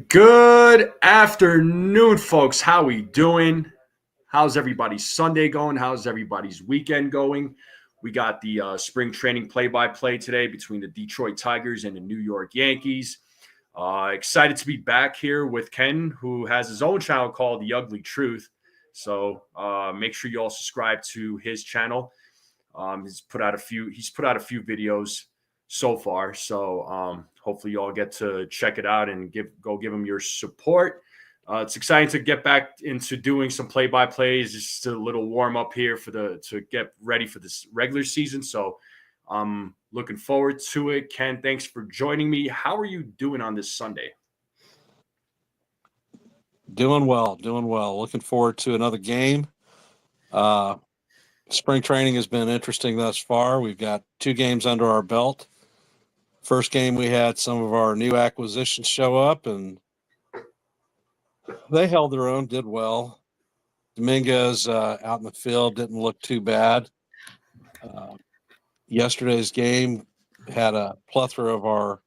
Good afternoon, folks. How we doing? How's everybody's Sunday going? How's everybody's weekend going? We got the spring training play-by-play today between the Detroit Tigers and the New York Yankees. Excited to be back here with Ken, who has his own channel called The Ugly Truth. So make sure you all subscribe to his channel. He's put out a few videos so far. So hopefully you all get to check it out and give him your support. It's exciting to get back into doing some play-by-plays, just a little warm up here to get ready for this regular season. So I'm looking forward to it. Ken, thanks for joining me. How are you doing on this Sunday? Doing well. Looking forward to another game. Spring training has been interesting thus far. We've got 2 games under our belt. First game, we had some of our new acquisitions show up, and they held their own, did well. Dominguez out in the field didn't look too bad. Yesterday's game had a plethora of our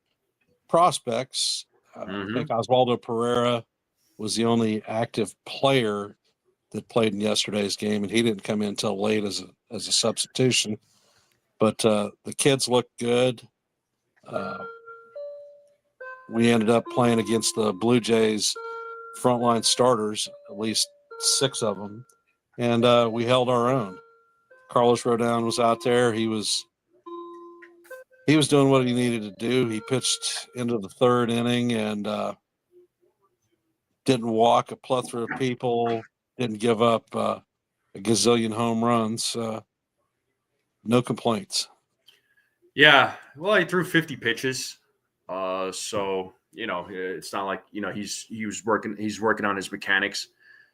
prospects. I think Oswald Peraza was the only active player that played in yesterday's game, and he didn't come in until late as a substitution. But the kids looked good. We ended up playing against the Blue Jays frontline starters, at least 6 of them, and we held our own. Carlos Rodon was out there. He was doing what he needed to do. He pitched into the 3rd inning and didn't walk a plethora of people, didn't give up a gazillion home runs. No complaints. Yeah, well, he threw 50 pitches. So, it's not like, he's working on his mechanics,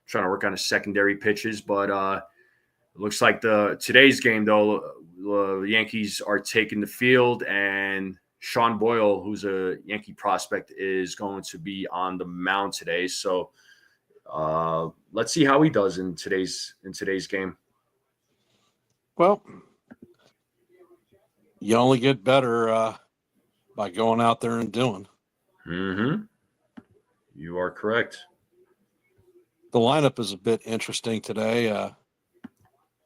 trying to work on his secondary pitches. But it looks like today's game, though, the Yankees are taking the field, and Sean Boyle, who's a Yankee prospect, is going to be on the mound today. So let's see how he does in today's game. Well, you only get better by going out there and doing. You are correct. The lineup is a bit interesting today.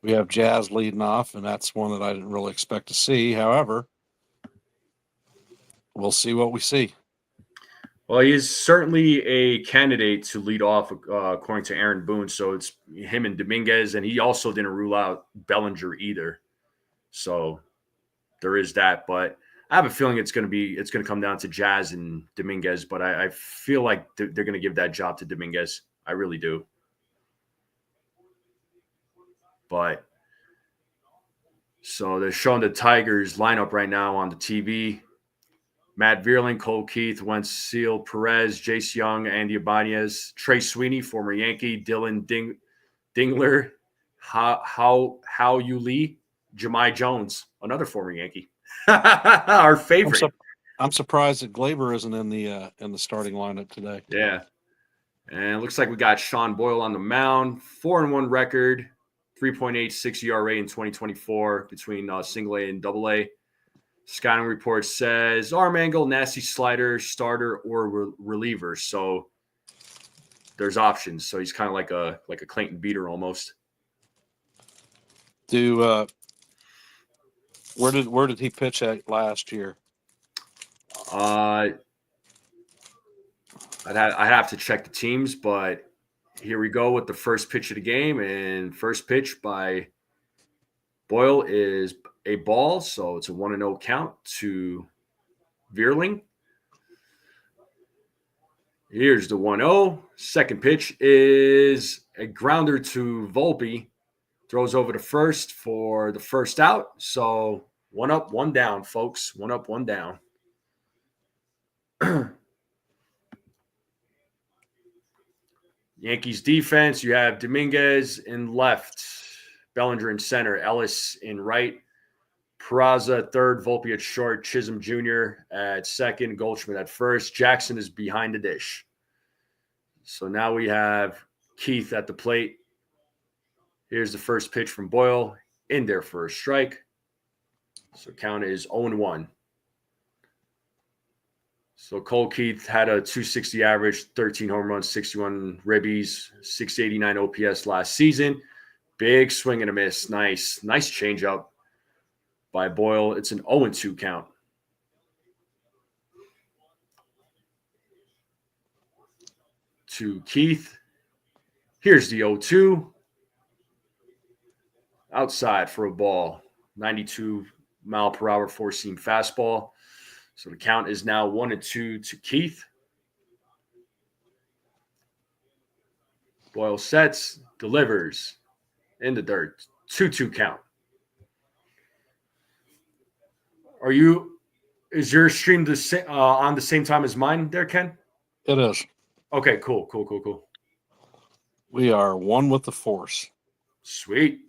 We have Jazz leading off, and that's one that I didn't really expect to see. However, we'll see what we see. Well, he is certainly a candidate to lead off, according to Aaron Boone. So it's him and Dominguez, and he also didn't rule out Bellinger either. So there is that. But I have a feeling it's going to come down to Jazz and Dominguez. But I feel like they're going to give that job to Dominguez. I really do. But so they're showing the Tigers lineup right now on the TV. Matt Vierling, Cole Keith, Wentz, Seal, Perez, Jace Young, Andy Ibanez, Trey Sweeney, former Yankee, Dylan Dingler, How Yu Lee, Jahmai Jones, another former Yankee, our favorite. I'm surprised that Glaber isn't in the starting lineup today. Yeah, and it looks like we got Sean Boyle on the mound, 4-1 record, 3.86 ERA in 2024 between single A and double A. Scouting report says arm angle, nasty slider, starter, or reliever. So there's options. So he's kind of like a Clayton Beater almost. Where did he pitch at last year? I'd have to check the teams, but here we go with the first pitch of the game, and first pitch by Boyle is a ball, so it's a 1-0 count to Vierling. Here's the 1-0. Second pitch is a grounder to Volpe. Throws over to first for the first out. So 1 up, 1 down, folks. 1 up, 1 down. Yankees defense, you have Dominguez in left, Bellinger in center, Ellis in right, Peraza third, Volpe at short, Chisholm Jr. at second, Goldschmidt at first. Jackson is behind the dish. So now we have Keith at the plate. Here's the first pitch from Boyle, in there for a strike. So count is 0-1. So Cole Keith had a 260 average, 13 home runs, 61 ribbies, 689 OPS last season. Big swing and a miss. Nice changeup by Boyle. It's an 0-2 count. To Keith. Here's the 0-2. Outside for a ball. 92 mile per hour four-seam fastball. So the count is now 1-2 to Keith. Boyle sets, delivers in the dirt. 2-2 count. Is your stream on the same time as mine there, Ken? It is. Okay, cool. We are one with the force. Sweet.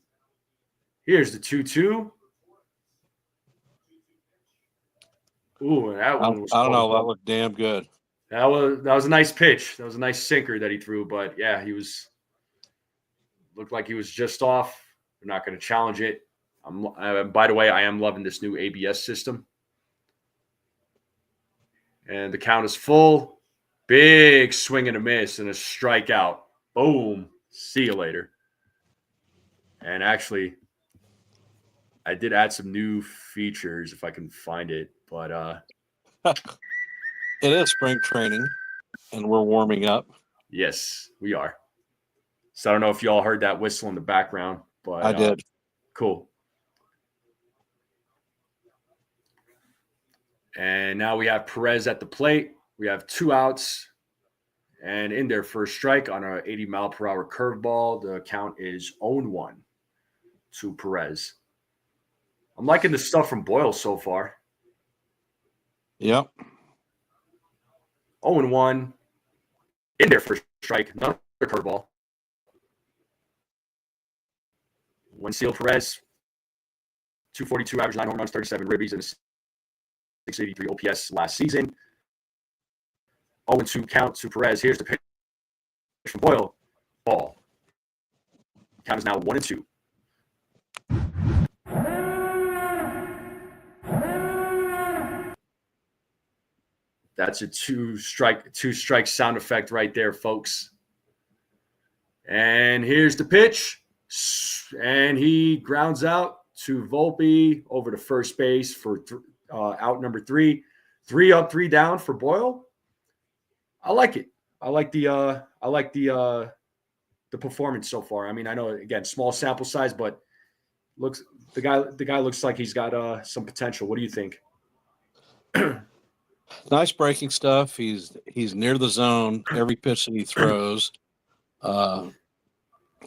Here's the 2-2. Ooh, that one was I don't know. That looked damn good. That was a nice pitch. That was a nice sinker that he threw, but yeah, looked like he was just off. We're not going to challenge it. By the way, I am loving this new ABS system. And the count is full. Big swing and a miss and a strikeout. Boom. See you later. And actually, I did add some new features if I can find it, but it is spring training, and we're warming up. Yes, we are. So I don't know if y'all heard that whistle in the background, but I did. Cool. And now we have Perez at the plate. We have 2 outs. And in their first strike on a 80 mile per hour curveball, the count is 0-1 to Perez. I'm liking the stuff from Boyle so far. Yep. 0-1 in their first strike, another curveball. Wensil Perez, 242 average, 9 home runs, 37 ribbies, and 683 OPS last season. 0-2 count to Perez. Here's the pitch from Boyle. Ball. Count is now 1-2. That's a two strike sound effect right there, folks. And here's the pitch. And he grounds out to Volpe over to first base for out number 3. 3 up, 3 down for Boyle. I like it. I like the performance so far. I mean, I know again small sample size, but the guy looks like he's got some potential. What do you think? Nice breaking stuff. He's near the zone every pitch that he throws.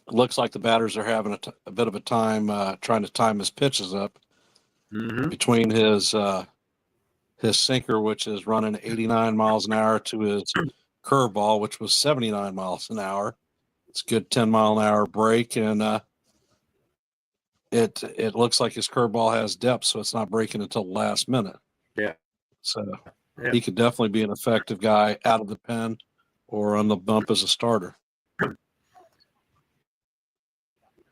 Looks like the batters are having a bit of a time trying to time his pitches up between his sinker, which is running 89 miles an hour, to his curveball, which was 79 miles an hour. It's a good 10-mile-an-hour break, and it looks like his curveball has depth, so it's not breaking until the last minute. Yeah. So he could definitely be an effective guy out of the pen or on the bump as a starter.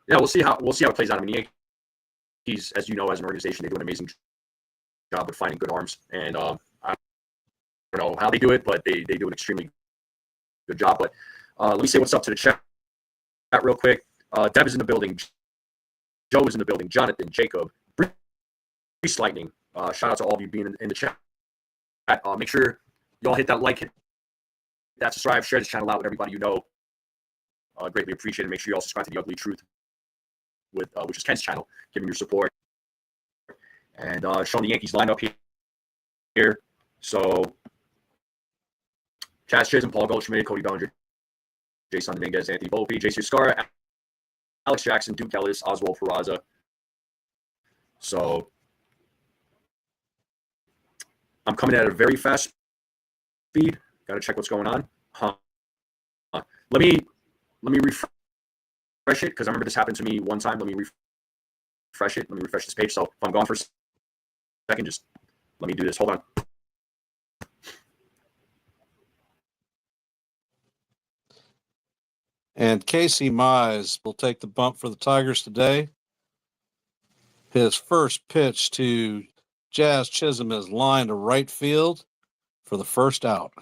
Yeah, we'll see how it plays out. I mean, the Yankees, as you know, as an organization, they do an amazing job of finding good arms, and I don't know how they do it, but they do an extremely good job. But let me say what's up to the chat real quick. Deb is in the building. Joe is in the building. Jonathan, Jacob, Breeze Lightning. Shout out to all of you being in the chat. Make sure y'all hit that like, hit that subscribe, share this channel out with everybody you know. Greatly appreciate it. Make sure you all subscribe to The Ugly Truth, which is Ken's channel, giving your support. And showing the Yankees lineup here. So, Chaz Chisholm, Paul Goldschmidt, Cody Bellinger, Jason Dominguez, Anthony Volpe, J.C. Escara, Alex Jackson, Duke Ellis, Oswald Peraza. So, I'm coming at a very fast speed. Got to check what's going on. Let me refresh it, because I remember this happened to me one time. Let me refresh it. Let me refresh this page. So if I'm gone for a second, just let me do this. Hold on. And Casey Mize will take the bump for the Tigers today. His first pitch to Jazz Chisholm is line to right field for the first out.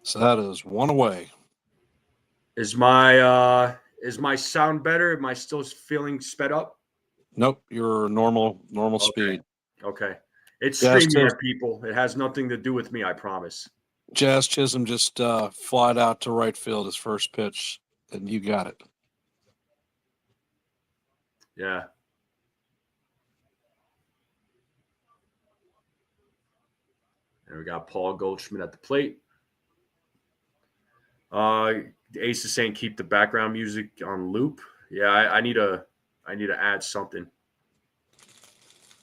So that is one away. Is my sound better? Am I still feeling sped up? Nope, you're normal Okay. speed. Okay. It's Jazz StreamYard, people. It has nothing to do with me, I promise. Jazz Chisholm just flied out to right field his first pitch, and you got it. Yeah. And we got Paul Goldschmidt at the plate. Ace is saying keep the background music on loop. Yeah, I need to add something.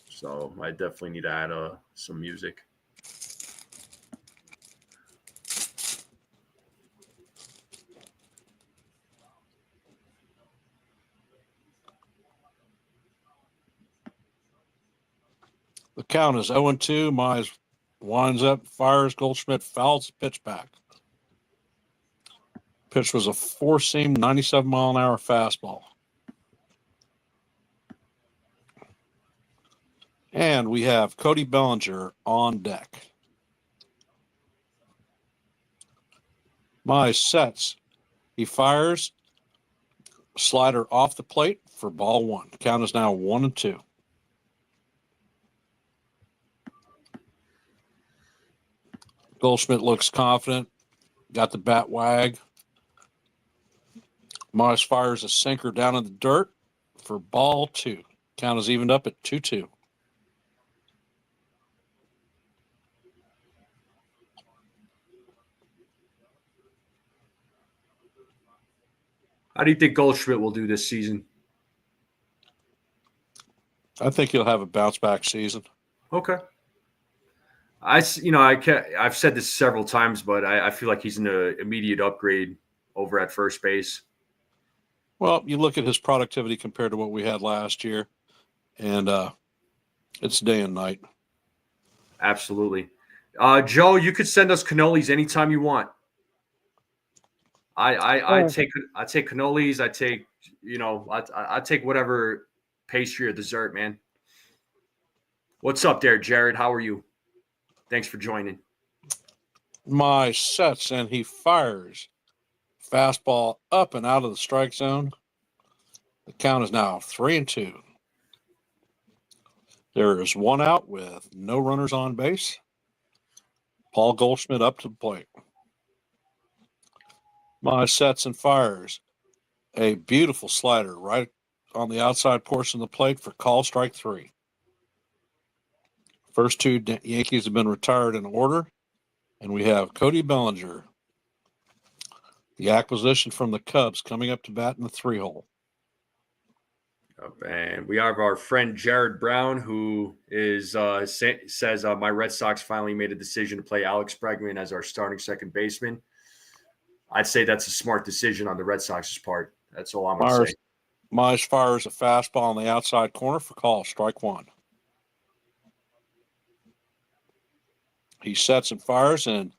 So I definitely need to add some music. The count is 0-2. Mize winds up, fires. Goldschmidt fouls the pitch back. Pitch was a four-seam, 97-mile-an-hour fastball. And we have Cody Bellinger on deck. Mize sets. He fires. Slider off the plate for ball one. The count is now 1-2. Goldschmidt looks confident. Got the bat wag. Mize fires a sinker down in the dirt for ball two. Count is evened up at 2-2. How do you think Goldschmidt will do this season? I think he'll have a bounce back season. Okay. I've said this several times, but I feel like he's an immediate upgrade over at first base. Well, you look at his productivity compared to what we had last year, and it's day and night. Absolutely. Joe, you could send us cannolis anytime you want. I take cannolis. I take whatever pastry or dessert, man. What's up there, Jared? How are you? Thanks for joining. Mize sets and he fires. Fastball up and out of the strike zone. The count is now 3-2. There is one out with no runners on base. Paul Goldschmidt up to the plate. Mize sets and fires. A beautiful slider right on the outside portion of the plate for call strike three. First two Yankees have been retired in order, and we have Cody Bellinger, the acquisition from the Cubs, coming up to bat in the 3-hole. And we have our friend Jared Braun, who is says my Red Sox finally made a decision to play Alex Bregman as our starting second baseman. I'd say that's a smart decision on the Red Sox's part. That's all I'm going to say. Mize fires a fastball on the outside corner for call, strike one. He sets and fires, and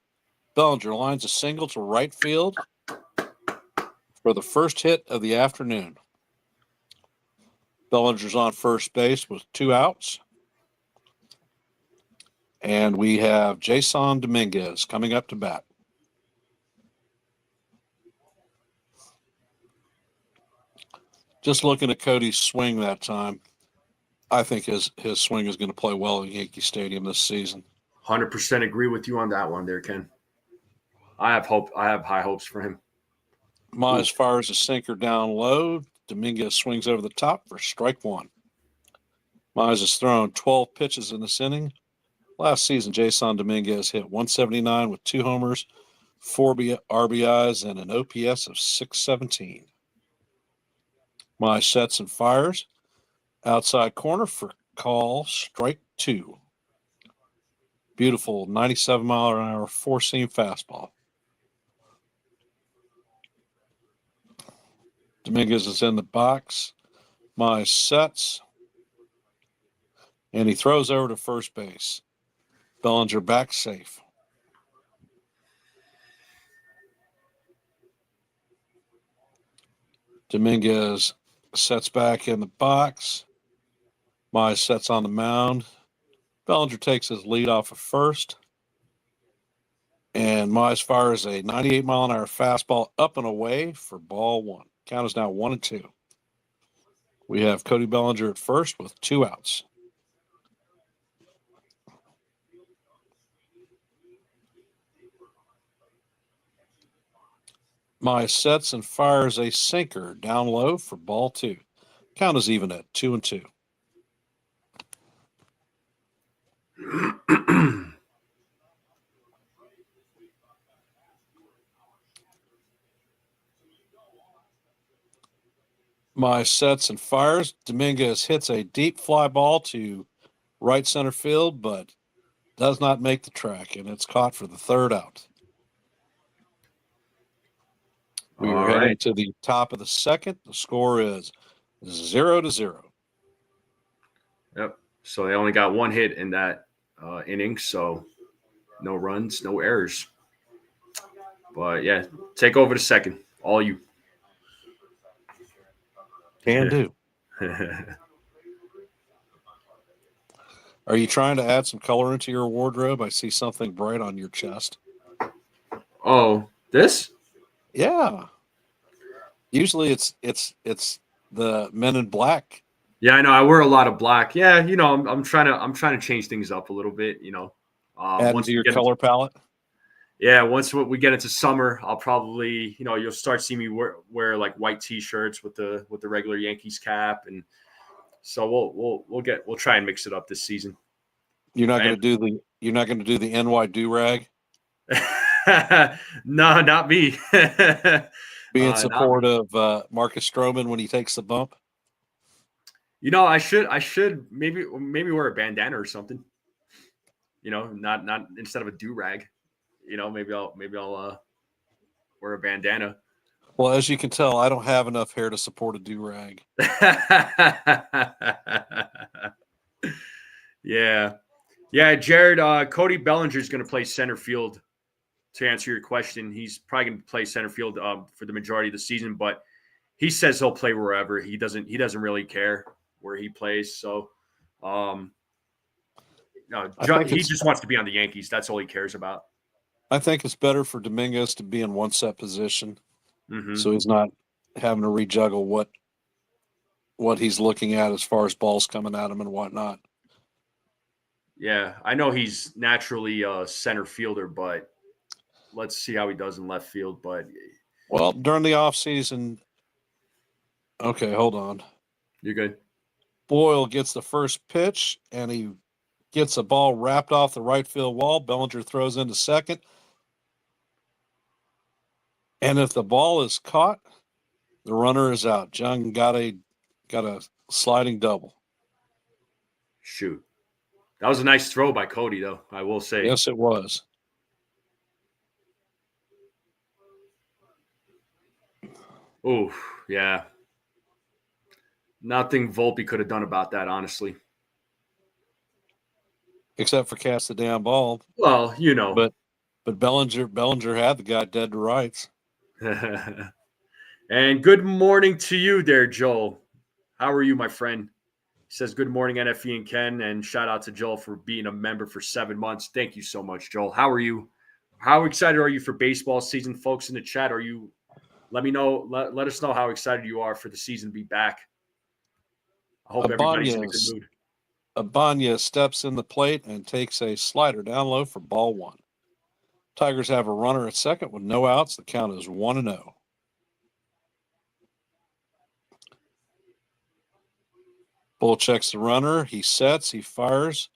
Bellinger lines a single to right field for the first hit of the afternoon. Bellinger's on first base with two outs. And we have Jason Dominguez coming up to bat. Just looking at Cody's swing that time, I think his swing is going to play well at Yankee Stadium this season. 100% agree with you on that one there, Ken. I have hope. I have high hopes for him. Mize fires a sinker down low. Dominguez swings over the top for strike one. Mize has thrown 12 pitches in this inning. Last season, Jason Dominguez hit 179 with 2 homers, 4 RBIs, and an OPS of 617. Mize sets and fires. Outside corner for call, strike two. Beautiful 97-mile-an-hour four-seam fastball. Dominguez is in the box. Mize sets. And he throws over to first base. Bellinger back safe. Dominguez sets back in the box. Mize sets on the mound. Bellinger takes his lead off of first. And Mize fires a 98-mile-an-hour fastball up and away for ball one. Count is now 1-2. We have Cody Bellinger at first with 2 outs. Mize sets and fires a sinker down low for ball 2. Count is even at 2-2. Mize sets and fires. Dominguez hits a deep fly ball to right center field, but does not make the track, and it's caught for the 3rd out. We are heading to the top of the 2nd. The score is 0-0. Yep. So they only got 1 hit in that inning, so no runs, no errors. But yeah, take over the 2nd. All you. Can do. Are you trying to add some color into your wardrobe? I see something bright on your chest. Oh, this? Yeah. Usually it's the Men in Black. Yeah, I know. I wear a lot of black. Yeah, I'm trying to change things up a little bit. Add into your color palette. Yeah, once we get into summer, I'll probably, you'll start seeing me wear like white T-shirts with the regular Yankees cap, and so we'll try and mix it up this season. You're not going to do the NY do-rag? No, not me. Be in support of Marcus Stroman when he takes the bump. I should maybe wear a bandana or something. Not instead of a do-rag. Maybe I'll wear a bandana. Well, as you can tell, I don't have enough hair to support a do-rag. Yeah, Jared. Cody Bellinger is going to play center field. To answer your question, he's probably going to play center field for the majority of the season, but he says he'll play wherever. He doesn't really care where he plays. So, he just wants to be on the Yankees. That's all he cares about. I think it's better for Dominguez to be in one set position, so he's not having to rejuggle what he's looking at as far as balls coming at him and whatnot. Yeah, I know he's naturally a center fielder, but let's see how he does in left field. But during the offseason, okay, hold on. You're good. Boyle gets the first pitch, and he gets a ball wrapped off the right field wall. Bellinger throws into second. And if the ball is caught, the runner is out. Jung got a sliding double. Shoot. That was a nice throw by Cody, though, I will say. Yes, it was. Oh, yeah. Nothing Volpe could have done about that, honestly. Except for cast the damn ball. Well, But Bellinger had the guy dead to rights. And good morning to you there, Joel. How are you, my friend? He says, good morning, NFE and Ken, and shout out to Joel for being a member for 7 months. Thank you so much, Joel. How are you? How excited are you for baseball season? Folks in the chat, let me know. Let us know how excited you are for the season to be back. I hope everybody's in a good mood. Abanya steps in the plate and takes a slider down low for ball 1. Tigers have a runner at second with no outs. The count is 1-0. Bull checks the runner. He sets. He fires.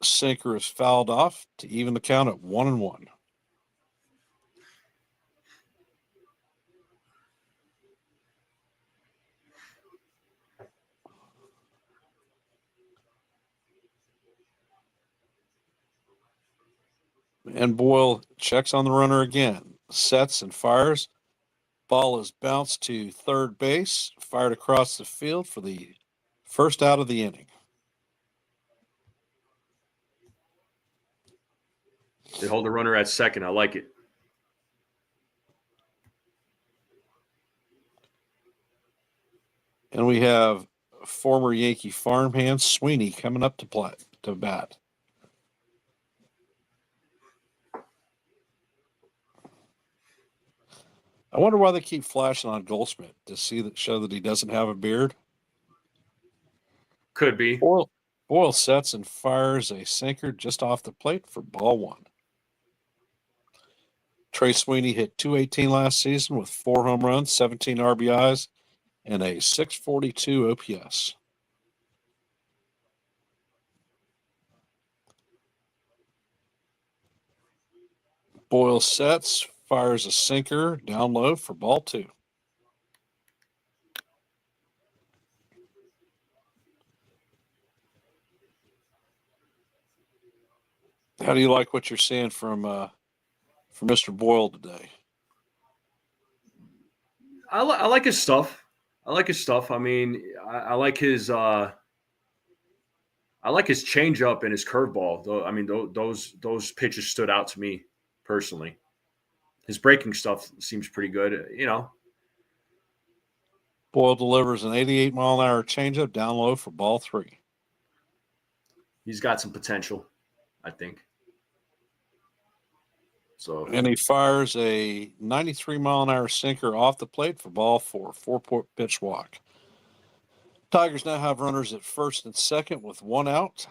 Sinker is fouled off to even the count at 1-1. And Boyle checks on the runner again, sets and fires. Ball is bounced to third base, fired across the field for the first out of the inning. They hold the runner at second. I like it. And we have former Yankee farmhand Sweeney coming up to bat. I wonder why they keep flashing on Goldschmidt to show that he doesn't have a beard. Could be. Boyle sets and fires a sinker just off the plate for ball one. Trey Sweeney hit .218 last season with 4 home runs, 17 RBIs, and a .642 OPS. Boyle sets, fires a sinker down low for ball two. How do you like what you're seeing from Mr. Boyle today? I like his stuff. I mean, I like his changeup and his curveball. Though I mean, those pitches stood out to me personally. His breaking stuff seems pretty good. Boyle delivers an 88-mile-an-hour changeup down low for ball three. He's got some potential, I think. And he fires a 93-mile-an-hour sinker off the plate for ball four, 4-pitch walk. Tigers now have runners at first and second with 1 out.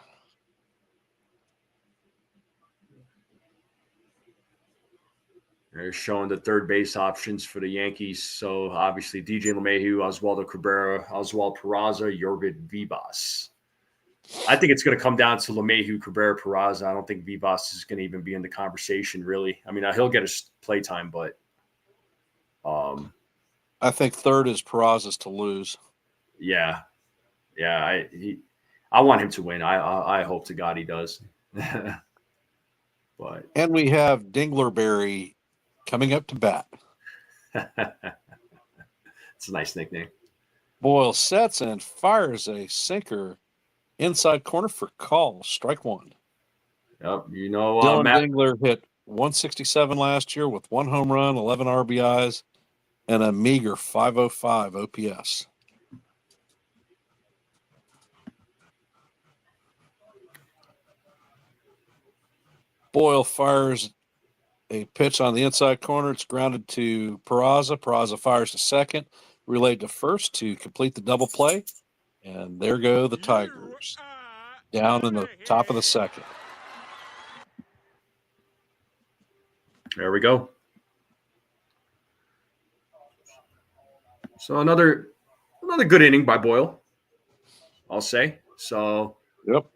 They're showing the third base options for the Yankees. So obviously DJ LeMahieu, Oswaldo Cabrera, Oswald Peraza, York Vivas. I think it's going to come down to LeMahieu, Cabrera, Peraza. I don't think Vivas is going to even be in the conversation, really. I mean, he'll get his play time, but I think third is Peraza's to lose. Yeah. I want him to win. I hope to God he does. But and we have Dinglerberry coming up to bat. It's a nice nickname. Boyle sets and fires a sinker inside corner for call, strike one. Yep, Dylan Dingler hit 167 last year with 1 home run, 11 RBIs, and a meager 505 OPS. Boyle fires a pitch on the inside corner. It's grounded to Peraza. Peraza fires to second, relayed to first to complete the double play. And there go the Tigers down in the top of the second. There we go. So another good inning by Boyle, I'll say. So yep.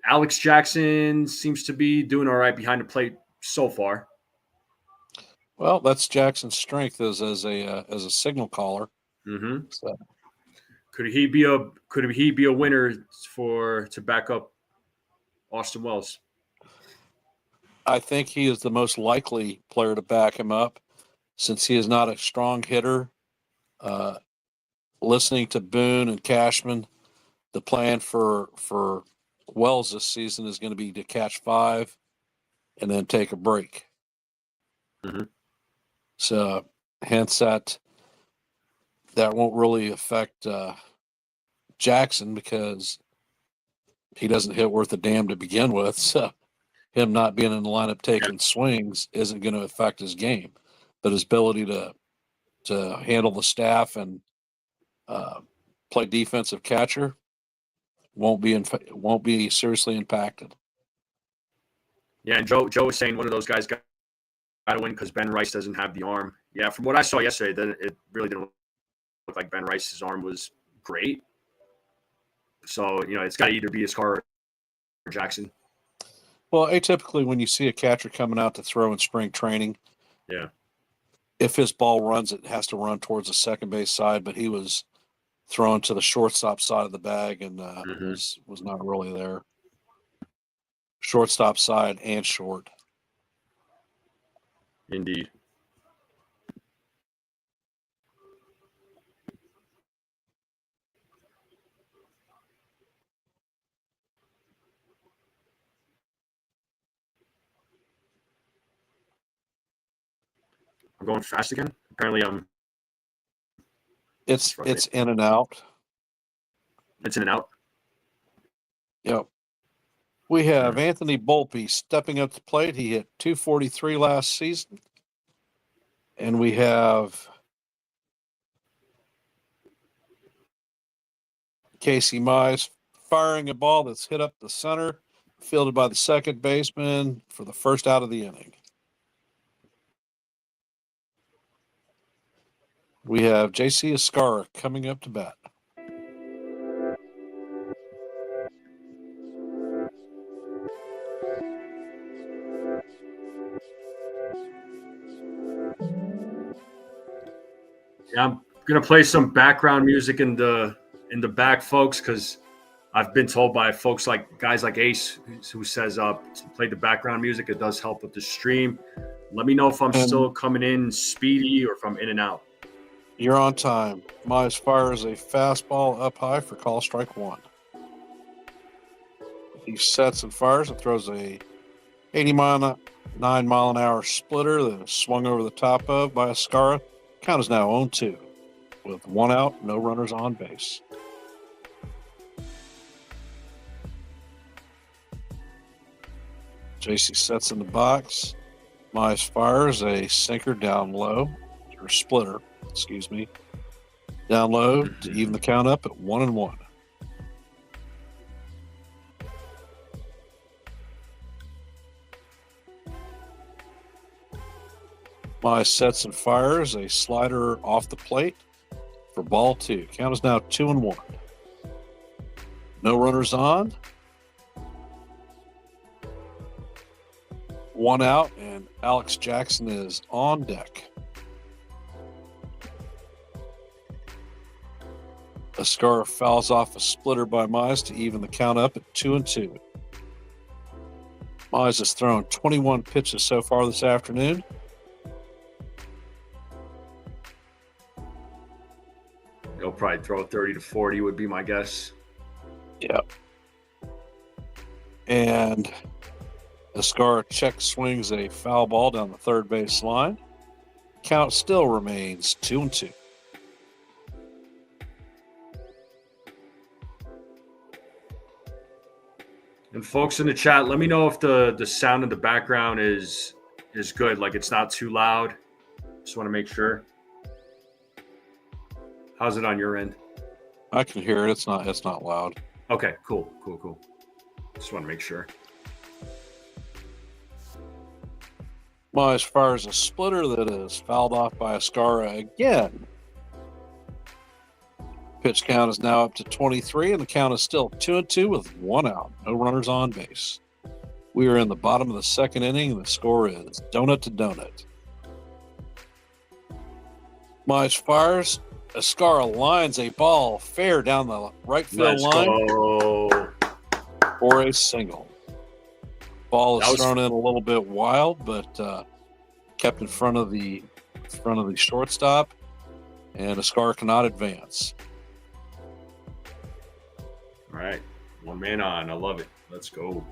Alex Jackson seems to be doing all right behind the plate so far. Well, that's Jackson's strength as a signal caller. Mm-hmm. So. Could he be a winner to back up Austin Wells? I think he is the most likely player to back him up, since he is not a strong hitter. Listening to Boone and Cashman, the plan for Wells this season is going to be to catch 5 and then take a break. Mm-hmm. So hence that won't really affect Jackson, because he doesn't hit worth a damn to begin with. So him not being in the lineup taking swings isn't going to affect his game, but his ability to handle the staff and play defensive catcher won't be seriously impacted. Yeah, and Joe was saying one of those guys got to win because Ben Rice doesn't have the arm. Yeah, from what I saw yesterday, it really didn't look like Ben Rice's arm was great. So, it's got to either be his car or Jackson. Well, atypically, when you see a catcher coming out to throw in spring training, yeah, if his ball runs, it has to run towards the second base side, but he was thrown to the shortstop side of the bag and was not really there. Shortstop side and short. Indeed. I'm going fast again. Apparently, It's in and out. It's in and out. Yep. We have Anthony Volpe stepping up to the plate. He hit .243 last season. And we have Casey Mize firing a ball that's hit up the center, fielded by the second baseman for the first out of the inning. We have J.C. Escarra coming up to bat. Yeah, I'm gonna play some background music in the back, folks, because I've been told by folks like guys like Ace who says to play the background music. It does help with the stream. Let me know if I'm still coming in speedy or if I'm in and out. You're on time. Mize fires a fastball up high for call strike one. He sets and fires and throws a 89-mile-an-hour splitter that is swung over the top of by Escarra. Count is now 0-2 with one out, no runners on base. JC sets in the box. Mize fires a sinker down low, or splitter, down low to even the count up at 1-1. Mize sets and fires a slider off the plate for ball two. Count is now 2-1. No runners on. One out, and Alex Jackson is on deck. Escarra fouls off a splitter by Mize to even the count up at 2-2. Mize has thrown 21 pitches so far this afternoon. He'll probably throw 30 to 40 would be my guess. Yep. And Escarra check swings a foul ball down the third base line. Count still remains 2-2. And folks in the chat, let me know if the sound in the background is good, like it's not too loud. Just want to make sure. How's it on your end? I can hear it. It's not loud. Okay, cool. Just want to make sure. Mize fires a splitter that is fouled off by Escarra again. Pitch count is now up to 23, and the count is still 2-2 with one out. No runners on base. We are in the bottom of the second inning, and the score is donut to donut. Mize fires. Escarra lines a ball fair down the right field line for a single. Ball is thrown in a little bit wild, but kept in front of the shortstop, and Escarra cannot advance. All right, one man on. I love it. Let's go.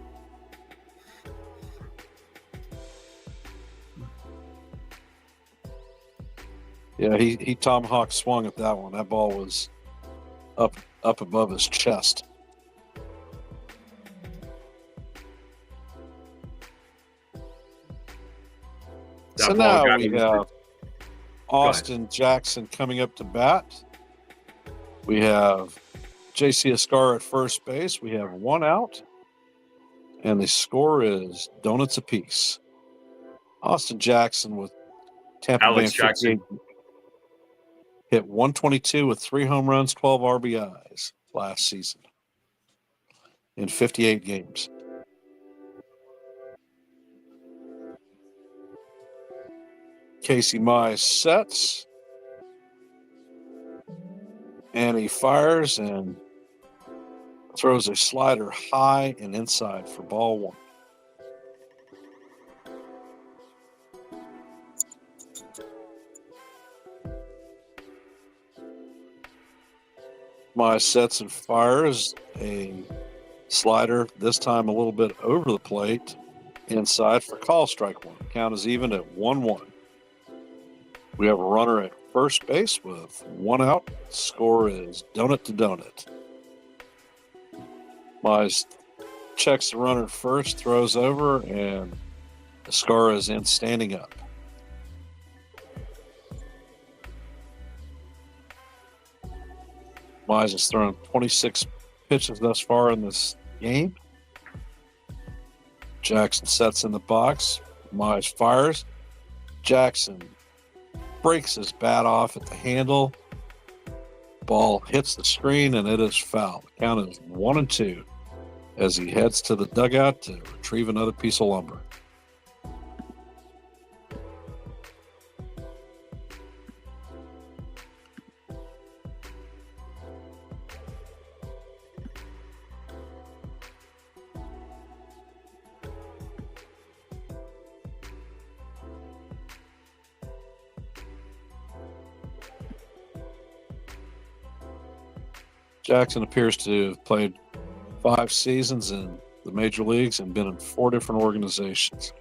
Yeah, he tomahawk swung at that one. That ball was up above his chest. So now we have Austin Jackson coming up to bat. We have J.C. Escarra at first base. We have one out, and the score is donuts apiece. Austin Jackson with Tampa Bay 58 hit 122 with 3 home runs, 12 RBIs last season in 58 games. Casey Mize sets, and he fires and throws a slider high and inside for ball one. Mize sets and fires a slider, this time a little bit over the plate, inside for call strike one. Count is even at 1-1. We have a runner at first base with one out. Score is donut to donut. Mize checks the runner first, throws over, and Escara is in standing up. Mize has thrown 26 pitches thus far in this game. Jackson sets in the box. Mize fires. Jackson breaks his bat off at the handle. Ball hits the screen, and it is foul. The count is 1-2 as he heads to the dugout to retrieve another piece of lumber. Jackson appears to have played 5 seasons in the major leagues and been in 4 different organizations.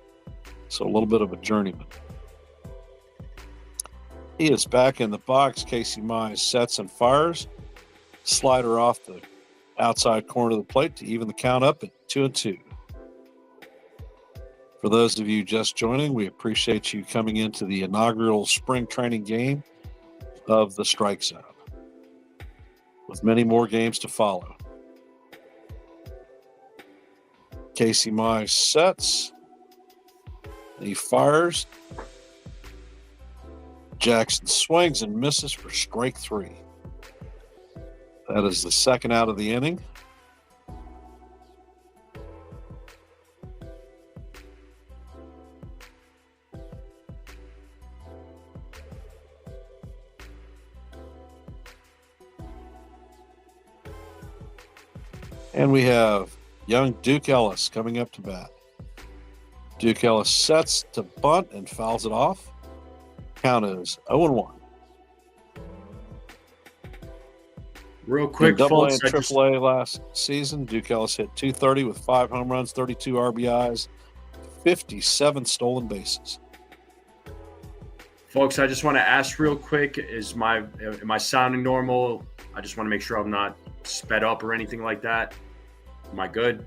So a little bit of a journeyman. He is back in the box. Casey Mize sets and fires. Slider off the outside corner of the plate to even the count up at 2-2. For those of you just joining, we appreciate you coming into the inaugural spring training game of the Strike Zone, with many more games to follow. Casey Mize sets. He fires. Jackson swings and misses for strike 3. That is the second out of the inning. And we have young Duke Ellis coming up to bat. Duke Ellis sets to bunt and fouls it off. Count is 0-1. Real quick, in AA folks. and AAA last season, Duke Ellis hit .230 with 5 home runs, 32 RBIs, 57 stolen bases. Folks, I just want to ask real quick, am I sounding normal? I just want to make sure I'm not sped up or anything like that. Am I good?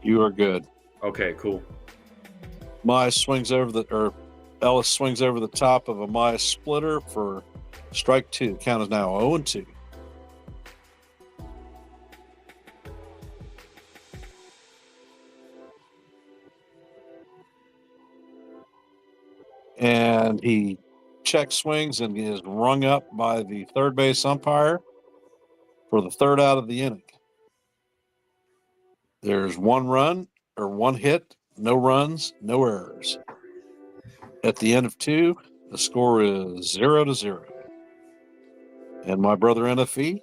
You are good. Okay, cool. Ellis swings over the top of a Mize splitter for strike 2. Count is now 0-2. And he check swings and is rung up by the third base umpire for the third out of the inning. There's 1 hit, no runs, no errors. At the end of 2, the score is 0-0. And my brother NFE,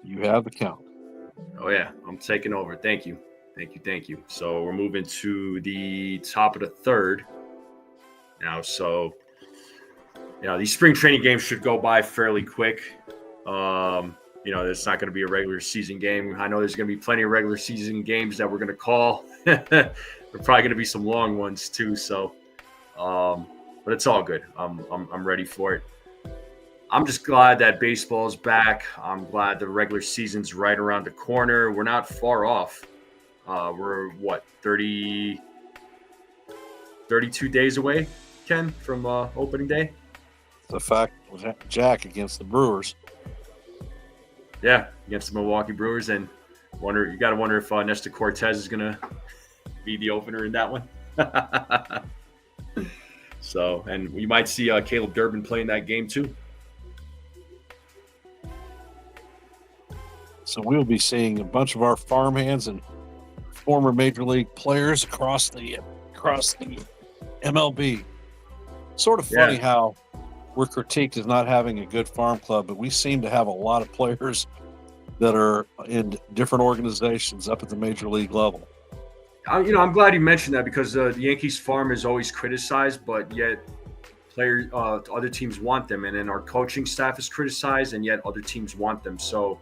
you have the count. Oh yeah, I'm taking over. Thank you. So we're moving to the top of the third now. So, these spring training games should go by fairly quick. It's not going to be a regular season game. I know there's going to be plenty of regular season games that we're going to call. There are probably going to be some long ones too. So, but it's all good. I'm ready for it. I'm just glad that baseball is back. I'm glad the regular season's right around the corner. We're not far off. We're 32 days away, Ken, from opening day. The fact was Jack against the Brewers. Yeah, against the Milwaukee Brewers, and you got to wonder if Nestor Cortez is going to be the opener in that one. So, and we might see Caleb Durbin playing that game too. So we'll be seeing a bunch of our farmhands and former major league players across the MLB. Sort of funny how we're critiqued as not having a good farm club, but we seem to have a lot of players that are in different organizations up at the major league level. I'm glad you mentioned that because the Yankees farm is always criticized, but yet other teams want them, and then our coaching staff is criticized, and yet other teams want them. So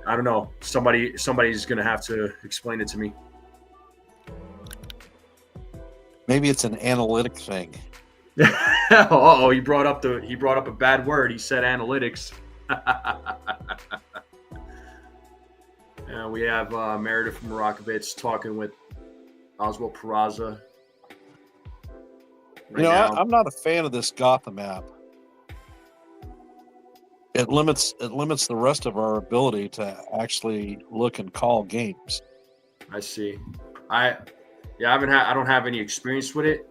I don't know. Somebody's going to have to explain it to me. Maybe it's an analytic thing. Uh-oh, he brought up a bad word. He said analytics. We have Meredith from Marakovitz talking with Oswald Peraza. I'm not a fan of this Gotham app. It limits the rest of our ability to actually look and call games. I see. I don't have any experience with it.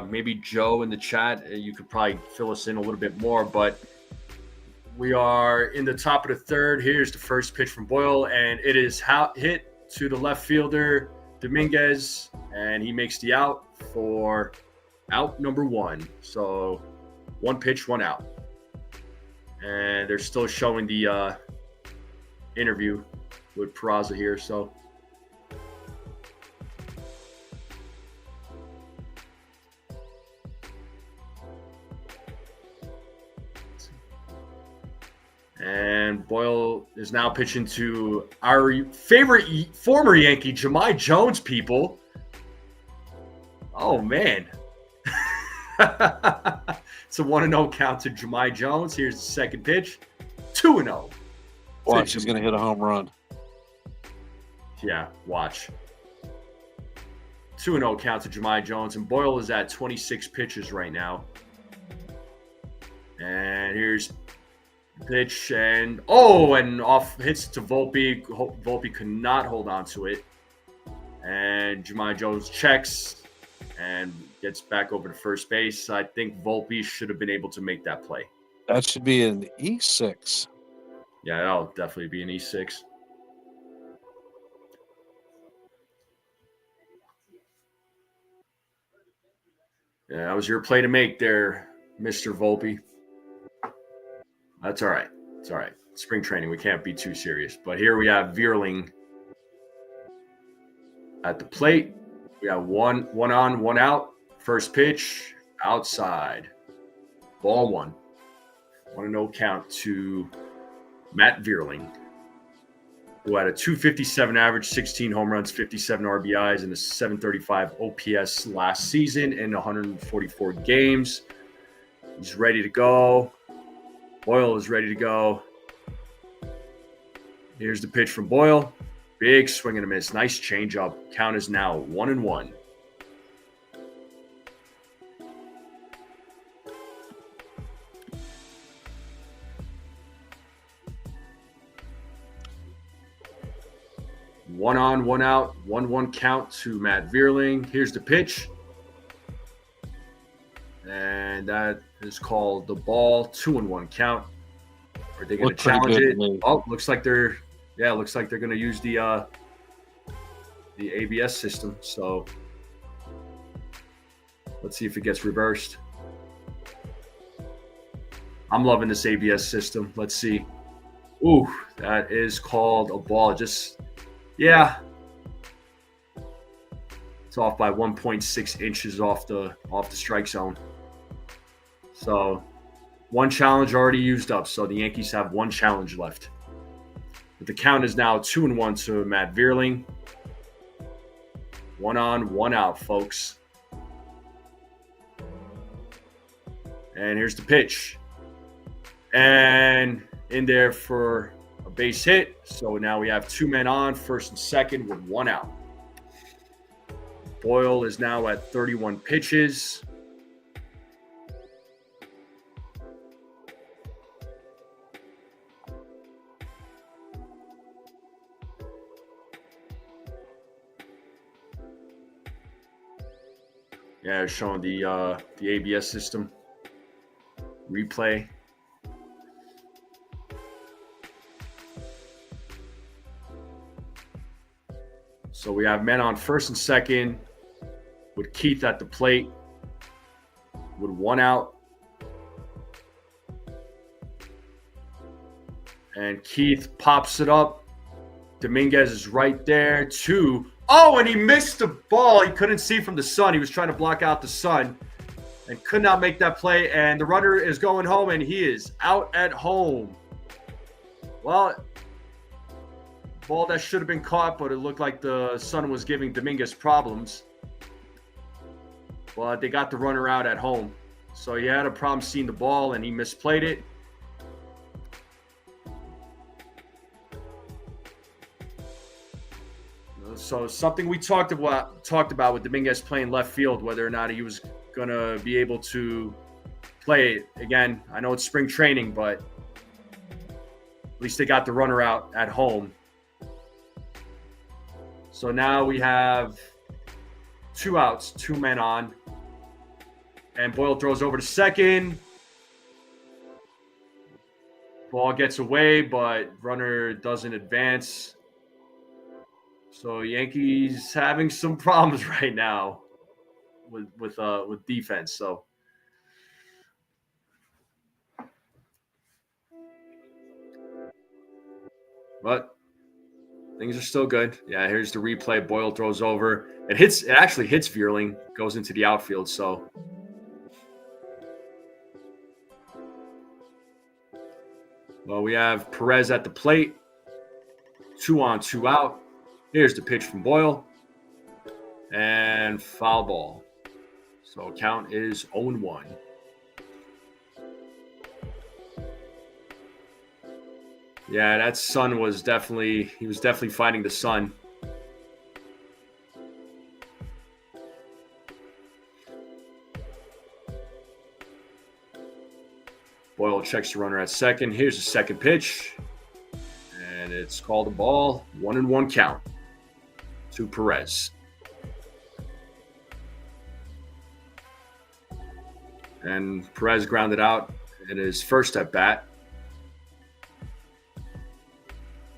Maybe Joe in the chat, you could probably fill us in a little bit more, but we are in the top of the third. Here's the first pitch from Boyle, and it is hit to the left fielder, Dominguez, and he makes the out for out number 1. So 1 pitch, 1 out. And they're still showing the interview with Peraza here. So and Boyle is now pitching to our favorite former Yankee, Jahmai Jones, people. Oh, man. It's a 1-0 count to Jahmai Jones. Here's the second pitch. 2-0. Watch, he's going to hit a home run. Yeah, watch. 2-0 count to Jahmai Jones. And Boyle is at 26 pitches right now. And here's pitch, and off hits to Volpe. Volpe could not hold on to it, and Jahmai Jones checks and gets back over to first base. I think Volpe should have been able to make that play. That should be an E6. Yeah, that'll definitely be an E6. Yeah, that was your play to make there, Mr. Volpe. That's all right. It's all right. Spring training, we can't be too serious. But here we have Vierling at the plate. We have one on, 1 out. First pitch, outside. Ball 1. 1-0 count to Matt Vierling, who had a .257 average, 16 home runs, 57 RBIs, and a .735 OPS last season in 144 games. He's ready to go. Boyle is ready to go. Here's the pitch from Boyle. Big swing and a miss. Nice changeup. Count is now 1-1. One on, 1 out, 1-1 count to Matt Vierling. Here's the pitch. And that is called the ball. 2-1 count. Are they going to challenge it? Oh, looks like they're going to use the ABS system. So let's see if it gets reversed. I'm loving this ABS system. Let's see. Ooh, that is called a ball. Yeah. It's off by 1.6 inches off the strike zone. So 1 challenge already used up. So the Yankees have 1 challenge left. But the count is now 2-1 to Matt Vierling. 1 on, 1 out, folks. And here's the pitch. And in there for a base hit. So now we have 2 men on, first and second with 1 out. Boyle is now at 31 pitches. Yeah, showing the ABS system replay. So we have men on first and second with Keith at the plate with 1 out. And Keith pops it up. Dominguez is right there. 2. Oh, and he missed the ball. He couldn't see from the sun. He was trying to block out the sun and could not make that play. And the runner is going home, and he is out at home. Well, ball that should have been caught, but it looked like the sun was giving Dominguez problems. But they got the runner out at home. So he had a problem seeing the ball, and he misplayed it. So something we talked about with Dominguez playing left field, whether or not he was going to be able to play it again. I know it's spring training, but at least they got the runner out at home. So now we have 2 outs, 2 men on. And Boyle throws over to second. Ball gets away, but runner doesn't advance. So Yankees having some problems right now with defense. So but things are still good. Yeah, here's the replay. Boyle throws over. It actually hits Vierling, goes into the outfield. So well, we have Perez at the plate. 2 on, 2 out. Here's the pitch from Boyle. And foul ball. So count is 0-1. Yeah, that sun was definitely fighting the sun. Boyle checks the runner at second. Here's the second pitch. And it's called a ball. 1-1 count to Perez. And Perez grounded out in his first at bat.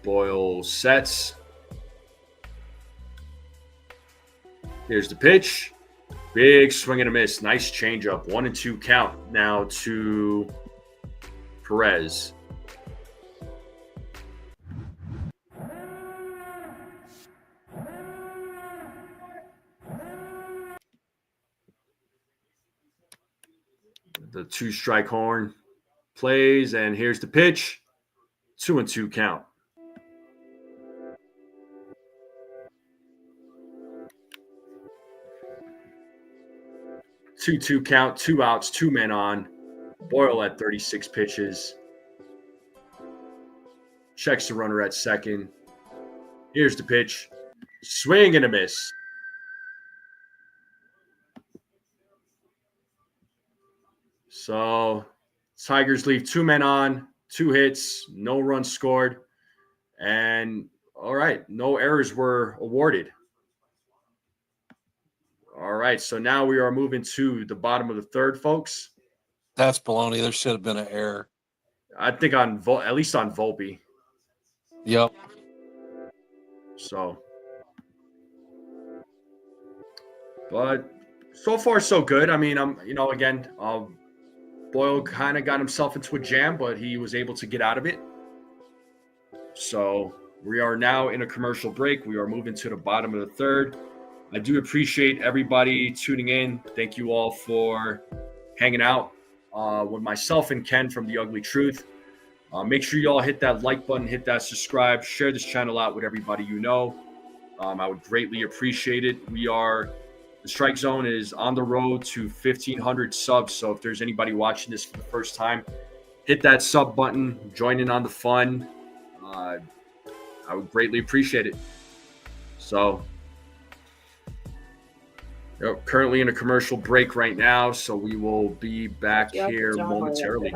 Boyle sets. Here's the pitch. Big swing and a miss. Nice changeup. 1-2 count now to Perez. The 2-strike horn plays, and here's the pitch. 2-2 count. Two count, 2 outs, 2 men on. Boyle at 36 pitches. Checks the runner at second. Here's the pitch. Swing and a miss. So Tigers leave 2 men on, 2 hits, no runs scored. And all right, no errors were awarded. All right, so now we are moving to the bottom of the third, folks. That's baloney. There should have been an error. I think at least on Volpe. Yep. So, but so far so good. I mean, Boyle kind of got himself into a jam, but he was able to get out of it. So we are now in a commercial break. We are moving to the bottom of the third. I do appreciate everybody tuning in. Thank you all for hanging out with myself and Ken from The Ugly Truth. Make sure you all hit that like button, hit that subscribe, share this channel out with everybody you know. I would greatly appreciate it. The Strike Zone is on the road to 1,500 subs. So if there's anybody watching this for the first time, hit that sub button, join in on the fun. I would greatly appreciate it. So we're currently in a commercial break right now, so we will be back here momentarily.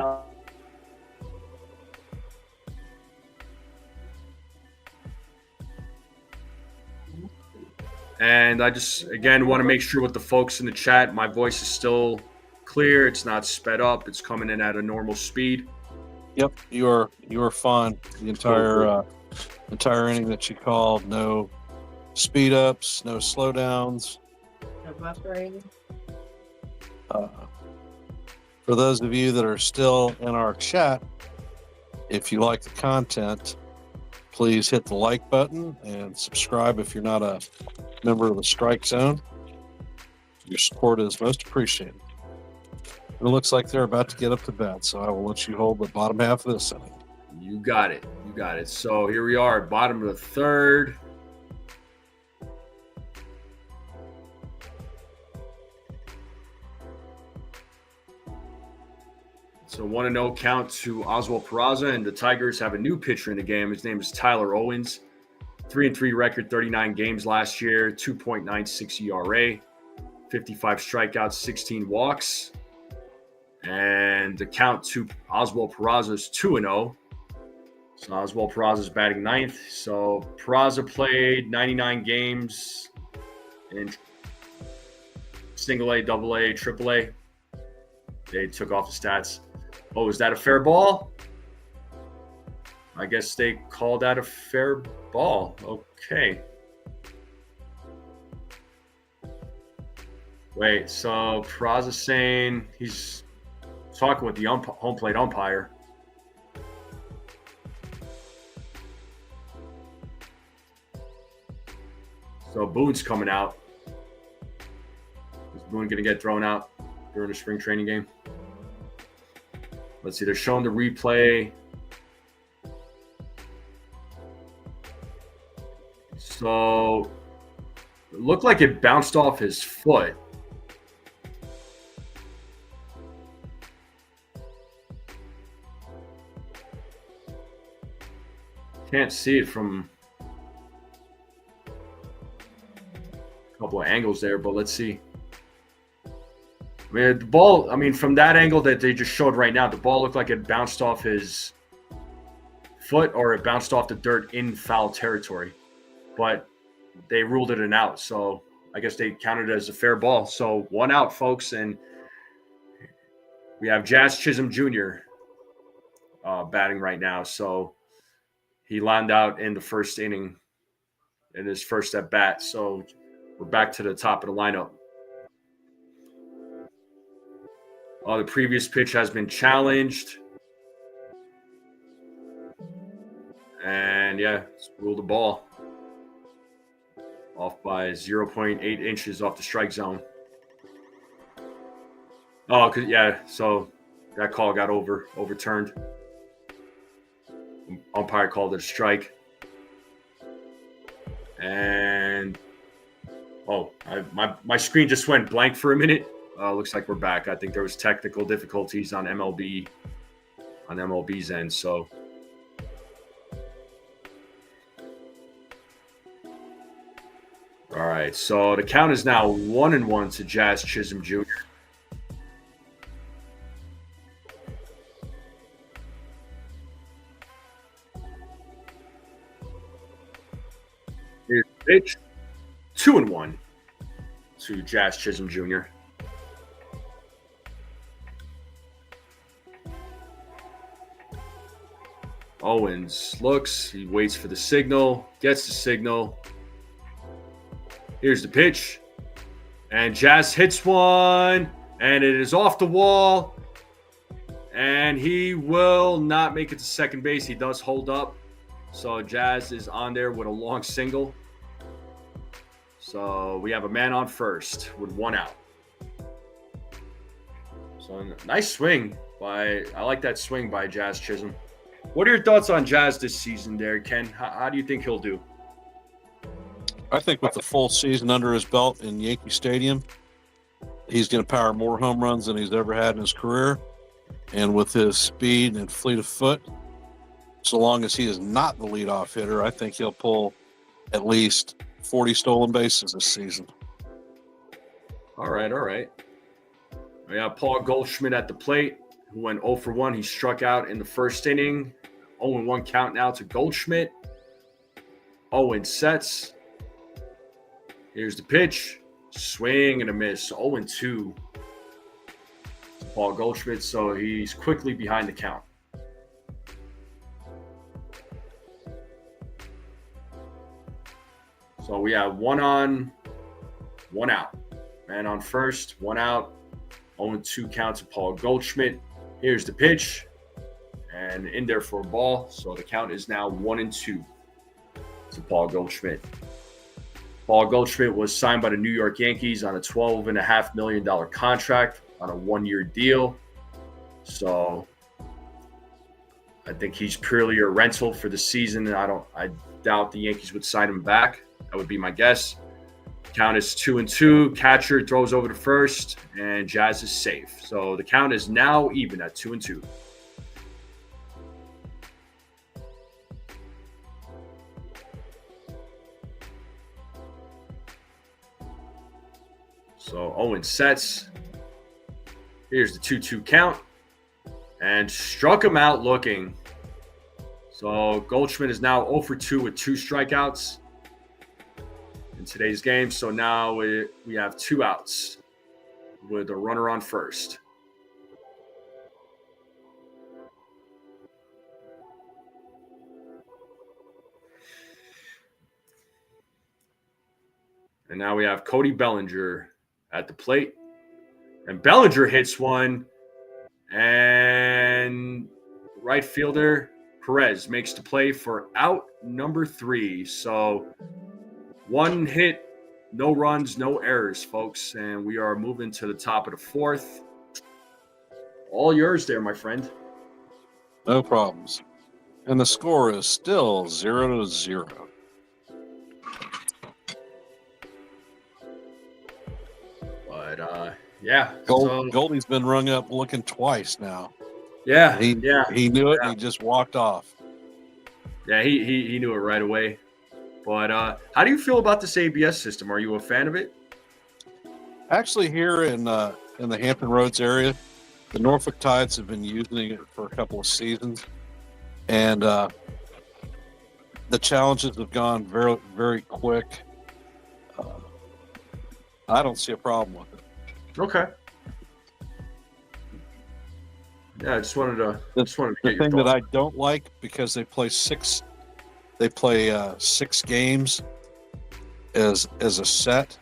And I just, again, want to make sure with the folks in the chat, my voice is still clear. It's not sped up. It's coming in at a normal speed. Yep, you are fine. The entire inning that you called, no speed ups, no slowdowns. No buffering. For those of you that are still in our chat, if you like the content, please hit the like button and subscribe if you're not a member of the Strike Zone. Your support is most appreciated. It looks like they're about to get up to bat, so I will let you hold the bottom half of this inning. You got it. So here we are, bottom of the third. So 1-0 count to Oswald Peraza, and the Tigers have a new pitcher in the game. His name is Tyler Owens. 3-3 record, 39 games last year, 2.96 ERA, 55 strikeouts, 16 walks. And the count to Oswald Peraza is 2-0. So Oswald Peraza is batting ninth. So Peraza played 99 games in single A, double A, triple A. They took off the stats. Oh, is that a fair ball? I guess they called that a fair ball. Okay. Wait, so Peraza's saying he's talking with the home plate umpire. So Boone's coming out. Is Boone going to get thrown out during the spring training game? Let's see. They're showing the replay. So it looked like it bounced off his foot. Can't see it from a couple of angles there, but let's see. I mean, the ball, from that angle that they just showed right now, the ball looked like it bounced off his foot or it bounced off the dirt in foul territory. But they ruled it an out, so I guess they counted it as a fair ball. So 1 out, folks, and we have Jazz Chisholm Jr. Batting right now. So he lined out in the first inning in his first at bat. So we're back to the top of the lineup. The previous pitch has been challenged. And yeah, it's ruled the ball. Off by 0.8 inches off the strike zone. So that call got overturned. Umpire called it a strike. And my screen just went blank for a minute. Looks like we're back. I think there was technical difficulties on MLB's end. So all right. So the count is now 1-1 to Jazz Chisholm Jr. Here's the pitch. 2-1 to Jazz Chisholm Jr. Owens looks. He waits for the signal. Gets the signal. Here's the pitch. And Jazz hits one. And it is off the wall. And he will not make it to second base. He does hold up. So Jazz is on there with a long single. So we have a man on first with 1 out. So nice swing I like that swing by Jazz Chisholm. What are your thoughts on Jazz this season there, Ken? How do you think he'll do? I think with the full season under his belt in Yankee Stadium, he's going to power more home runs than he's ever had in his career. And with his speed and fleet of foot, so long as he is not the leadoff hitter, I think he'll pull at least 40 stolen bases this season. All right. We have Paul Goldschmidt at the plate, who went 0 for 1. He struck out in the first inning. 0-1 count now to Goldschmidt. Owen sets. Here's the pitch. Swing and a miss. 0-2. Paul Goldschmidt, so he's quickly behind the count. So we have 1 on, 1 out. Man on first, 1 out. 0-2 count to Paul Goldschmidt. Here's the pitch. And in there for a ball. So the count is now 1-2 to Paul Goldschmidt. Paul Goldschmidt was signed by the New York Yankees on a $12.5 million contract on a 1-year deal. So I think he's purely a rental for the season. I doubt the Yankees would sign him back. That would be my guess. Count is 2-2. Catcher throws over to first, and Jazz is safe. So the count is now even at 2-2. So Owen sets. Here's the 2-2 count. And struck him out looking. So Goldschmidt is now 0 for 2 with 2 strikeouts in today's game. So now we have 2 outs with a runner on first. And now we have Cody Bellinger at the plate. And Bellinger hits one. And right fielder Perez makes the play for out number 3. So 1 hit, no runs, no errors, folks. And we are moving to the top of the 4th. All yours there, my friend. No problems. And the score is still 0-0. But yeah. Goldie's been rung up looking twice now. Yeah. He knew it and he just walked off. Yeah, he knew it right away. But how do you feel about this ABS system? Are you a fan of it? Actually, here in the Hampton Roads area, the Norfolk Tides have been using it for a couple of seasons, and the challenges have gone very, very quick. I don't see a problem with it. Okay. Yeah, I just wanted to get your thoughts. The thing that I don't like, because they play 6 games as a set.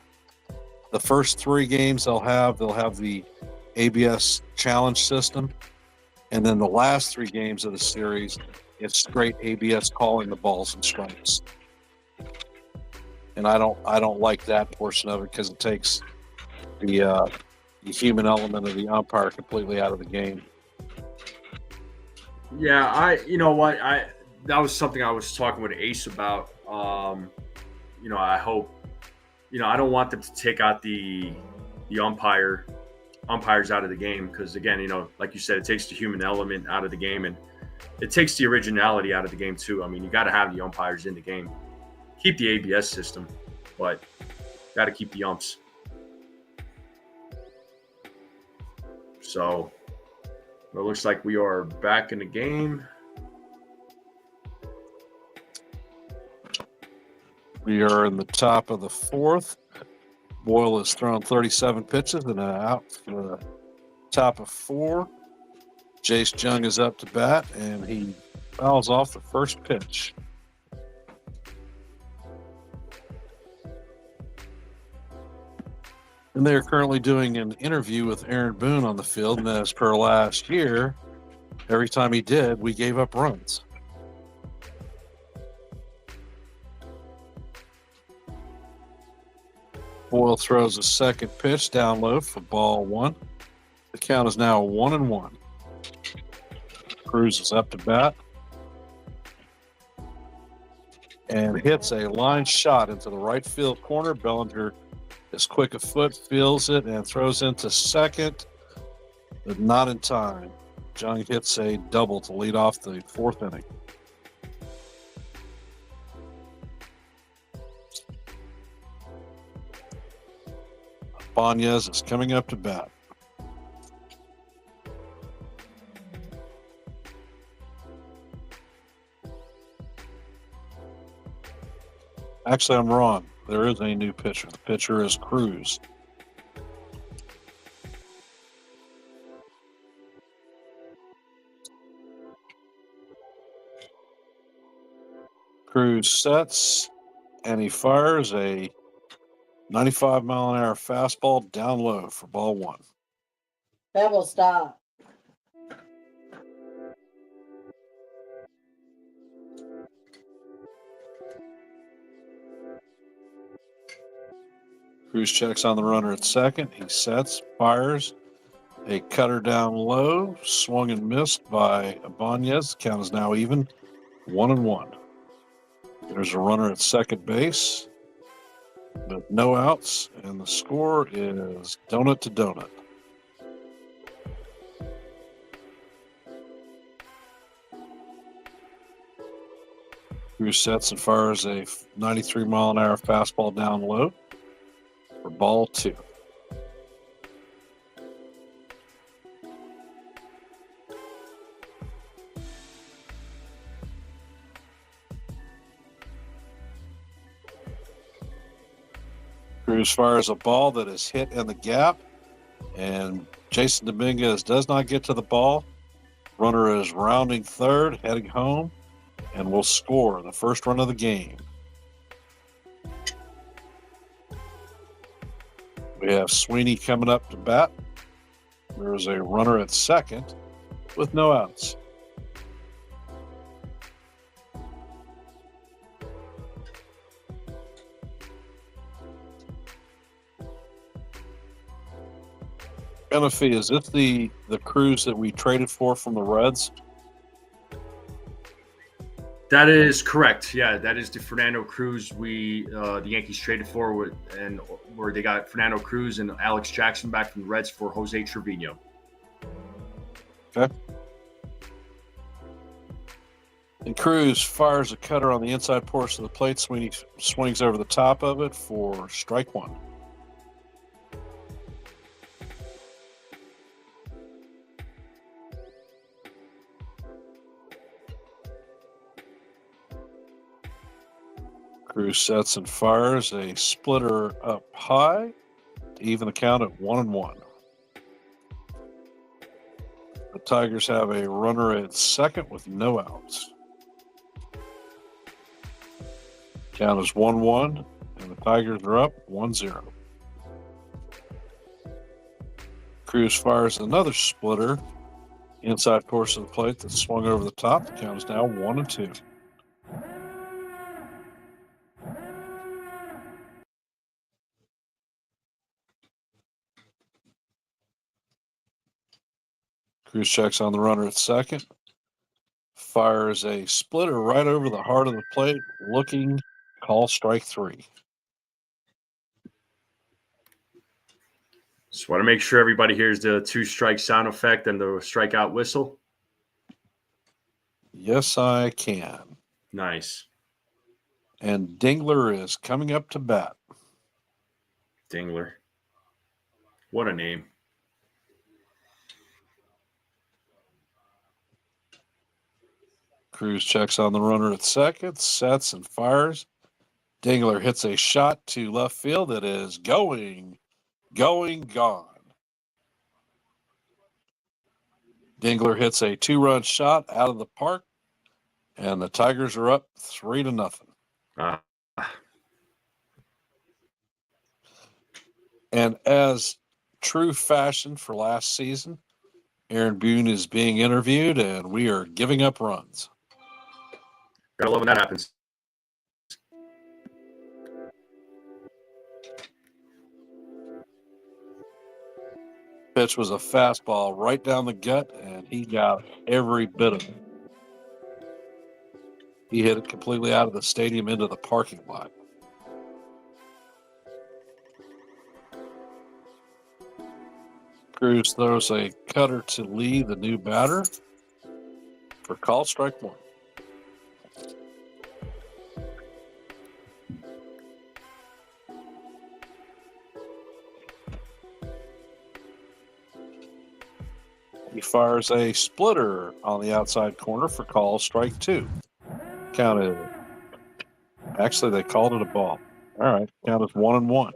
The first 3 games they'll have the ABS challenge system, and then the last 3 games of the series, it's straight ABS calling the balls and strikes. And I don't like that portion of it because it takes the human element of the umpire completely out of the game. Yeah, you know what, that was something I was talking with Ace about. I hope, I don't want them to take out the umpires out of the game, because again, like you said, it takes the human element out of the game, and it takes the originality out of the game too. I mean, you got to have the umpires in the game. Keep the ABS system, but got to keep the umps. So it looks like we are back in the game. We are in the top of the 4th. Boyle has thrown 37 pitches and out for the top of 4. Jace Jung is up to bat, and he fouls off the first pitch. And they are currently doing an interview with Aaron Boone on the field, and as per last year, every time he did, we gave up runs. Boyle throws a second pitch down low for ball 1. The count is now 1-1. Cruz is up to bat and hits a line shot into the right field corner. Bellinger is quick of foot, feels it, and throws into second, but not in time. Jung hits a double to lead off the 4th inning. Banez is coming up to bat. Actually, I'm wrong. There is a new pitcher. The pitcher is Cruz. Cruz sets, and he fires a 95-mile-an-hour fastball down low for ball 1. That will stop. Cruz checks on the runner at second. He sets, fires a cutter down low, swung and missed by Banez. The count is now even, 1-1. There's a runner at second base, but no outs, and the score is donut to donut. Cruz sets and fires a 93-mile-an-hour fastball down low for ball 2. Cruz fires a ball that is hit in the gap, and Jason Dominguez does not get to the ball. Runner is rounding third, heading home, and will score the first run of the game. We have Sweeney coming up to bat. There is a runner at second with no outs. Benefi, is this the Cruz that we traded for from the Reds? That is correct. Yeah, that is the Fernando Cruz the Yankees traded for, where they got Fernando Cruz and Alex Jackson back from the Reds for Jose Trevino. Okay. And Cruz fires a cutter on the inside portion of the plate. Sweeney swings over the top of it for strike one. Cruz sets and fires a splitter up high to even the count at 1-1. The Tigers have a runner at second with no outs. Count is 1-1, and the Tigers are up 1-0. Cruz fires another splitter inside portion of the plate that swung over the top. The count is now 1-2. Cruz checks on the runner at second. Fires a splitter right over the heart of the plate, looking, call strike three. Just want to make sure everybody hears the two-strike sound effect and the strikeout whistle. Yes, I can. Nice. And Dingler is coming up to bat. Dingler. What a name. Cruz checks on the runner at second, sets and fires. Dingler hits a shot to left field that is gone. Dingler hits a two-run shot out of the park, and the Tigers are up 3-0. And as true fashion for last season, Aaron Boone is being interviewed, and we are giving up runs. Gotta love when that happens. Pitch was a fastball right down the gut, and he got every bit of it. He hit it completely out of the stadium into the parking lot. Cruz throws a cutter to Lee, the new batter, for call strike one. He fires a splitter on the outside corner for call strike two. Counted. Actually, they called it a ball. All right, count is 1-1.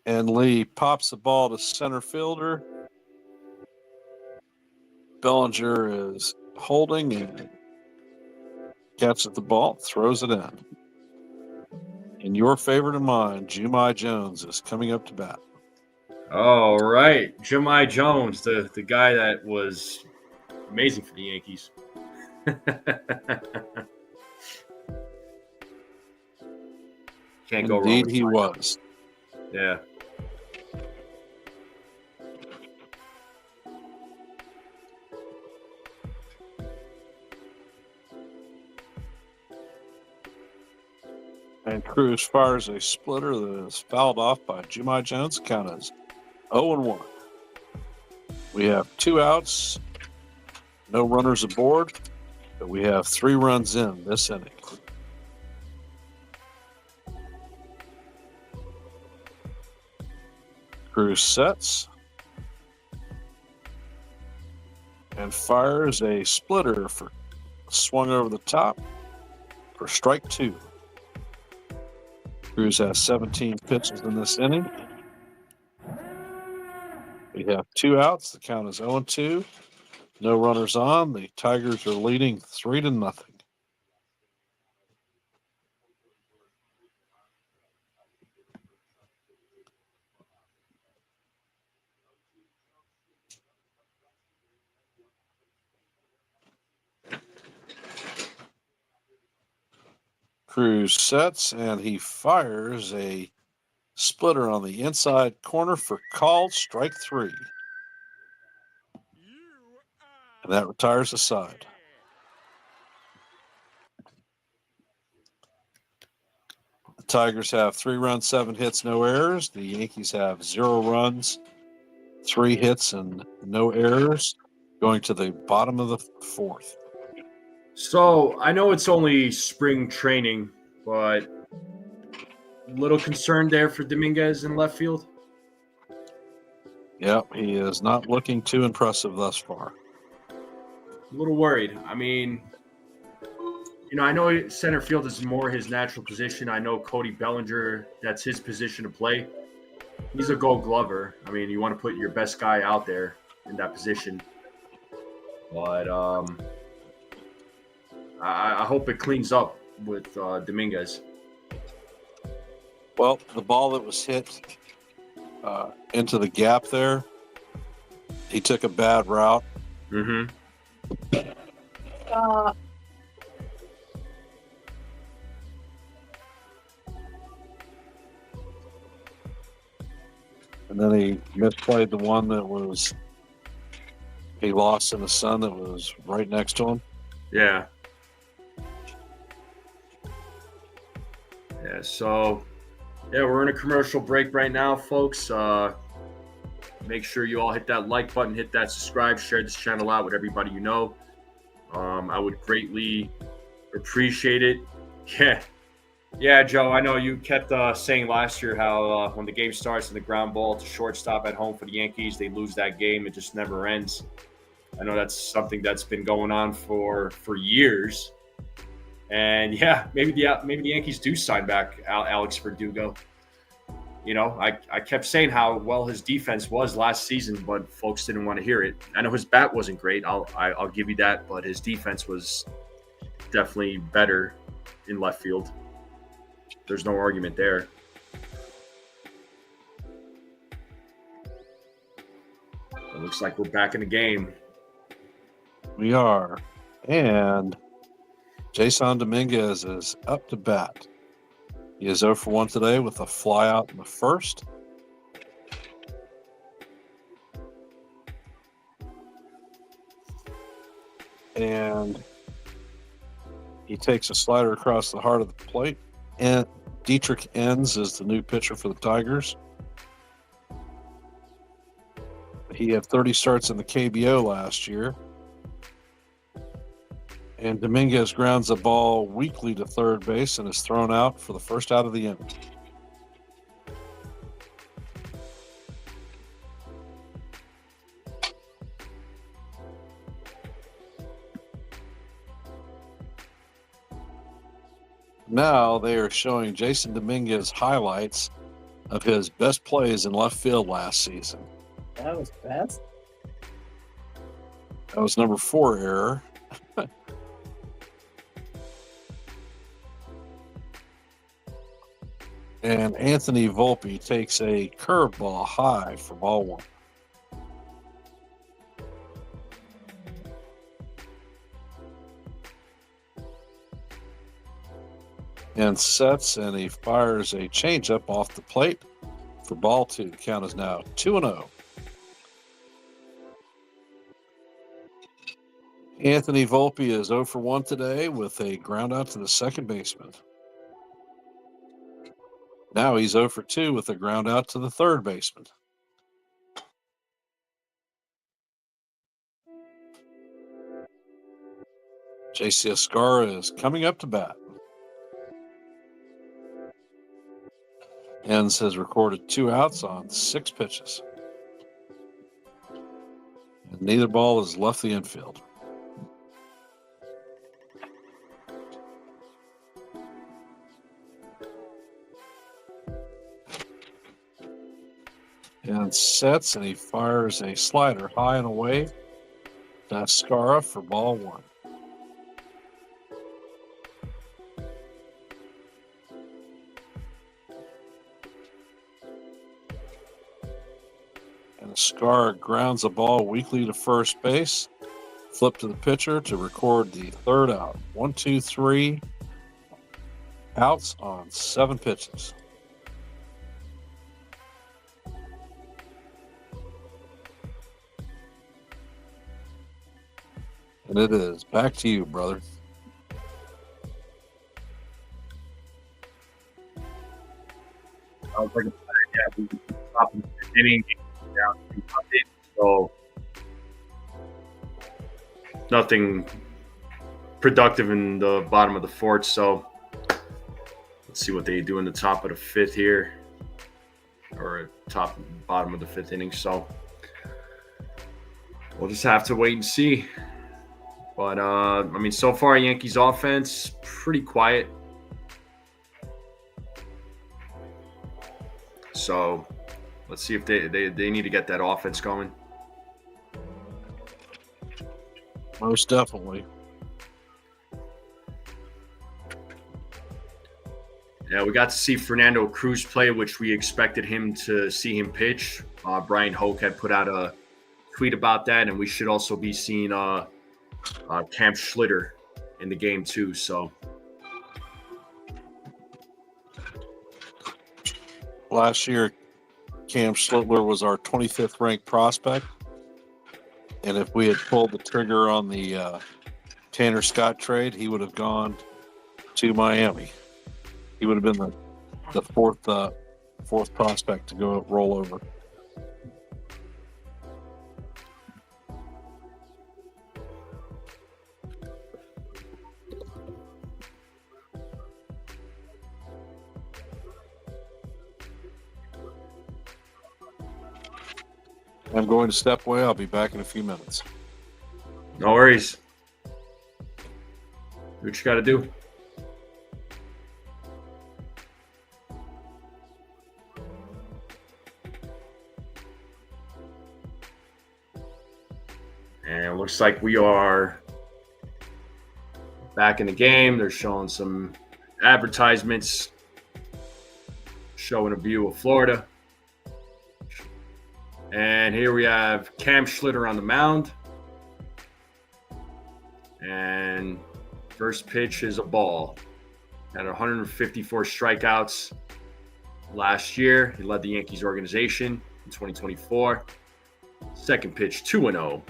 And Lee pops the ball to center fielder. Bellinger is holding and catches the ball, throws it in. And your favorite of mine, Jumai Jones, is coming up to bat. All right. Jumai Jones, the guy that was amazing for the Yankees. Can't go wrong. Indeed, he was. Yeah. And Cruz fires a splitter that is fouled off by Jumai Jones. Count is 0-1. We have 2 outs, no runners aboard, but we have 3 runs in this inning. Cruz sets and fires a splitter for swung over the top for strike 2. Cruz has 17 pitches in this inning. We have 2 outs. The count is 0-2. No runners on. The Tigers are leading 3-0. Cruz sets and he fires a splitter on the inside corner for called strike 3. And that retires the side. The Tigers have 3 runs, 7 hits, no errors. The Yankees have 0 runs, 3 hits, and no errors, going to the bottom of the 4th. So I know it's only spring training, but a little concerned there for Dominguez in left field. Yep, he is not looking too impressive thus far. A little worried. I mean, I know center field is more his natural position. I know Cody Bellinger, that's his position to play. He's a Gold Glover. I mean, you want to put your best guy out there in that position. But I hope it cleans up with Dominguez. Well, the ball that was hit into the gap there, he took a bad route. Mm-hmm. And then he misplayed the one that he lost in the sun that was right next to him. Yeah. Yeah, so, we're in a commercial break right now, folks. Make sure you all hit that like button, hit that subscribe, share this channel out with everybody you know. I would greatly appreciate it. Yeah, Joe, I know you kept saying last year how when the game starts and the ground ball to shortstop at home for the Yankees, they lose that game. It just never ends. I know that's something that's been going on for years. And maybe the Yankees do sign back Alex Verdugo. I kept saying how well his defense was last season, but folks didn't want to hear it. I know his bat wasn't great. I'll give you that, but his defense was definitely better in left field. There's no argument there. It looks like we're back in the game. We are. And Jason Dominguez is up to bat. He is 0 for 1 today with a flyout in the first. And he takes a slider across the heart of the plate. And Dietrich Enns is the new pitcher for the Tigers. He had 30 starts in the KBO last year. And Dominguez grounds the ball weakly to third base and is thrown out for the first out of the inning. Now they are showing Jason Dominguez highlights of his best plays in left field last season. That was best. That was number 4 error. And Anthony Volpe takes a curveball high for ball 1. And sets, and he fires a changeup off the plate for ball 2. The count is now 2-0. Anthony Volpe is 0 for 1 today with a ground out to the second baseman. Now he's 0 for 2 with a ground out to the third baseman. J.C. Escarra is coming up to bat. Enns has recorded 2 outs on 6 pitches. And neither ball has left the infield. and sets, and he fires a slider high and away. Dascara for ball one. And Scar grounds the ball weakly to first base. Flip to the pitcher to record the third out. 1, 2, 3 outs on 7 pitches. And it is back to you, brother. Sounds like a plan. Yeah, we top of the inning, down 3-0. So nothing productive in the bottom of the fourth. So let's see what they do in the top of the fifth here, or bottom of the fifth inning. So we'll just have to wait and see. But I mean, so far Yankees offense pretty quiet. So let's see if they need to get that offense going. Most definitely. Yeah, we got to see Fernando Cruz play, which we expected him to see him pitch. Brian Hoke had put out a tweet about that, and we should also be seeing Cam Schlitter in the game too. So last year, Cam Schlittler was our 25th ranked prospect. And if we had pulled the trigger on the Tanner Scott trade, he would have gone to Miami. He would have been the fourth prospect to go roll over. I'm going to step away. I'll be back in a few minutes. no worries. Do what you got to do. And it looks like we are back in the game. They're showing some advertisements showing a view of Florida. And here we have Cam Schlitter on the mound. And first pitch is a ball. Had 154 strikeouts last year. He led the Yankees organization in 2024. Second pitch, 2-0.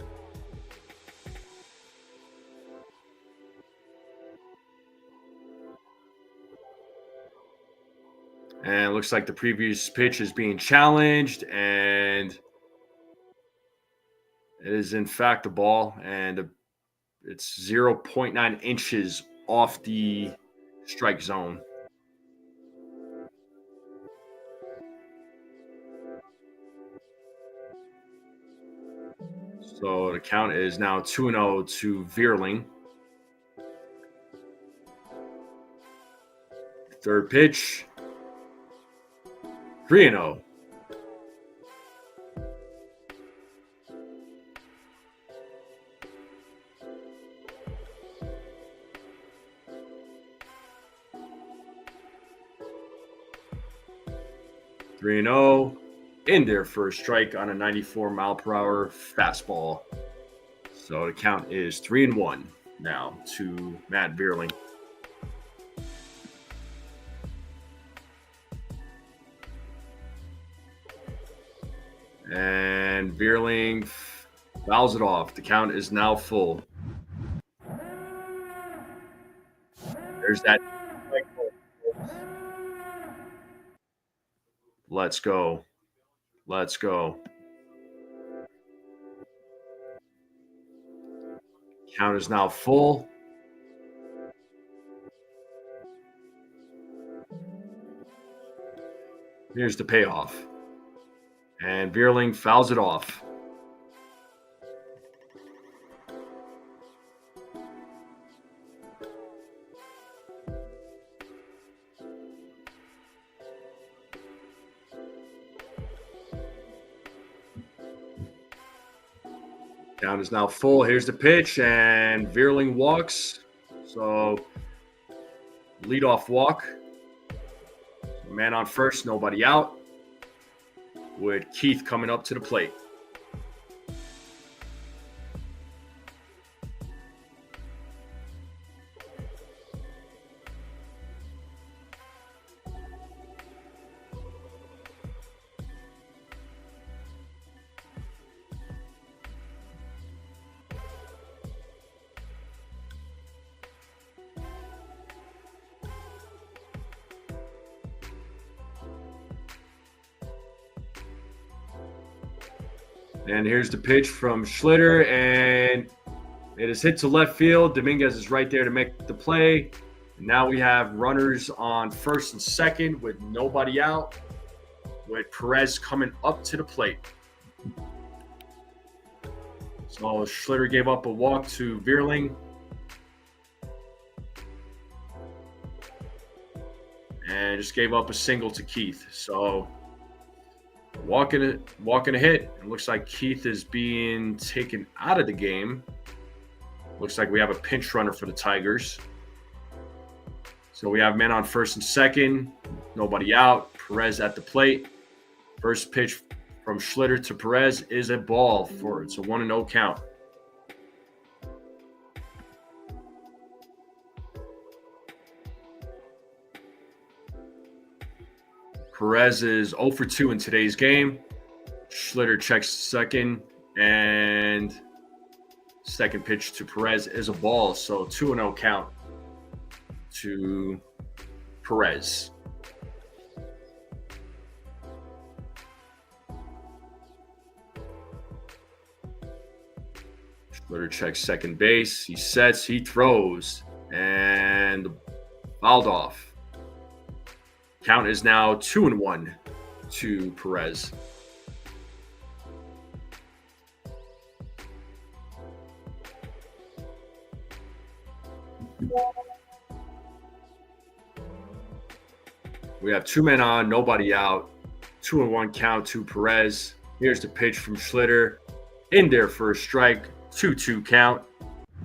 And it looks like the previous pitch is being challenged, and it is in fact a ball, and it's 0.9 inches off the strike zone. So the count is now 2-0 to Veerling. Third pitch, 3-0. In there for a strike on a 94-mile-per-hour fastball. So the count is 3-1 now to Matt Veerling. And Veerling fouls it off. The count is now full. There's that. Let's go. Let's go. Count is now full. Here's the payoff. And Veerling fouls it off. Count is now full. Here's the pitch, and Vierling walks. So, leadoff walk. Man on first, nobody out. With Keith coming up to the plate. And here's the pitch from Schlitter, and it is hit to left field. Dominguez is right there to make the play. And now we have runners on first and second with nobody out, with Perez coming up to the plate. So Schlitter gave up a walk to Vierling. And just gave up a single to Keith. So walking a hit. It looks like Keith is being taken out of the game. Looks like we have a pinch runner for the Tigers. So we have men on first and second. Nobody out. Perez at the plate. First pitch from Schlitter to Perez is a ball. It's a 1-0 count. Perez is 0 for 2 in today's game. Schlitter checks second, and second pitch to Perez is a ball. So 2-0 count to Perez. Schlitter checks second base. He sets, he throws, and fouled off. Count is now 2-1 to Perez. We have two men on, nobody out. 2-1 count to Perez. Here's the pitch from Schlitter. In there for a strike. 2-2 count.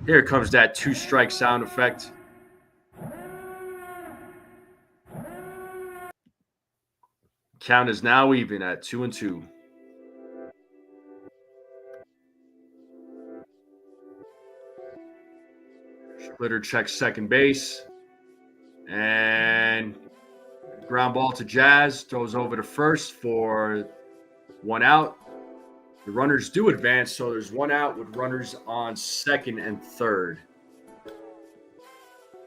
Here comes that 2-strike sound effect. Count is now even at 2-2. Schlitter checks second base. And ground ball to Jazz. Throws over to first for 1 out. The runners do advance, so there's 1 out with runners on second and third.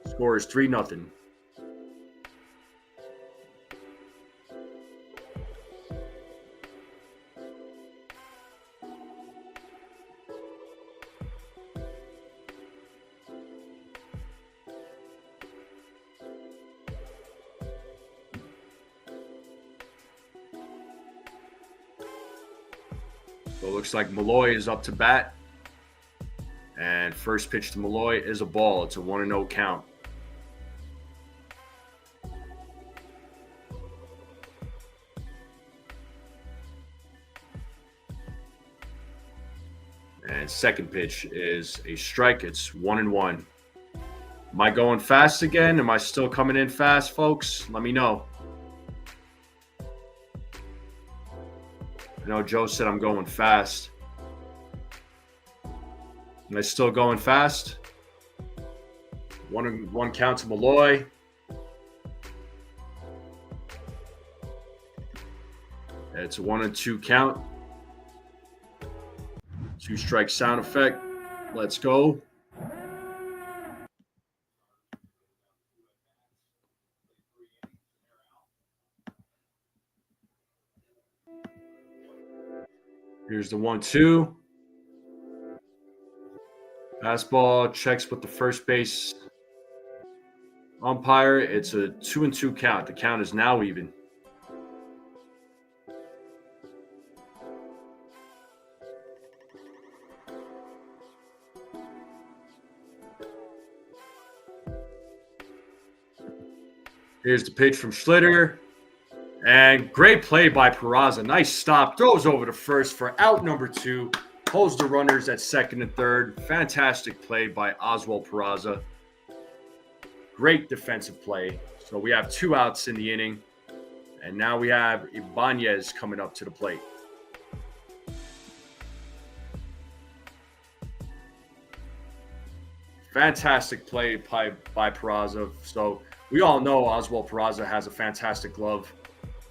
Score is 3-0. So it looks like Malloy is up to bat. And first pitch to Malloy is a ball. It's a 1-0 count. And second pitch is a strike. It's 1-1. Am I going fast again? Am I still coming in fast, folks? Let me know. I know Joe said I'm going fast. Am I still going fast? 1-1 count to Malloy. It's a 1-2 count. 2-strike sound effect. Let's go. Here's the 1-2. Fastball checks with the first base umpire. It's a 2-2 count. The count is now even. Here's the pitch from Schlitter. And great play by Peraza. Nice stop. Throws over to first for out number 2. holds the runners at second and third. Fantastic play by Oswald Peraza. Great defensive play. So we have 2 outs in the inning. And now we have Ibanez coming up to the plate. Fantastic play by Peraza. So we all know Oswald Peraza has a fantastic glove.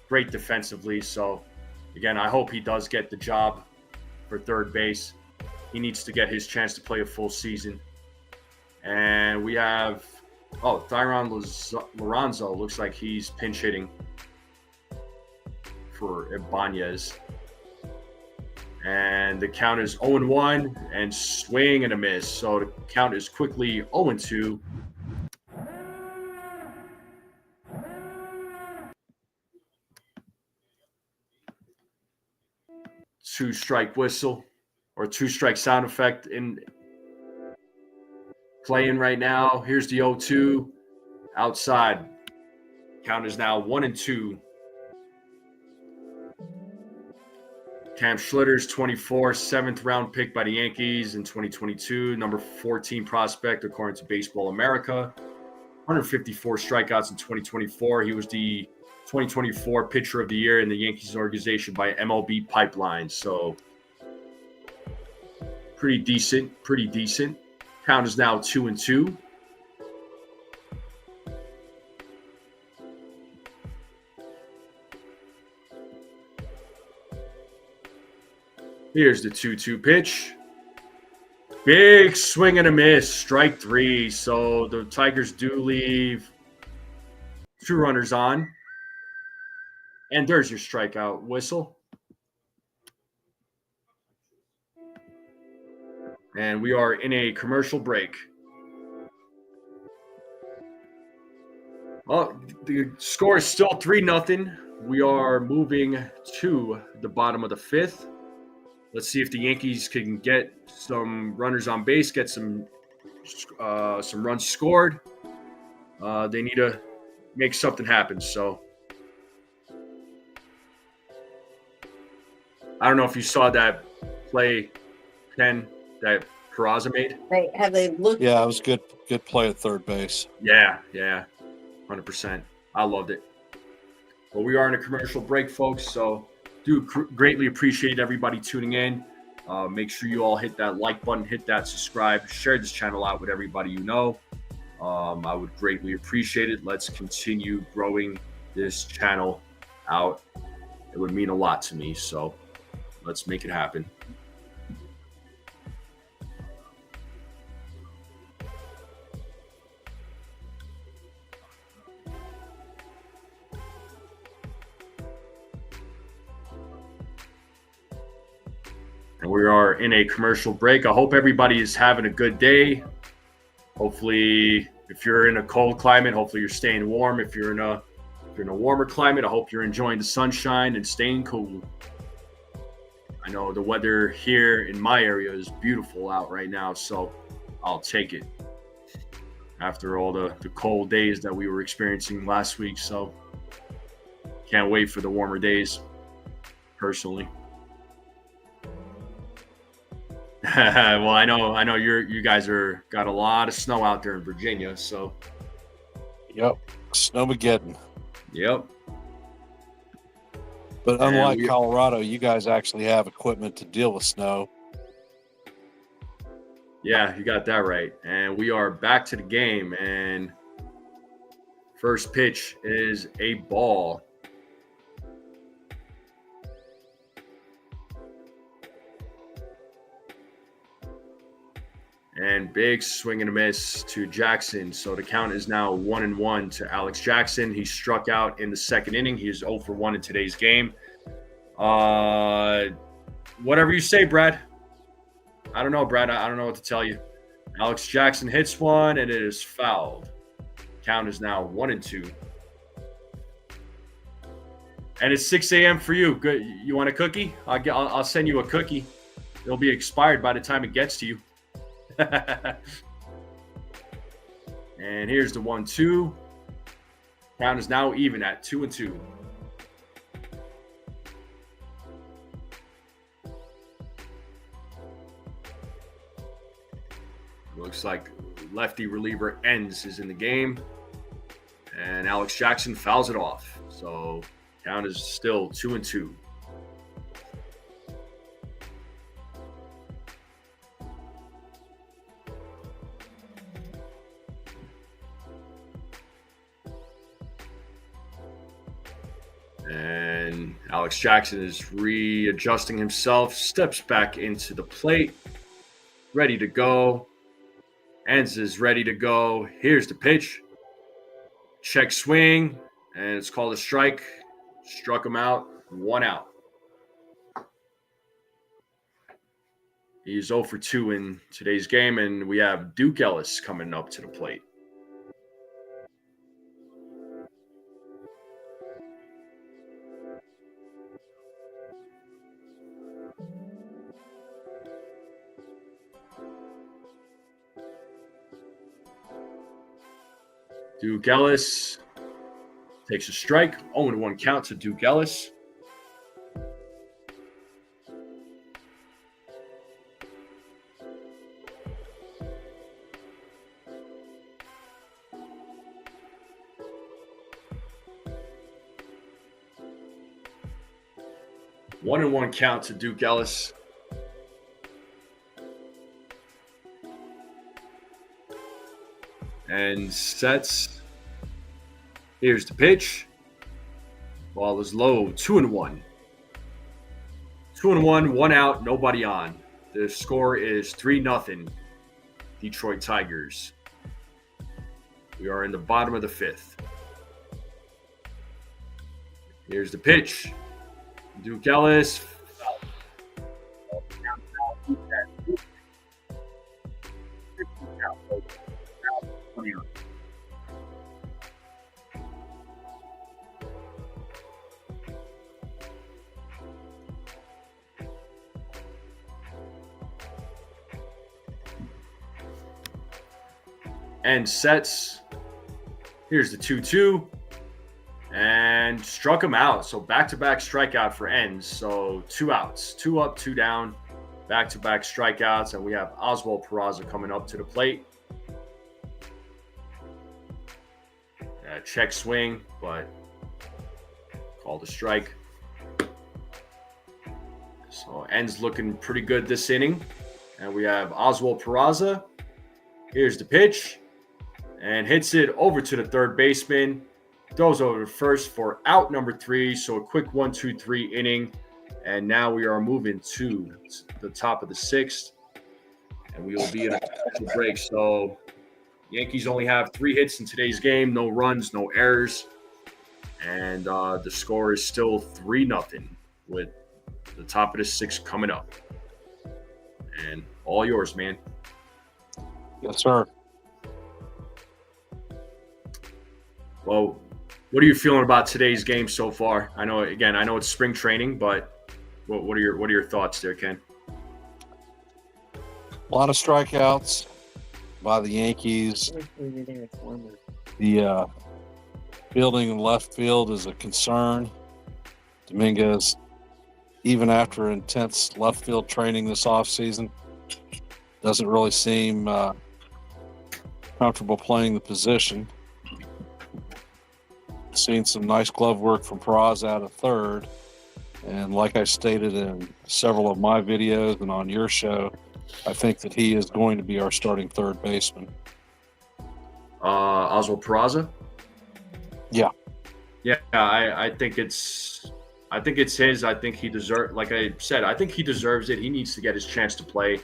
Great defensively. So, again, I hope he does get the job for third base. He needs to get his chance to play a full season. And we have, Thyron Lorenzo looks like he's pinch hitting for Ibanez. And the count is 0-1 and swing and a miss. So the count is quickly 0-2. Two-strike whistle or two-strike sound effect in playing right now. Here's the 0-2 outside. Count is now 1-2. Cam Schlitter's 24, 7th round pick by the Yankees in 2022, number 14 prospect according to Baseball America. 154 strikeouts in 2024. He was the 2024 Pitcher of the Year in the Yankees organization by MLB Pipeline. So pretty decent. Count is now 2-2. Here's the 2-2 pitch. Big swing and a miss. Strike 3. So the Tigers do leave 2 runners on. And there's your strikeout whistle. And we are in a commercial break. Well, the score is still 3-0. We are moving to the bottom of the 5th. Let's see if the Yankees can get some runners on base, get some runs scored. They need to make something happen. So I don't know if you saw that play, Ken, that Peraza made. Have they looked? Yeah, it was good play at third base. Yeah, 100%. I loved it. But we are in a commercial break, folks, so do greatly appreciate everybody tuning in. Make sure you all hit that like button, hit that subscribe, share this channel out with everybody you know. I would greatly appreciate it. Let's continue growing this channel out. It would mean a lot to me, so let's make it happen. And we are in a commercial break. I hope everybody is having a good day. Hopefully, if you're in a cold climate, hopefully you're staying warm. If you're in a warmer climate, I hope you're enjoying the sunshine and staying cool. I know the weather here in my area is beautiful out right now, so I'll take it after all the cold days that we were experiencing last week. So can't wait for the warmer days, personally. Well, I know you guys got a lot of snow out there in Virginia, so. Yep, Snowmageddon. Yep. But unlike Colorado, you guys actually have equipment to deal with snow. Yeah, you got that right. And we are back to the game, and first pitch is a ball. And big swing and a miss to Jackson. So the count is now 1-1 to Alex Jackson. He struck out in the second inning. He is 0 for 1 in today's game. Whatever you say, Brad. I don't know, Brad. I don't know what to tell you. Alex Jackson hits one, and it is fouled. Count is now 1-2. And it's 6 a.m. for you. Good. You want a cookie? I'll send you a cookie. It'll be expired by the time it gets to you. And here's the 1-2. Count is now even at 2-2. looks like lefty reliever Enns is in the game. And Alex Jackson fouls it off. So count is still 2-2. And Alex Jackson is readjusting himself, steps back into the plate, ready to go. Enns is ready to go. Here's the pitch. Check swing, and it's called a strike. Struck him out, 1 out. He's 0 for 2 in today's game, and we have Duke Ellis coming up to the plate. Duke Ellis takes a strike. 0-1 count to Duke Ellis. One and one count to Duke Ellis. And sets. Here's the pitch. Ball is low. 2-1. 2-1, 1 out, nobody on. The score is 3-0. Detroit Tigers. We are in the bottom of the 5th. Here's the pitch. Duke Ellis. And sets. Here's the 2-2. And struck him out. So back-to-back strikeout for Enns. So 2 outs. 2 up, 2 down. Back-to-back strikeouts. And we have Oswald Peraza coming up to the plate. Check swing, but called a strike. So Enns looking pretty good this inning. And we have Oswald Peraza. Here's the pitch. And hits it over to the third baseman. Throws over to first for out number 3. So a quick 1-2-3 inning. And now we are moving to the top of the 6th. And we will be in a commercial break. So Yankees only have 3 hits in today's game. No runs, no errors. And the score is still 3-0 with the top of the 6th coming up. And all yours, man. Yes, sir. Well, what are you feeling about today's game so far? I know it's spring training, but what are your thoughts there, Ken? A lot of strikeouts by the Yankees. The fielding in left field is a concern. Dominguez, even after intense left field training this offseason, doesn't really seem comfortable playing the position. Seen some nice glove work from Peraza out of third. And like I stated in several of my videos and on your show, I think that he is going to be our starting third baseman. Oswald Peraza? Yeah. Yeah, I think it's his. I think he deserves, like I said, I think he deserves it. He needs to get his chance to play.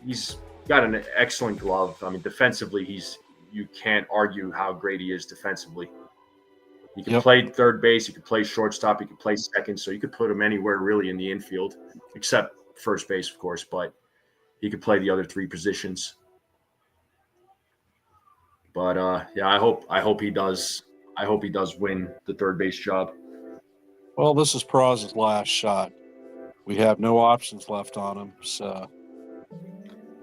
He's got an excellent glove. I mean, defensively, you can't argue how great he is defensively. He can play third base, he can play shortstop, he can play second, so you could put him anywhere really in the infield, except first base, of course, but he could play the other 3 positions. But yeah, I hope he does. I hope he does win the third base job. Well, this is Peraza's last shot. We have no options left on him, so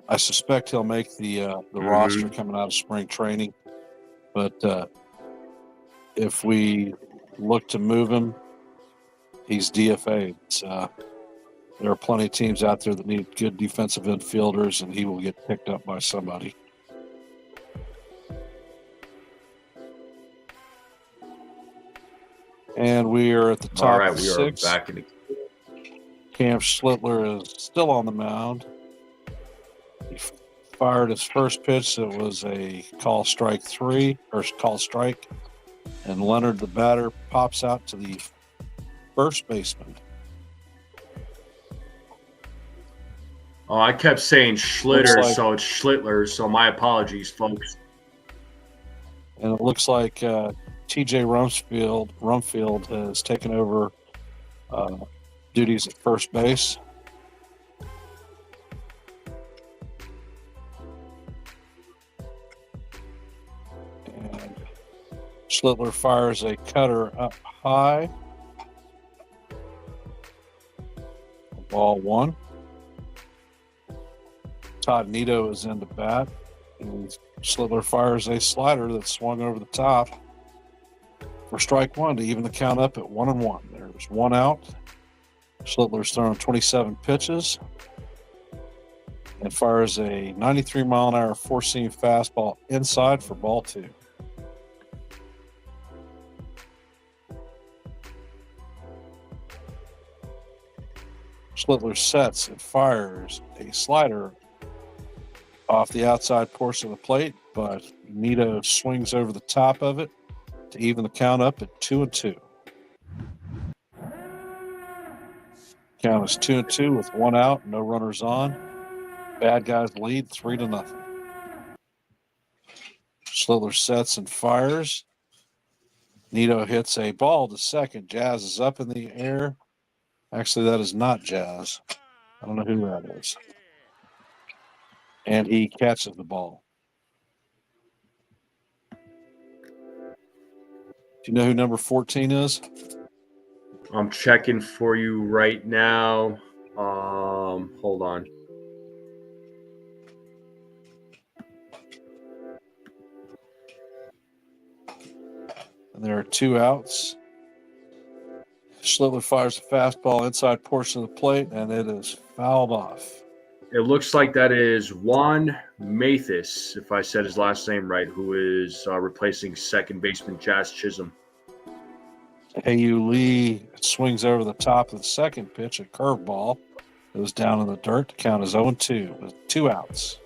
I suspect he'll make the roster coming out of spring training. But if we look to move him, he's DFA'd. So there are plenty of teams out there that need good defensive infielders, and he will get picked up by somebody. And we are at the top All right, of we six. are back in the Cam Schlittler is still on the mound. He fired his first pitch. It was a call strike 3, or call strike. And Leonard, the batter, pops out to the first baseman. Oh, I kept saying Schlitter, Like, so it's Schlittler. So my apologies, folks. And it looks like TJ Rumfield has taken over duties at first base. And Schlittler fires a cutter up high. Ball 1. Todd Nito is in the bat. And Schlittler fires a slider that swung over the top for strike 1 to even the count up at 1-1. There's 1 out. Schlittler's thrown 27 pitches and fires a 93-mile-an-hour four-seam fastball inside for ball 2. Schlittler sets and fires a slider off the outside portion of the plate, but Nito swings over the top of it to even the count up at 2-2. Count is 2-2 with 1 out, no runners on. Bad guys lead 3-0. Schlittler sets and fires. Nito hits a ball to second. Jazz is up in the air. Actually, that is not Jazz. I don't know who that is. And he catches the ball. Do you know who number 14 is? I'm checking for you right now. Hold on. And there are 2 outs. Schlittler fires a fastball inside portion of the plate, and it is fouled off. It looks like that is Juan Mathis, if I said his last name right, who is replacing second baseman Jazz Chisholm. Hayu Lee swings over the top of the second pitch, a curveball. It was down in the dirt. The count is 0-2 with 2 outs.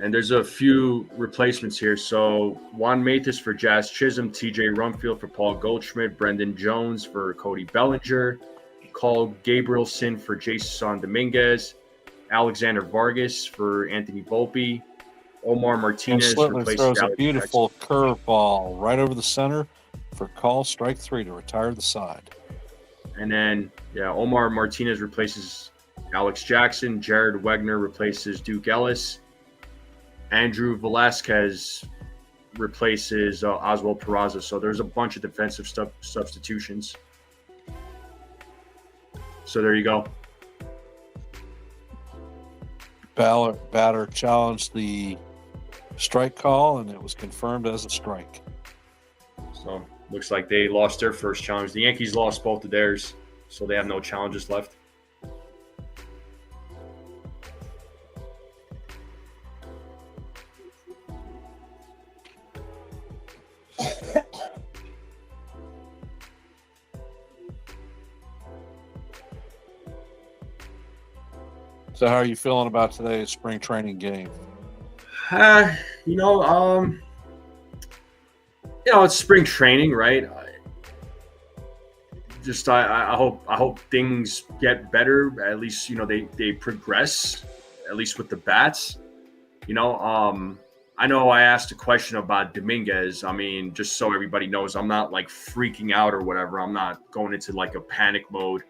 And there's a few replacements here. So Juan Mathis for Jazz Chisholm, TJ Rumfield for Paul Goldschmidt, Brendan Jones for Cody Bellinger, Carl Gabrielson for Jason Dominguez, Alexander Vargas for Anthony Volpe, Omar Martinez And Schlittler replaced throws Alex a beautiful curveball right over the center for call strike 3 to retire the side. And then, Omar Martinez replaces Alex Jackson. Jared Wegner replaces Duke Ellis. Andrew Velasquez replaces Oswald Peraza. So there's a bunch of defensive substitutions. So there you go. Batter challenged the strike call, and it was confirmed as a strike. So looks like they lost their first challenge. The Yankees lost both of theirs, so they have no challenges left. So how are you feeling about today's spring training game? It's spring training, right? I hope things get better. At least they progress. At least with the bats. I know I asked a question about Dominguez. I mean, just so everybody knows, I'm not like freaking out or whatever. I'm not going into like a panic mode.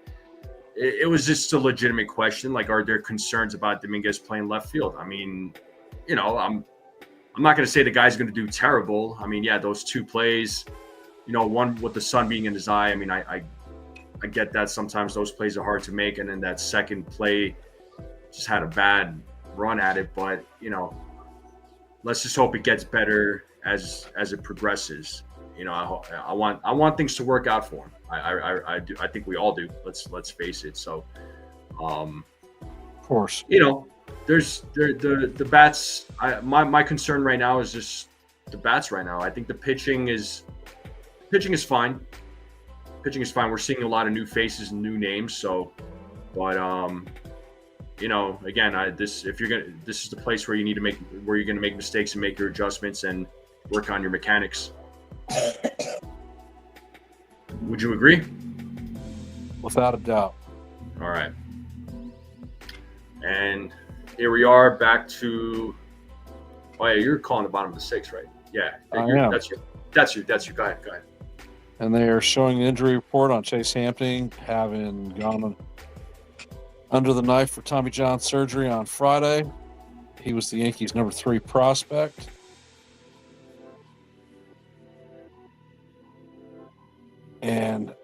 It was just a legitimate question. Like, are there concerns about Dominguez playing left field? I mean, I'm not going to say the guy's going to do terrible. I mean, those 2 plays, one with the sun being in his eye. I mean, I get that sometimes those plays are hard to make. And then that second play just had a bad run at it. But, let's just hope it gets better as it progresses. I want things to work out for him. I do. I think we all do. Let's face it. So, Of course. There's the bats. My concern right now is just the bats right now. I think the pitching is fine. Pitching is fine. We're seeing a lot of new faces and new names. So, but again, this is the place where you're gonna make mistakes and make your adjustments and work on your mechanics. Would you agree? Without a doubt. All right. And here we are back to. Oh yeah, you're calling the bottom of the sixth, right? Yeah, I am. That's your. Go ahead. And they are showing the injury report on Chase Hampton having gone under the knife for Tommy John surgery on Friday. He was the Yankees' number 3 prospect. And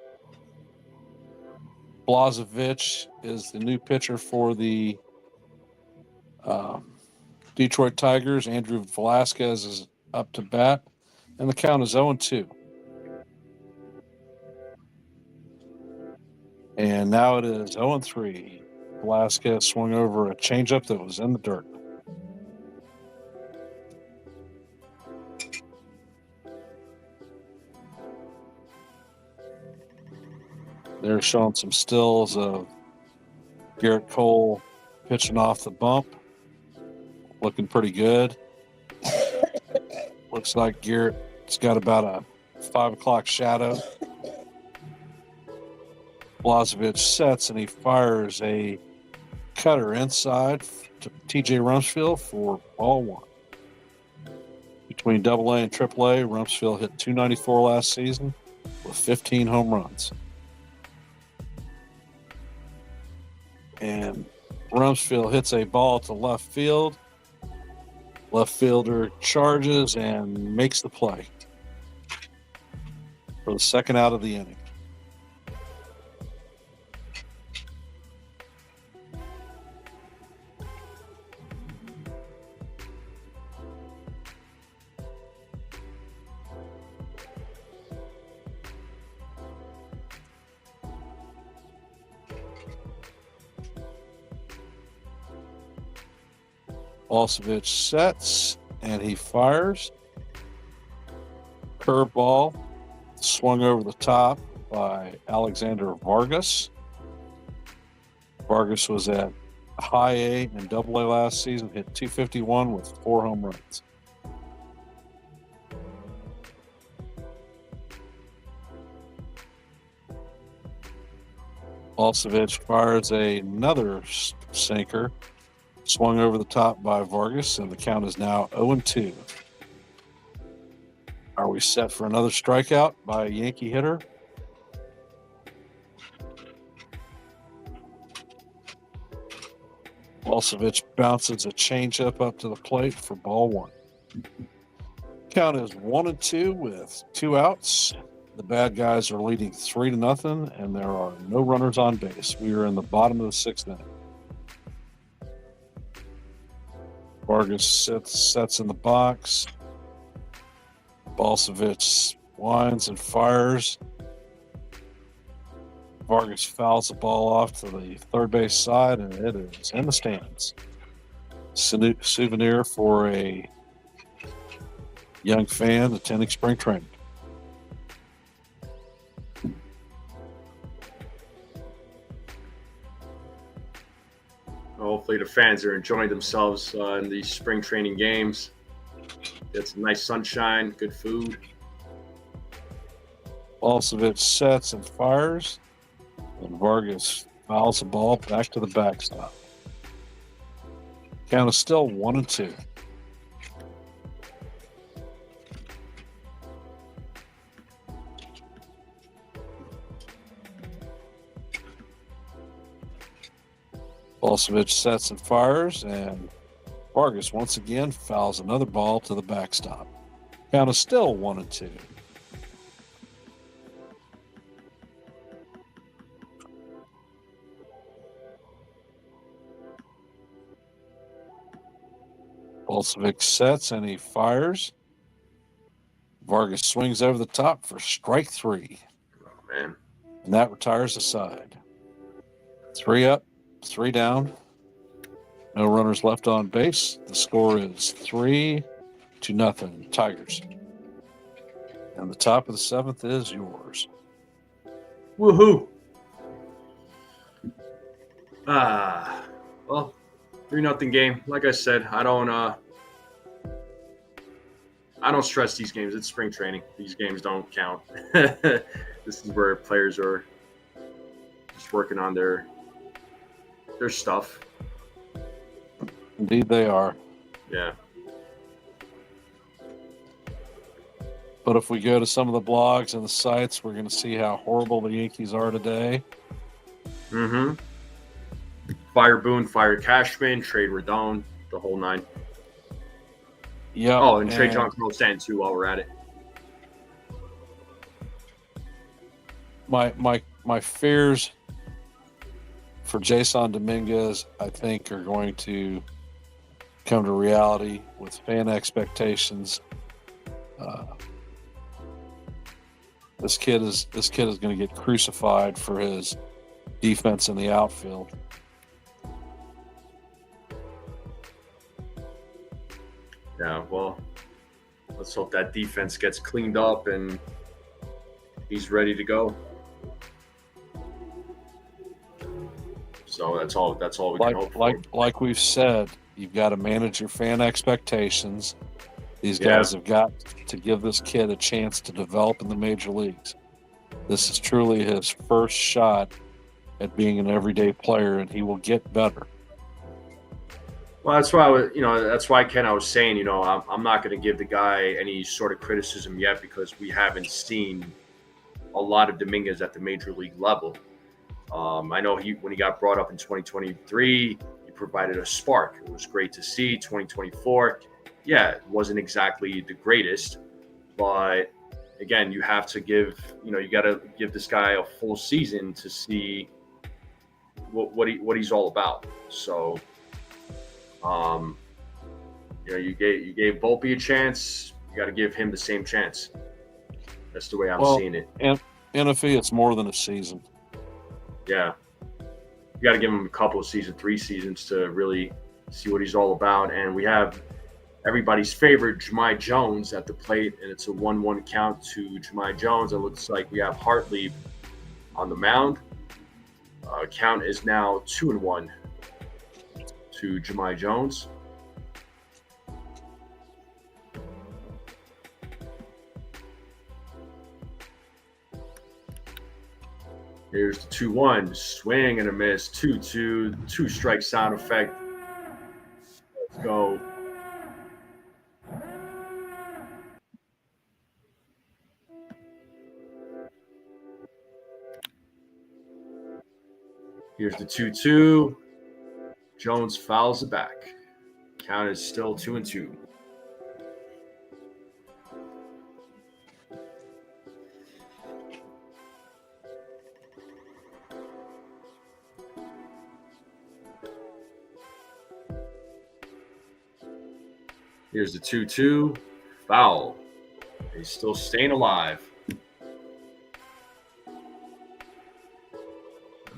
Blažević is the new pitcher for the Detroit Tigers. Andrew Velasquez is up to bat, and the count is 0-2. And now it is 0-3. Velasquez swung over a changeup that was in the dirt. They're showing some stills of Garrett Cole pitching off the bump. Looking pretty good. Looks like Garrett's got about a 5 o'clock shadow. Blažević sets and he fires a cutter inside to TJ Rumsfeld for ball 1. Between AA and AAA, Rumsfeld hit .294 last season with 15 home runs. And Rumsfeld hits a ball to left field. Left fielder charges and makes the play for the second out of the inning. Blažević sets and he fires. Curveball swung over the top by Alexander Vargas. Vargas was at high A and AA last season, hit .251 with 4 home runs. Blažević fires another sinker. Swung over the top by Vargas, and the count is now 0-2. Are we set for another strikeout by a Yankee hitter? Blažević bounces a changeup up to the plate for ball 1. Count is 1-2 with 2 outs. The bad guys are leading 3-0, and there are no runners on base. We are in the bottom of the 6th inning. Vargas sets in the box. Blažević winds and fires. Vargas fouls the ball off to the third base side, and it is in the stands. Souvenir for a young fan attending spring training. Hopefully the fans are enjoying themselves in these spring training games. Get some nice sunshine, good food. Blažević sets and fires, and Vargas fouls the ball back to the backstop. Count is still 1-2. Blažević sets and fires, and Vargas once again fouls another ball to the backstop. Count is still 1-2. Blažević sets and he fires. Vargas swings over the top for strike 3. Oh, man. And that retires the side. 3 up, 3 down. No runners left on base. The score is 3-0, Tigers. And the top of the 7th is yours. Woohoo! Well, 3-0 game. Like I said, I don't stress these games. It's spring training. These games don't count. This is where players are just working on their stuff. Indeed, they are. Yeah. But if we go to some of the blogs and the sites, we're going to see how horrible the Yankees are today. Mm-hmm. Fire Boone, fire Cashman, trade Rodon, the whole 9. Yeah. Oh, and trade John Stand too while we're at it. My fears for Jason Dominguez, I think, are going to come to reality with fan expectations. This kid is going to get crucified for his defense in the outfield. Yeah, well, let's hope that defense gets cleaned up and he's ready to go. So that's all we can hope for. Like we've said, you've got to manage your fan expectations. These guys have got to give this kid a chance to develop in the major leagues. This is truly his first shot at being an everyday player, and he will get better. Well, that's why Ken, I was saying, I'm not going to give the guy any sort of criticism yet because we haven't seen a lot of Dominguez at the major league level. I know when he got brought up in 2023, he provided a spark. It was great to see. 2024, yeah, it wasn't exactly the greatest, but again, you have to you got to give this guy a full season to see what he's all about. So, you gave Volpe a chance. You got to give him the same chance. That's the way I'm seeing it. And NFE, it's more than a season. Yeah, you got to give him a couple of seasons, 3 seasons to really see what he's all about. And we have everybody's favorite Jahmai Jones at the plate, and it's a 1-1 count to Jahmai Jones. It looks like we have Hartley on the mound. Count is now 2-1 to Jahmai Jones. Here's the 2-1, swing and a miss, 2-2, 2-strike sound effect. Let's go. Here's the 2-2. Jones fouls it back. Count is still 2-2. Here's the 2-2. Foul. He's still staying alive. It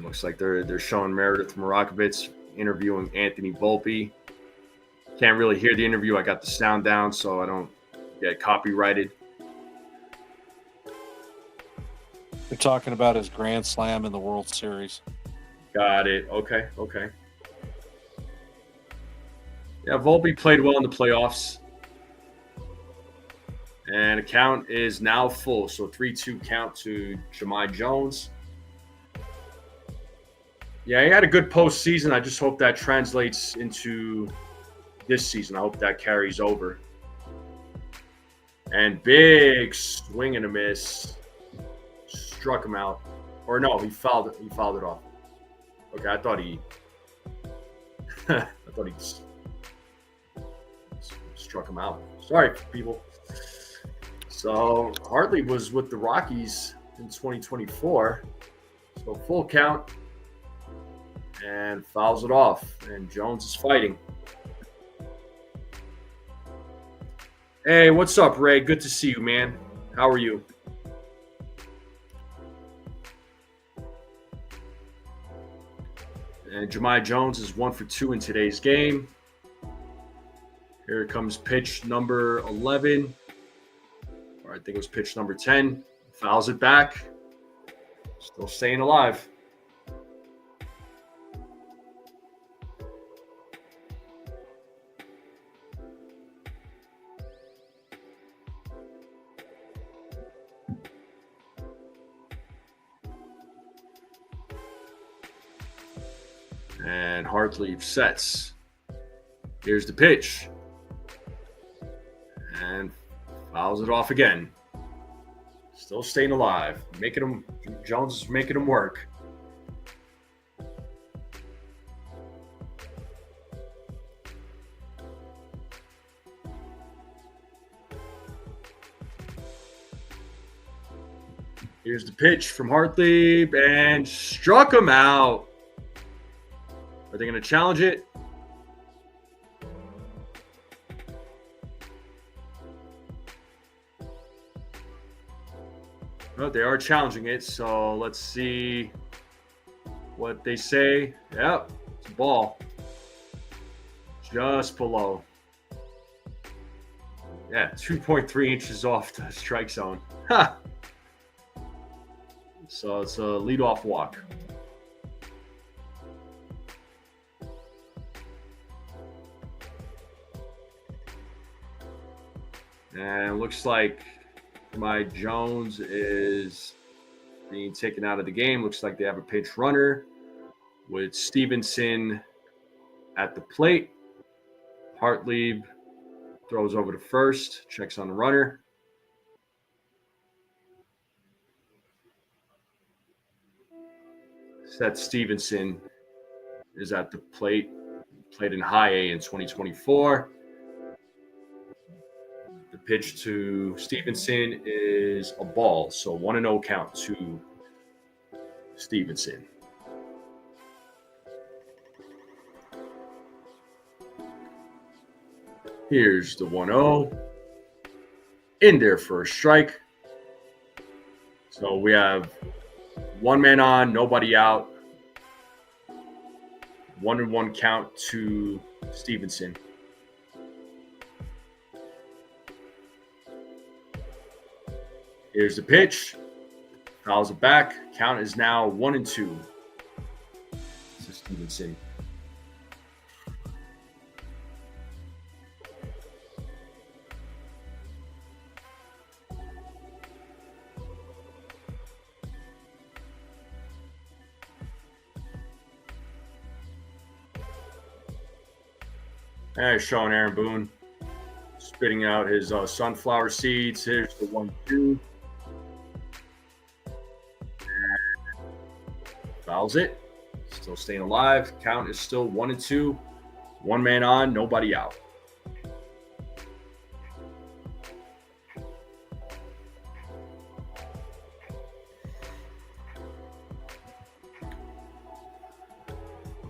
looks like they're showing Meredith Marakovitz interviewing Anthony Volpe. Can't really hear the interview. I got the sound down so I don't get copyrighted. They're talking about his grand slam in the World Series. Got it. Okay. Yeah, Volpe played well in the playoffs. And the count is now full. So 3-2 count to Jahmai Jones. Yeah, he had a good postseason. I just hope that translates into this season. I hope that carries over. And big swing and a miss. Struck him out. Or no, he fouled it off. Okay, I thought he struck him out. Sorry, people. So Hartley was with the Rockies in 2024. So full count. And fouls it off. And Jones is fighting. Hey, what's up, Ray? Good to see you, man. How are you? And Jahmai Jones is 1 for 2 in today's game. Here comes pitch number 11. Or I think it was pitch number 10. Fouls it back. Still staying alive. And Hartleaf sets. Here's the pitch. And fouls it off again. Still staying alive. Jones is making him work. Here's the pitch from Hartleaf and struck him out. Are they going to challenge it? No, they are challenging it, so let's see what they say. Yep, it's a ball. Just below. Yeah, 2.3 inches off the strike zone. Ha! So it's a leadoff walk. And it looks like my Jones is being taken out of the game. Looks like they have a pinch runner with Stevenson at the plate. Hartleaf throws over to first, checks on the runner. Seth Stevenson is at the plate. Played in high A in 2024. The pitch to Stevenson is a ball, so 1-0 count to Stevenson. Here's the 1-0. In there for a strike. So we have one man on, nobody out. 1-1 count to Stevenson. Here's the pitch. Fouls it back. Count is now 1-2 to Stevenson. And showing Aaron Boone spitting out his sunflower seeds. Here's the 1-2. Fouls it. Still staying alive. Count is still 1-2. One man on, nobody out.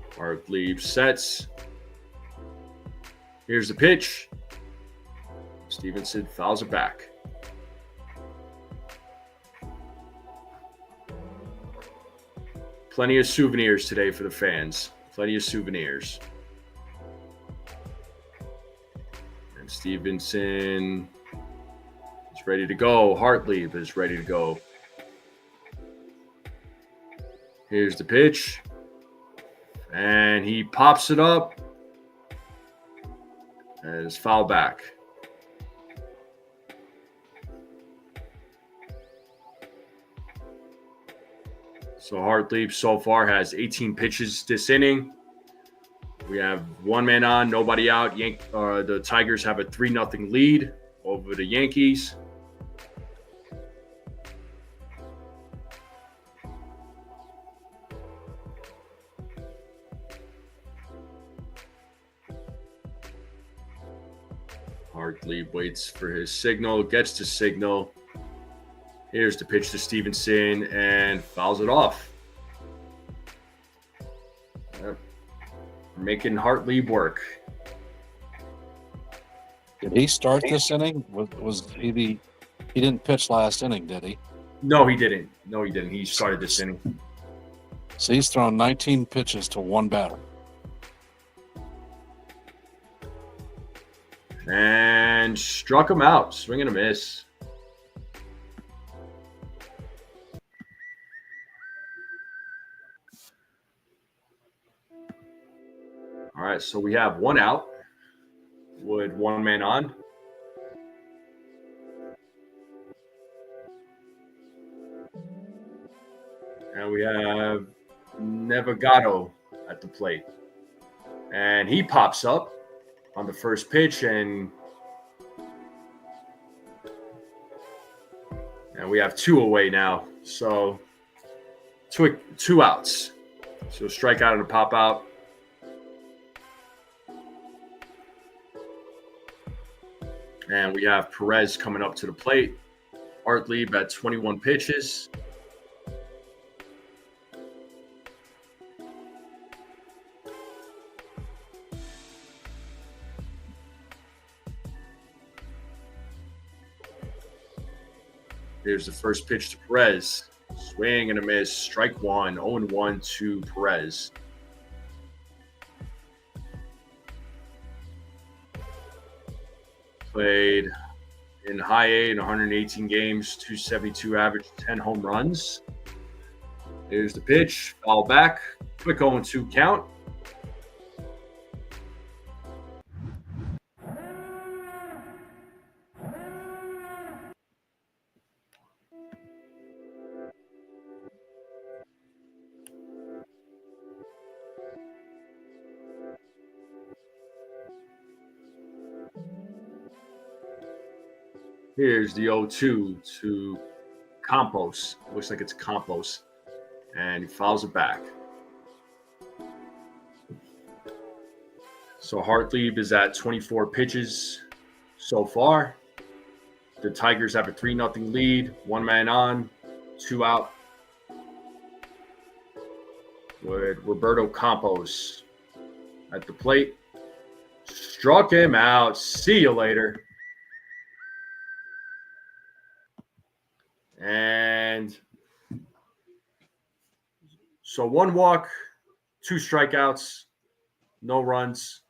Hartleaf sets. Here's the pitch. Stevenson fouls it back. Plenty of souvenirs today for the fans. Plenty of souvenirs. And Stevenson is ready to go. Hartleaf is ready to go. Here's the pitch. And he pops it up. And it's foul back. So Hartleaf so far has 18 pitches this inning. We have one man on, nobody out. The Tigers have a 3-0 lead over the Yankees. Hartleaf waits for his signal, gets the signal. Here's the pitch to Stevenson and fouls it off. Making Hartleaf work. Did he start this inning? Was he the? He didn't pitch last inning, did he? No, he didn't. He started this inning. So he's thrown 19 pitches to one batter. And struck him out. Swing and a miss. All right, so we have one out with one man on. And we have Navigato at the plate. And he pops up on the first pitch, and we have two away now. So two outs. So strikeout and a pop out. And we have Perez coming up to the plate. Hartlieb at 21 pitches. Here's the first pitch to Perez. Swing and a miss. Strike one. 0-1 to Perez. Played in high A in 118 games, 272 average, 10 home runs. Here's the pitch. Foul back. Quick 0-2 count. Here's the 0-2 to Campos. Looks like it's Campos. And he fouls it back. So Hartlieb is at 24 pitches so far. The Tigers have a 3-0 lead. One man on, two out. With Roberto Campos at the plate. Struck him out. See you later. And so one walk, two strikeouts, no runs,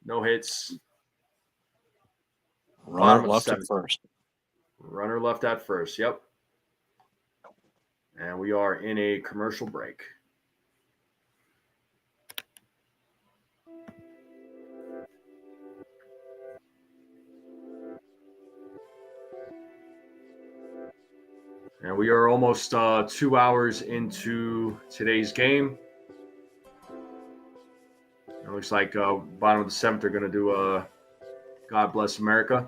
no hits. Runner left at first. Runner left at first, yep. And we are in a commercial break. And we are almost 2 hours into today's game. It looks like bottom of the seventh, they're going to do God Bless America.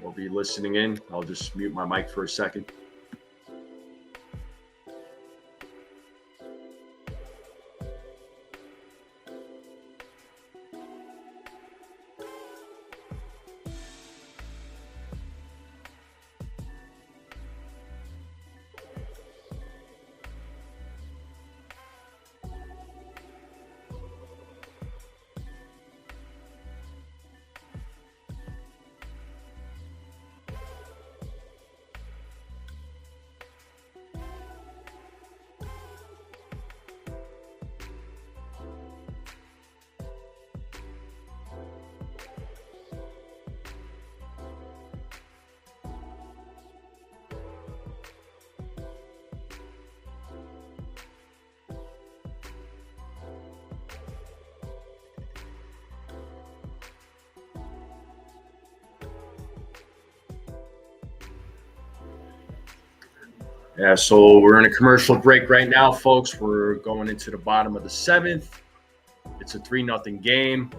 We'll be listening in. I'll just mute my mic for a second. Yeah, so we're in a commercial break right now, folks. We're going into the bottom of the seventh. It's a 3-0 game.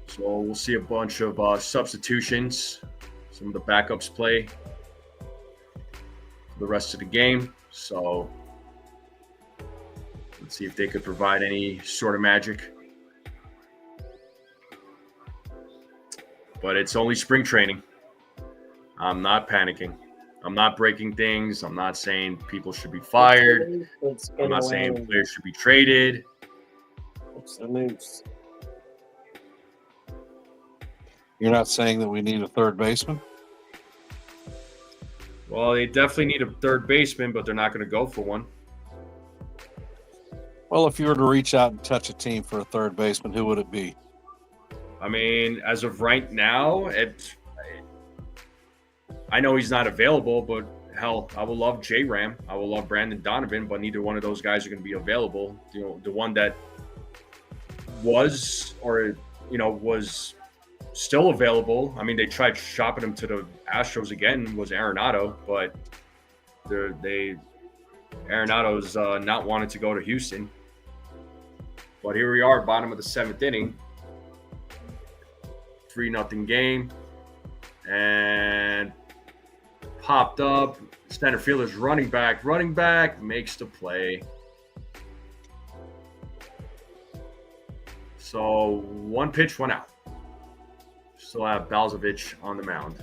So we'll see a bunch of substitutions. Some of the backups play for the rest of the game. So let's see if they could provide any sort of magic. But it's only spring training. I'm not panicking. I'm not breaking things. I'm not saying people should be fired. I'm not saying players should be traded. It's the news. You're not saying that we need a third baseman? Well, they definitely need a third baseman, but they're not going to go for one. Well, if you were to reach out and touch a team for a third baseman, who would it be? I mean, as of right now, I know he's not available, but hell, I will love J-Ram. I will love Brandon Donovan, but neither one of those guys are going to be available. You know, the one that was still available. I mean, they tried shopping him to the Astros again, was Arenado, but Arenado's not wanting to go to Houston. But here we are, bottom of the 7th inning. 3-0 game. And popped up. Center fielder's running back, makes the play. So 1 pitch, 1 out. Still have Balzovich on the mound.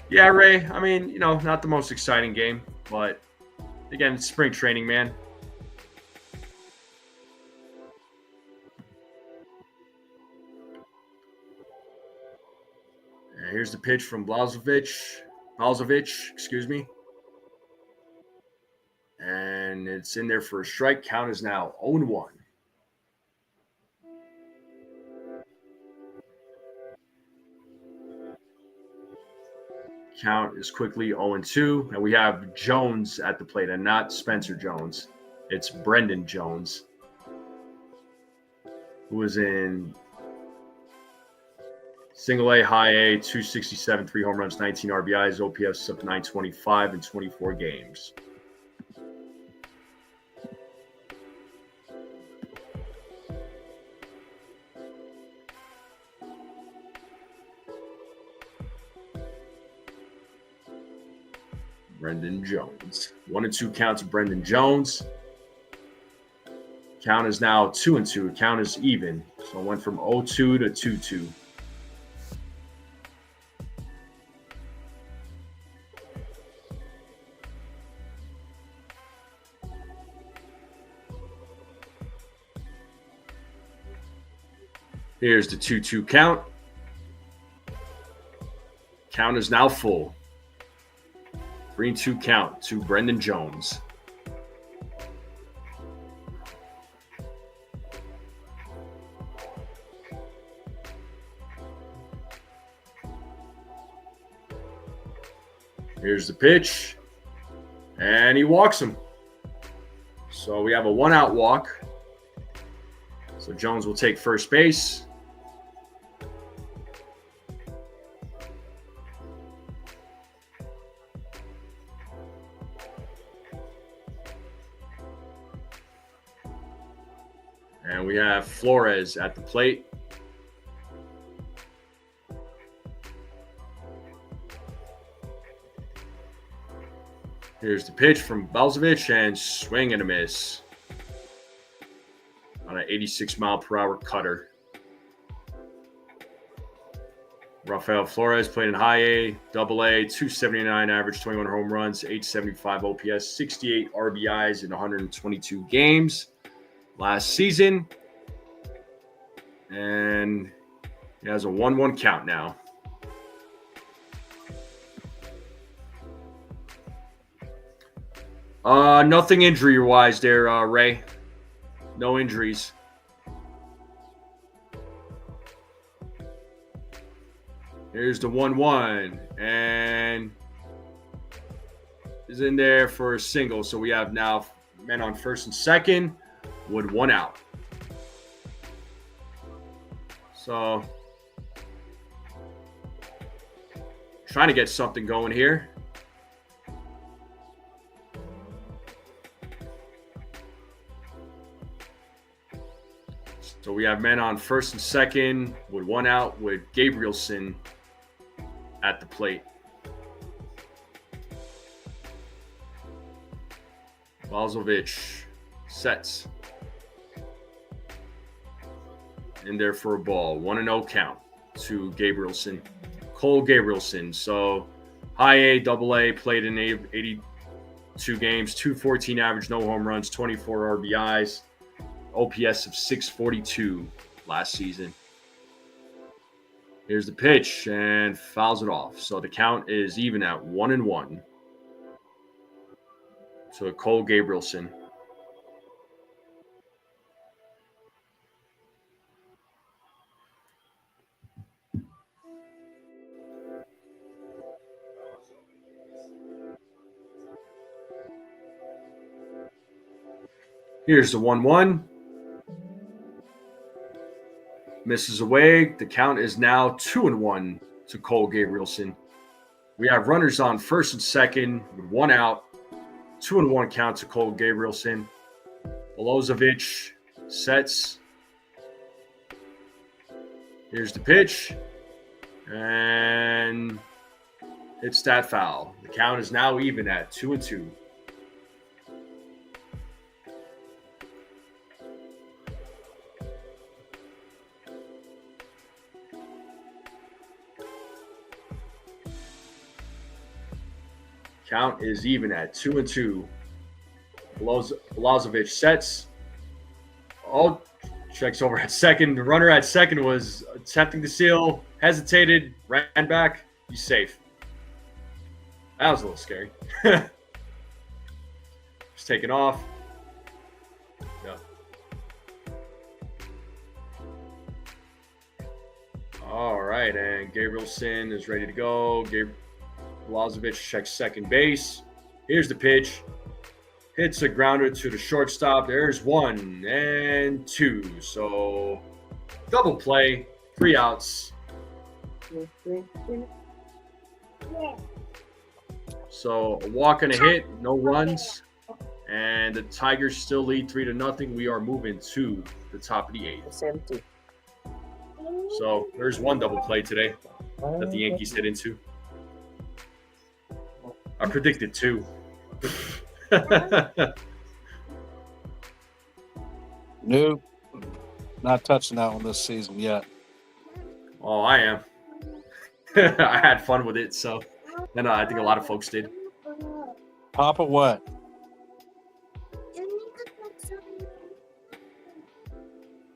Yeah, Ray, I mean, not the most exciting game, but again, it's spring training, man. And here's the pitch from Balzovich, excuse me. And it's in there for a strike. Count is now 0-1. Count is quickly 0-2. And we have Jones at the plate, and not Spencer Jones. It's Brendan Jones, who was in single A, high A, 267, 3 home runs, 19 RBIs, OPS up 925 in 24 games. Brendan Jones. 1-2 count to Brendan Jones. Count is now 2-2. Count is even. So it went from 0-2 to 2-2. Here's the 2-2 count. Count is now full. 3-2 count to Brendan Jones. Here's the pitch. And he walks him. So we have a 1-out walk. So Jones will take first base. And we have Flores at the plate. Here's the pitch from Balzovich, and swing and a miss on an 86-mile-per-hour cutter. Rafael Flores played in high A, double A, 279 average, 21 home runs, 875 OPS, 68 RBIs in 122 games last season. And he has a 1-1 count now. Nothing injury-wise there, Ray. No injuries. Here's the 1-1. And is in there for a single. So we have now men on first and second with 1 out. So trying to get something going here. So we have men on first and second with 1 out with Gabrielson at the plate. Balzovich sets. In there for a ball. 1-0 count. to Gabrielson. Cole Gabrielson. So high A, double A, played in 82 games, 214 average, no home runs, 24 RBIs, OPS of 642 last season. Here's the pitch and fouls it off. So the count is even at 1-1. So Cole Gabrielson. Here's the 1-1. Misses away. The count is now 2-1 to Cole Gabrielson. We have runners on first and second with one out. 2-1 count to Cole Gabrielson. Milosevic sets. Here's the pitch. And it's that foul. The count is now even at 2-2. Count is even at 2-2. Milosevic sets. Oh, checks over at second. The runner at second was attempting to steal, hesitated, ran back. He's safe. That was a little scary. Just taking off. Yeah. All right, and Gabrielson is ready to go. Milosevic checks second base. Here's the pitch. Hits a grounder to the shortstop. There's 1 and 2. So double play, 3 outs. So a walk and a hit, no runs. And the Tigers still lead 3-0. We are moving to the top of the 8th. It's empty. So there's one double play today that the Yankees hit into. I predicted 2. Nope. Not touching that one this season yet. Oh, I am. I had fun with it, so. And I think a lot of folks did. Papa what?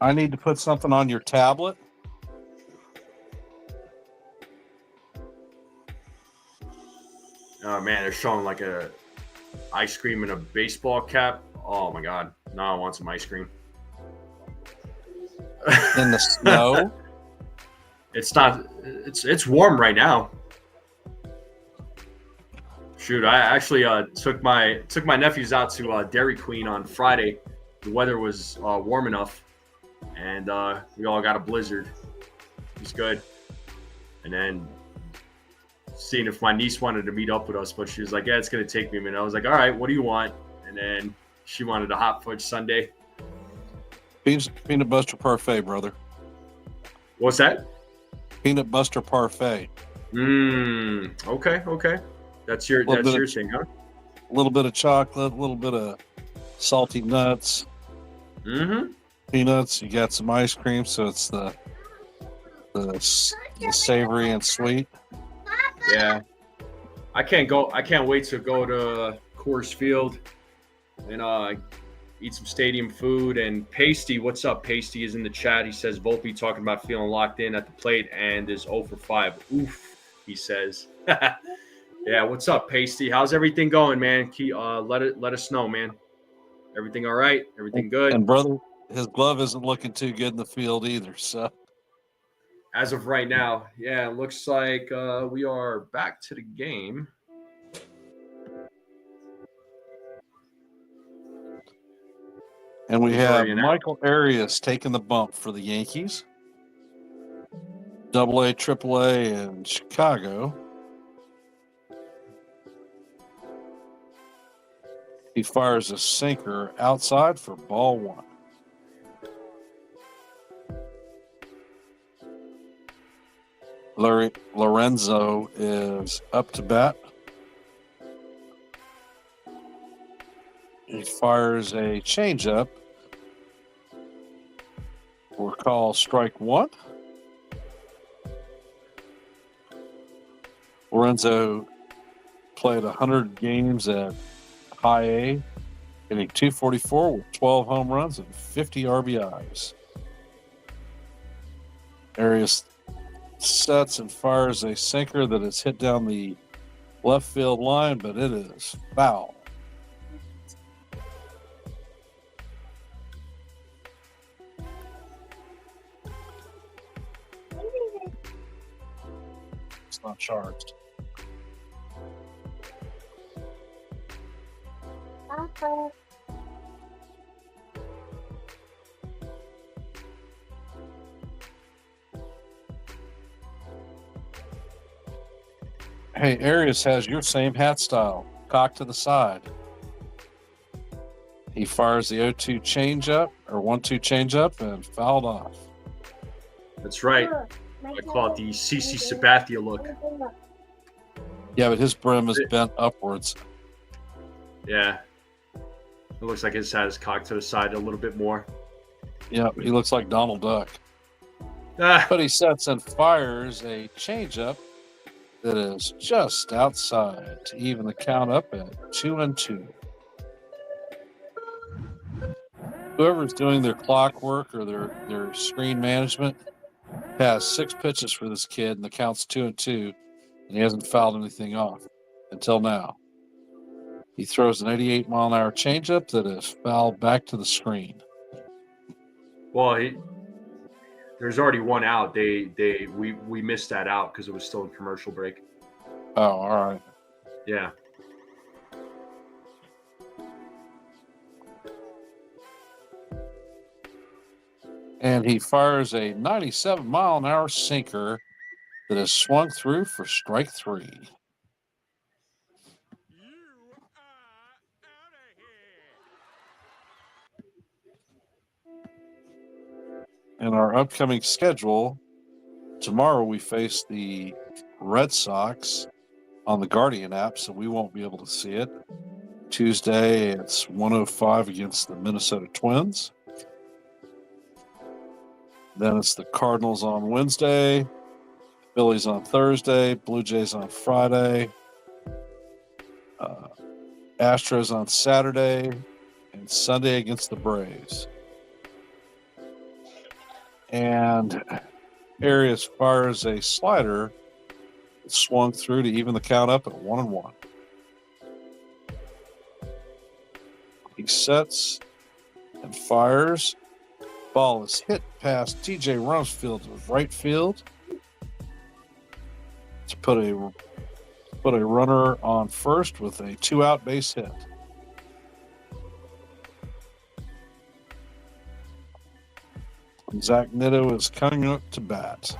I need to put something on your tablet. Oh man, they're showing like a ice cream in a baseball cap. Oh my god, now I want some ice cream. In the snow? It's not. It's warm right now. Shoot, I actually took my nephews out to Dairy Queen on Friday. The weather was warm enough, and we all got a blizzard. It was good. And then seeing if my niece wanted to meet up with us, but she was like, "Yeah, it's gonna take me a minute." I was like, "All right, what do you want?" And then she wanted a hot fudge sundae. Peanut butter parfait, brother. What's that? Peanut butter parfait. Okay. That's your thing, huh? A little bit of chocolate, a little bit of salty nuts. Mm-hmm. Peanuts. You got some ice cream, so it's the savory and sweet. Yeah. I can't wait to go to Coors Field and eat some stadium food. And Pasty, what's up? Pasty is in the chat. He says Volpe talking about feeling locked in at the plate and is 0 for 5. Oof, he says. Yeah, what's up, Pasty? How's everything going, man? Let us know, man. Everything all right? Everything good? And brother, his glove isn't looking too good in the field either. So as of right now, yeah, it looks like we are back to the game. And we have Michael Arias taking the bump for the Yankees. AA, AAA in Chicago. He fires a sinker outside for ball 1. Lorenzo is up to bat. He fires a changeup. We'll call strike 1. Lorenzo played 100 games at high A, hitting 244 with 12 home runs and 50 RBIs. Arias sets and fires a sinker that is hit down the left field line, but it is foul. It's not charged. Hey, Arias has your same hat style, cocked to the side. He fires the 0-2 changeup or 1-2 changeup and fouled off. That's right. I call it the CC Sabathia look. Yeah, but his brim is bent upwards. Yeah. It looks like his hat is cocked to the side a little bit more. Yeah, he looks like Donald Duck. Ah, But he sets and fires a changeup that is just outside to even the count up at 2-2. Whoever's doing their clock work or their screen management has 6 pitches for this kid, and the count's 2-2, and he hasn't fouled anything off until now. He throws an 88-mile-an-hour changeup that is fouled back to the screen. well, there's already one out. We missed that out because it was still in commercial break. Oh, all right. Yeah. And he fires a 97-mile-an-hour sinker that is swung through for strike 3. In our upcoming schedule, tomorrow we face the Red Sox on the Guardian app, so we won't be able to see it. Tuesday, it's 1:05 against the Minnesota Twins. Then it's the Cardinals on Wednesday, Phillies on Thursday, Blue Jays on Friday, Astros on Saturday, and Sunday against the Braves. And Arias fires a slider that swung through to even the count up at 1-1. He sets and fires. Ball is hit past TJ Rumsfeld to right field to put a runner on first with a 2-out base hit. Zach Nitto is coming up to bat.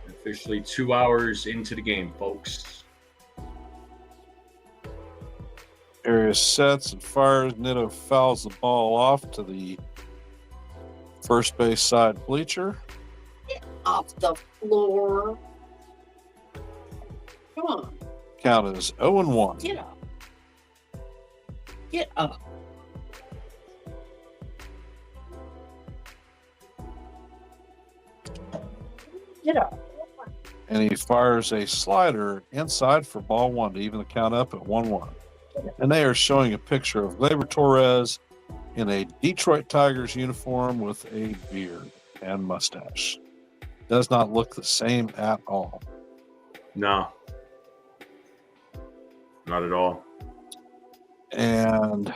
Officially 2 hours into the game, folks. Arias sets and fires. Nitto fouls the ball off to the first base side bleacher. Get off the floor. Come on. Count is 0-1. Get up. Get up. Get up. And he fires a slider inside for ball 1 to even the count up at 1-1. And they are showing a picture of Gleyber Torres in a Detroit Tigers uniform with a beard and mustache. Does not look the same at all. No. Not at all. And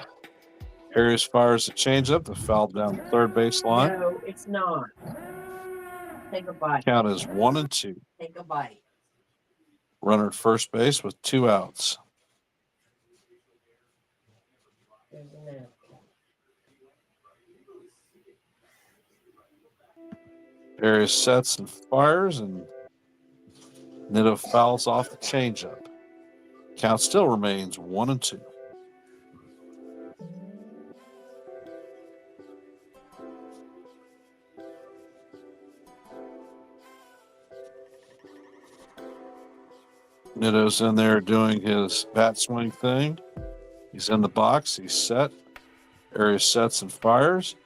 Arias fires a changeup that fouled down the third base line. No, it's not. Take a bite. Count is 1-2. Take a bite. Runner at first base with 2 outs. There's a napkin. Arias sets and fires, and Nitto fouls off the changeup. Count still remains 1-2. Nitto's in there doing his bat swing thing. He's in the box. He's set. Arias sets and fires.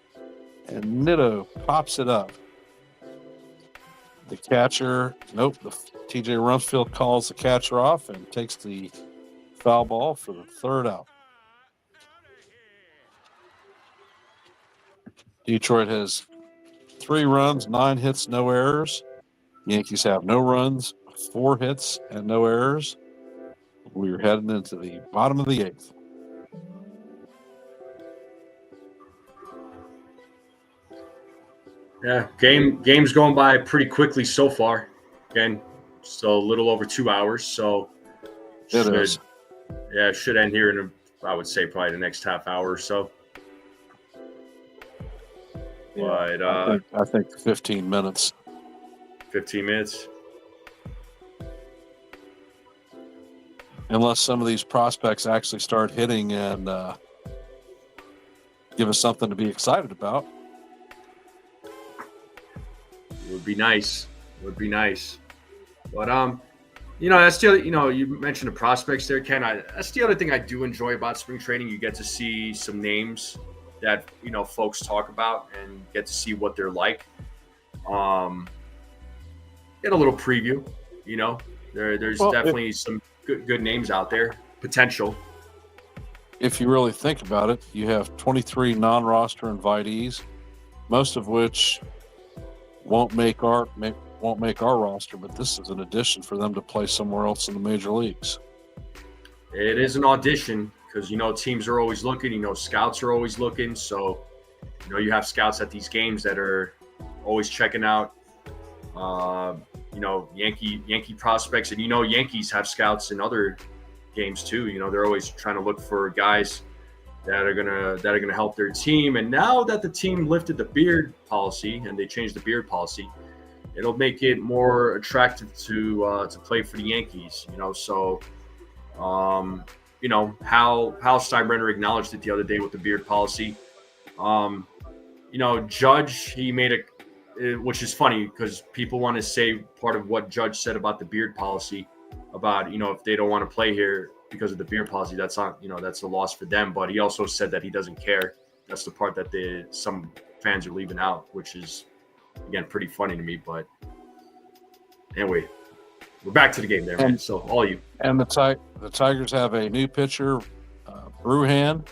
And Nitto pops it up. The catcher, nope, the TJ Rumsfeld calls the catcher off and takes the foul ball for the third out. Detroit has 3 runs, 9 hits, no errors. Yankees have no runs, 4 hits, and no errors. We're heading into the bottom of the 8th. Yeah, game's going by pretty quickly so far. Again, still a little over 2 hours, so It should end here in I would say probably the next half hour or so. Yeah, But I think 15 minutes. 15 minutes. Unless some of these prospects actually start hitting and give us something to be excited about. It would be nice. But that's the other, you mentioned the prospects there, Ken. That's the other thing I do enjoy about spring training. You get to see some names that folks talk about and get to see what they're like. Get a little preview. There's definitely some good names out there. Potential. If you really think about it, you have 23 non-roster invitees, most of which won't make our roster, but this is an addition for them to play somewhere else in the major leagues. It is an audition because teams are always looking. Scouts are always looking. So you have scouts at these games that are always checking out. Yankee prospects, and Yankees have scouts in other games too. They're always trying to look for guys that are gonna help their team. And now that the team lifted the beard policy and they changed the beard policy, it'll make it more attractive to play for the Yankees. So Hal Steinbrenner acknowledged it the other day with the beard policy. Judge, he made it, which is funny because people want to say part of what Judge said about the beard policy about if they don't want to play here because of the beard policy, that's not that's a loss for them. But he also said that he doesn't care. That's the part that some fans are leaving out, which is again pretty funny to me. But anyway, we're back to the game there, man. So all you and the Tigers have a new pitcher, Bruhan,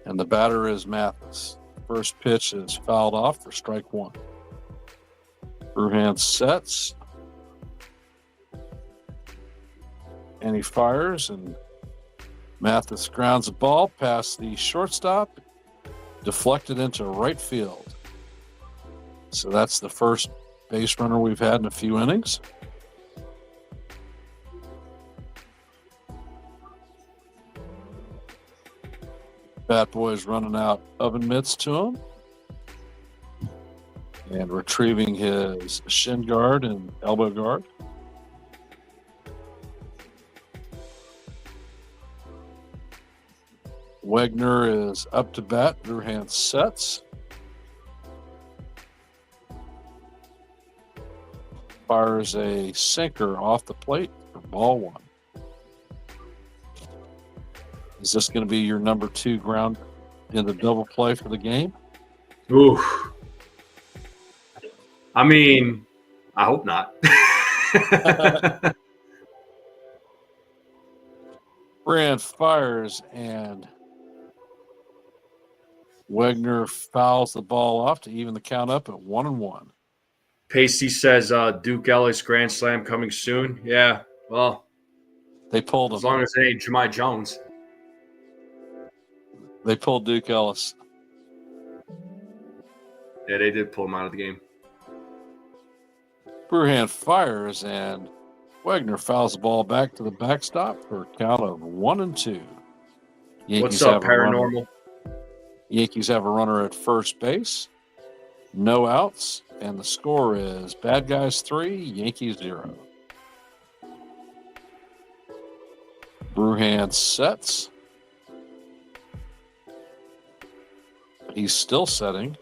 and the batter is Mathis. First pitch is fouled off for strike 1. Bruhan sets. And he fires, and Mathis grounds a ball past the shortstop, deflected into right field. So that's the first base runner we've had in a few innings. Bat Boy's running out oven mitts to him and retrieving his shin guard and elbow guard. Wegner is up to bat. Bruhan sets. Fires a sinker off the plate for ball 1. Is this going to be your number 2 ground in the double play for the game? Ooh. I mean, I hope not. Brand fires and Wegner fouls the ball off to even the count up at 1-1. Pacey says Duke Ellis grand slam coming soon. Yeah, well, they pulled him. As long as it ain't Jemai Jones. They pulled Duke Ellis. Yeah, they did pull him out of the game. Bruhan fires and Wegner fouls the ball back to the backstop for a count of 1-2. What's up, Paranormal? Yankees have a runner at first base, no outs, and the score is Bad Guys 3, Yankees 0. Bruhan sets. He's still setting,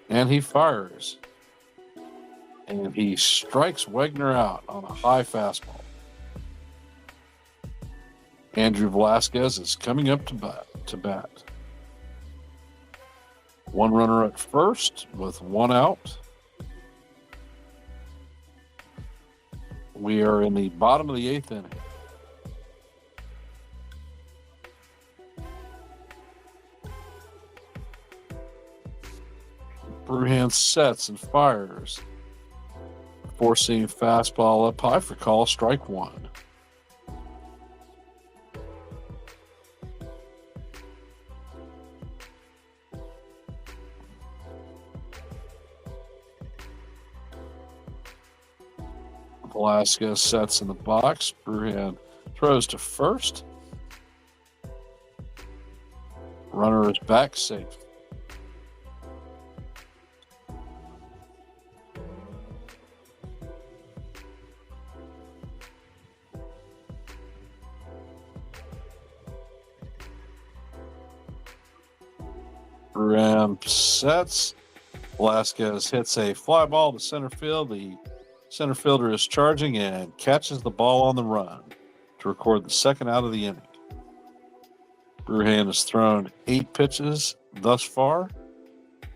and he fires. And he strikes Wegner out on a high fastball. Andrew Velasquez is coming up to bat. One runner at first with one out. We are in the bottom of the 8th inning. Bruhan sets and fires. Four-seam fastball up high for call, strike one. Velasquez sets in the box. Bruhan throws to first. Runner is back safe. Bruhan sets. Velasquez hits a fly ball to center field. The center fielder is charging and catches the ball on the run to record the second out of the inning. Bruhan has thrown 8 pitches thus far,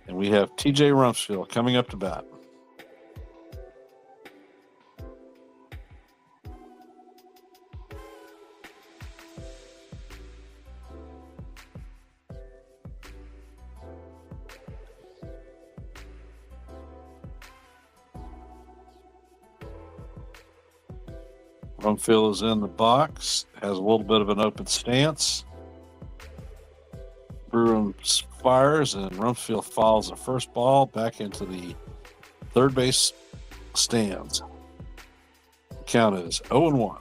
and we have TJ Rumsfeld coming up to bat. Rumsfeld is in the box, has a little bit of an open stance. Bruin fires, and Rumsfeld fouls the first ball back into the third base stands. The count is 0-1.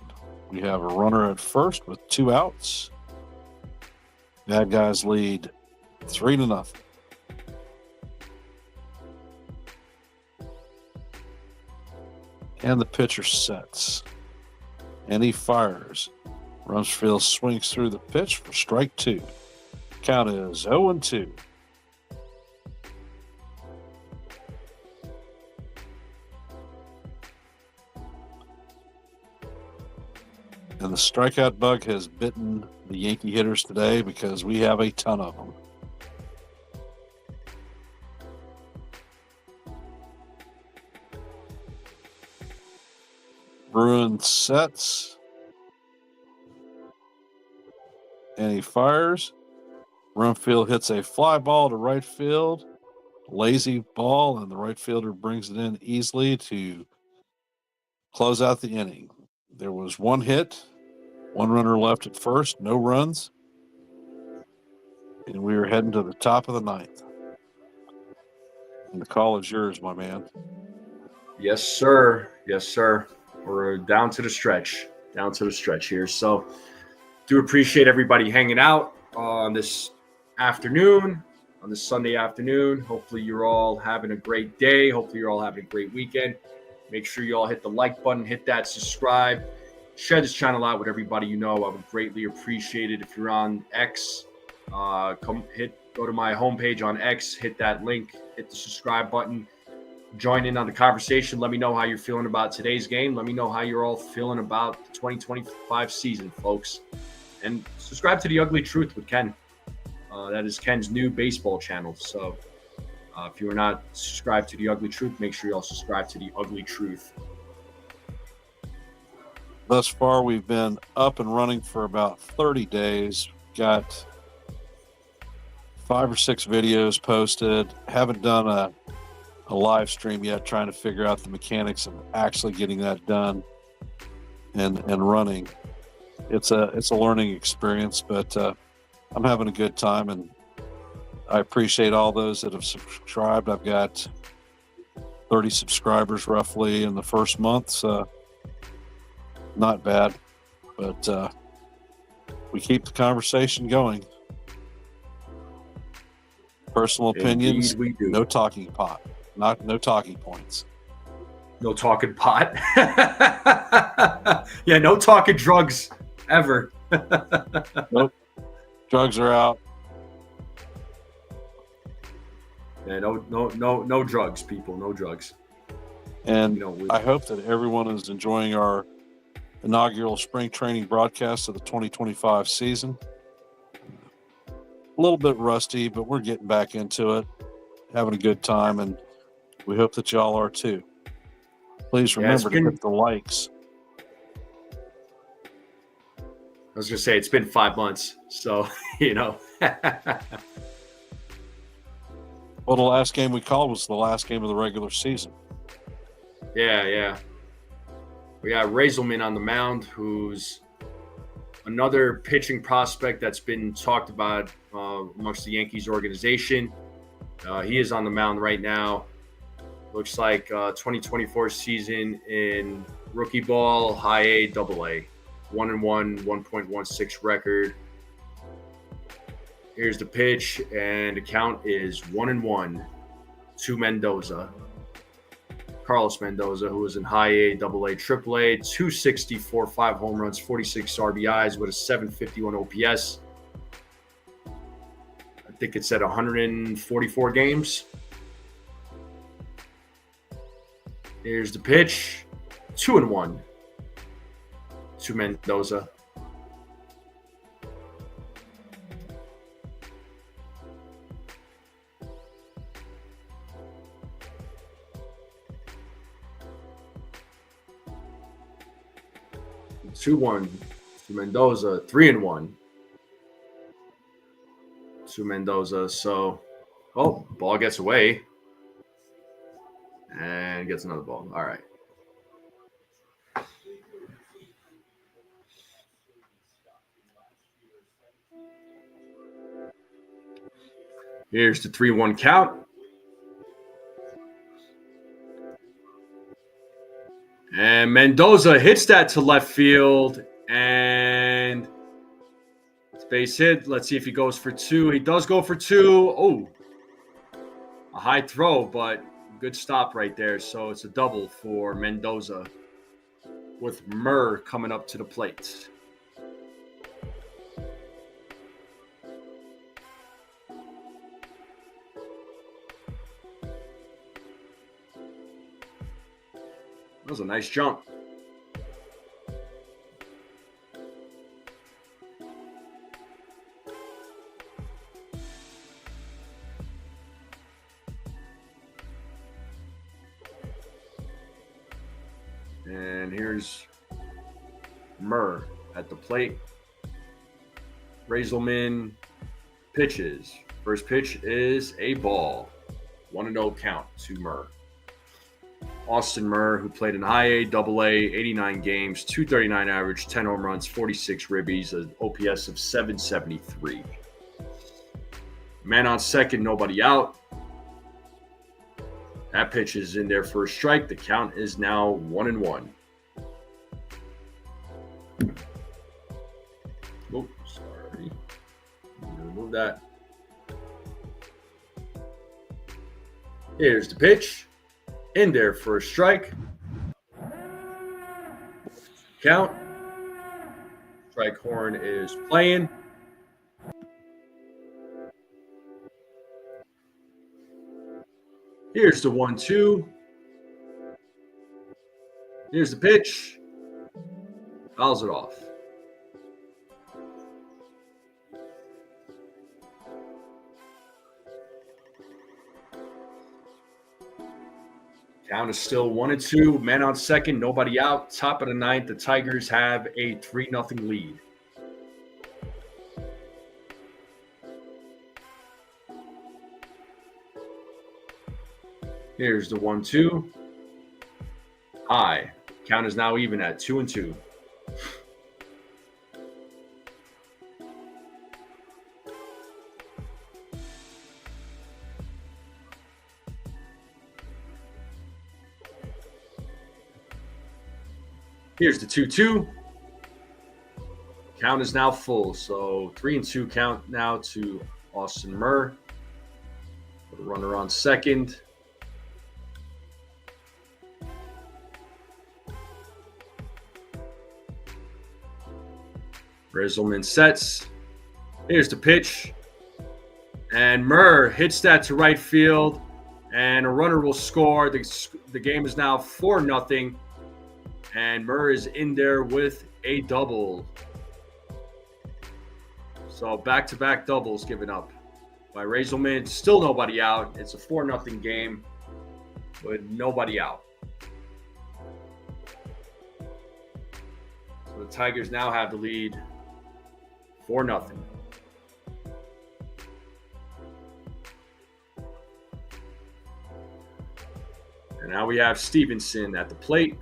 We have a runner at first with 2 outs. Bad guys lead 3-0. And the pitcher sets. And he fires. Rumsfeld swings through the pitch for strike 2. Count is 0-2. And the strikeout bug has bitten the Yankee hitters today because we have a ton of them. Bruin sets. And he fires. Rumsfeld hits a fly ball to right field. Lazy ball, and the right fielder brings it in easily to close out the inning. There was 1 hit, 1 runner left at first, no runs. And we are heading to the top of the 9th. And the call is yours, my man. Yes, sir. Yes, sir. We're down to the stretch. Down to the stretch here. So do appreciate everybody hanging out on this afternoon, on this Sunday afternoon. Hopefully you're all having a great day. Hopefully you're all having a great weekend. Make sure you all hit the like button, hit that subscribe, share this channel out with everybody you know. I would greatly appreciate it. If you're on X, go to my homepage on X, hit that link, hit the subscribe button, join in on the conversation. Let me know how you're feeling about today's game. Let me know how you're all feeling about the 2025 season, folks. And subscribe to The Ugly Truth with Ken. That is Ken's new baseball channel. So if you are not subscribed to The Ugly Truth, make sure you all subscribe to The Ugly Truth. Thus far, we've been up and running for about 30 days. Got 5 or 6 videos posted. Haven't done a live stream yet, trying to figure out the mechanics of actually getting that done and running. It's a learning experience, but I'm having a good time, and I appreciate all those that have subscribed. I've got 30 subscribers roughly in the first month, so not bad, but we keep the conversation going. Personal opinions, Indeed we do. no talking pot, no talking points. No talking pot. Yeah, no talking drugs ever. Nope. Drugs are out. Yeah, no drugs, people. No drugs. And You know, I hope that everyone is enjoying our inaugural spring training broadcast of the 2025 season. A little bit rusty, but we're getting back into it, having a good time, and we hope that y'all are too. Please remember to hit the likes. I was going to say, it's been 5 months, so, Well, the last game we called was the last game of the regular season. Yeah. We got Raiselman on the mound, who's another pitching prospect that's been talked about amongst the Yankees organization. He is on the mound right now. Looks like 2024 season in rookie ball, high A, double A. 1-1, 1.16 record. Here's the pitch, and the count is 1-1 to Mendoza. Carlos Mendoza, who was in high A, double A, triple A, 264, 5 home runs, 46 RBIs with a 751 OPS. I think it's at 144 games. Here's the pitch, 2-1 to Mendoza. Two one to Mendoza, 3-1 to Mendoza. So, ball gets away and gets another ball. All right. Here's the 3-1 count. And Mendoza hits that to left field, and it's base hit. Let's see if he goes for 2. He does go for 2. Oh, a high throw, but good stop right there. So it's a double for Mendoza with Murr coming up to the plate. That was a nice jump. And here's Murr at the plate. Raiselman pitches. First pitch is a ball. 1-0 count to Murr. Austin Murr, who played in high A, double A, 89 games, 239 average, 10 home runs, 46 ribbies, an OPS of 773. Man on second, nobody out. That pitch is in there for a strike. The count is now 1-1. Oh, sorry. Remove that. Here's the pitch. In there for a strike. Count. Strike horn is playing. Here's the 1-2. Here's the pitch. Fouls it off. Count is still 1-2. Men on second, nobody out. Top of the ninth, the Tigers have a 3-0 lead. Here's the 1-2. High. Count is now even at 2-2. Here's the 2-2. Count is now full. So 3-2 count now to Austin Murr. Put a runner on second. Raiselman sets. Here's the pitch. And Murr hits that to right field. And a runner will score. The game is now 4-0. And Murr is in there with a double. So back-to-back doubles given up by Razelman. Still nobody out. It's a 4-0 game with nobody out. So the Tigers now have the lead 4-0. And now we have Stevenson at the plate.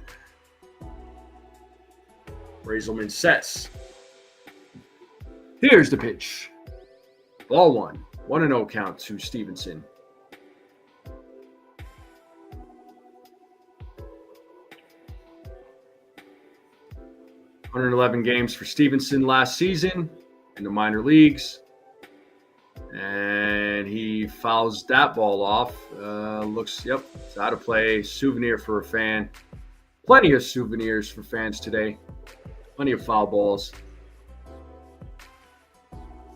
Razelman sets. Here's the pitch. Ball 1. 1-0 count to Stevenson. $111 games for Stevenson last season in the minor leagues. And he fouls that ball off. It's out of play. Souvenir for a fan. Plenty of souvenirs for fans today. Plenty of foul balls.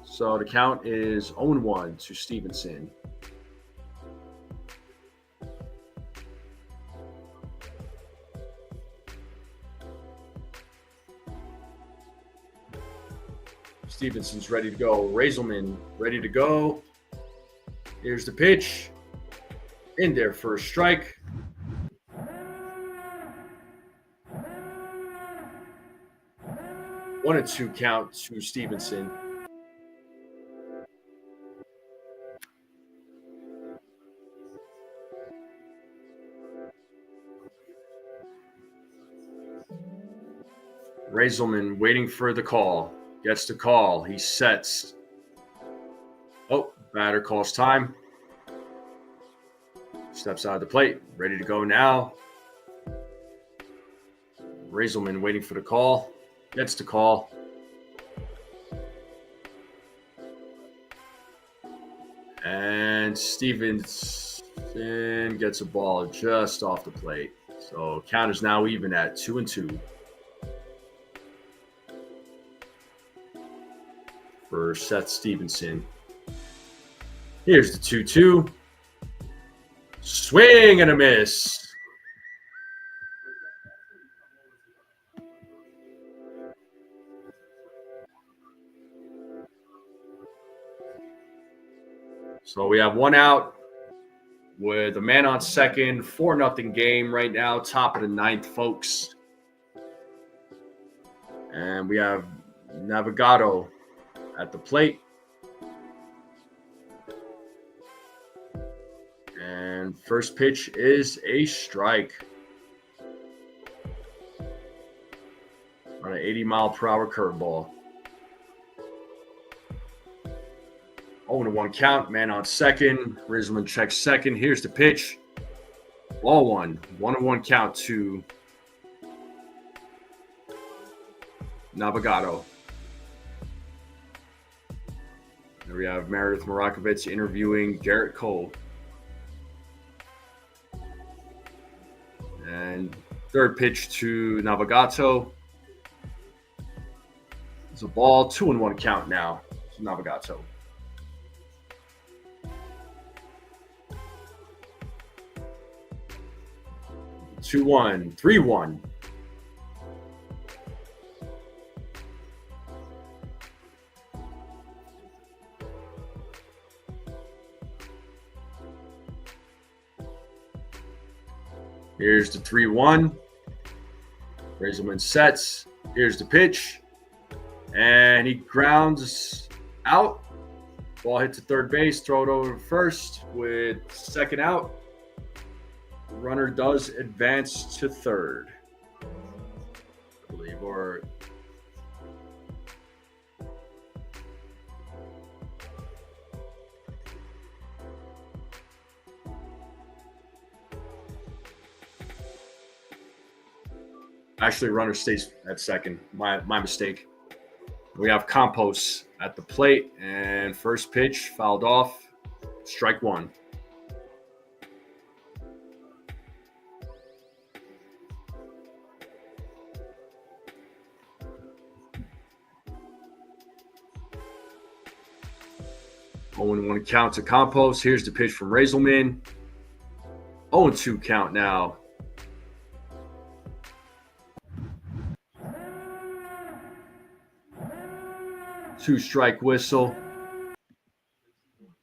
So the count is 0-1 to Stevenson. Stevenson's ready to go. Razelman ready to go. Here's the pitch. In there for a strike. One and two count to Stevenson. Razelman waiting for the call. Gets the call. He sets. Oh, batter calls time. Steps out of the plate. Ready to go now. Razelman waiting for the call. Gets the call. And Stevenson gets a ball just off the plate. So count is now even at 2-2. For Seth Stevenson. Here's the 2-2. Swing and a miss. So we have one out with a man on second. 4-0 game right now. Top of the ninth, folks. And we have Navigato at the plate. And first pitch is a strike. On an 80-mile-per-hour curveball. 0-1 count. Man on second. Razelman checks second. Here's the pitch. Ball 1. 1-1 count to Navigato. There we have Meredith Marakovitz interviewing Garrett Cole. And third pitch to Navigato. It's a ball. 2-1 count now to Navigato. Two one, 3-1. Here's the 3-1. Razelman sets. Here's the pitch. And he grounds out. Ball hit to third base. Throw it over to first with second out. The runner does advance to third, I believe. Or actually, runner stays at second. My mistake. We have Campos at the plate, and first pitch fouled off. Strike 1. One count to Campos. Here's the pitch from Razelman. 0-2 count now 2-strike whistle.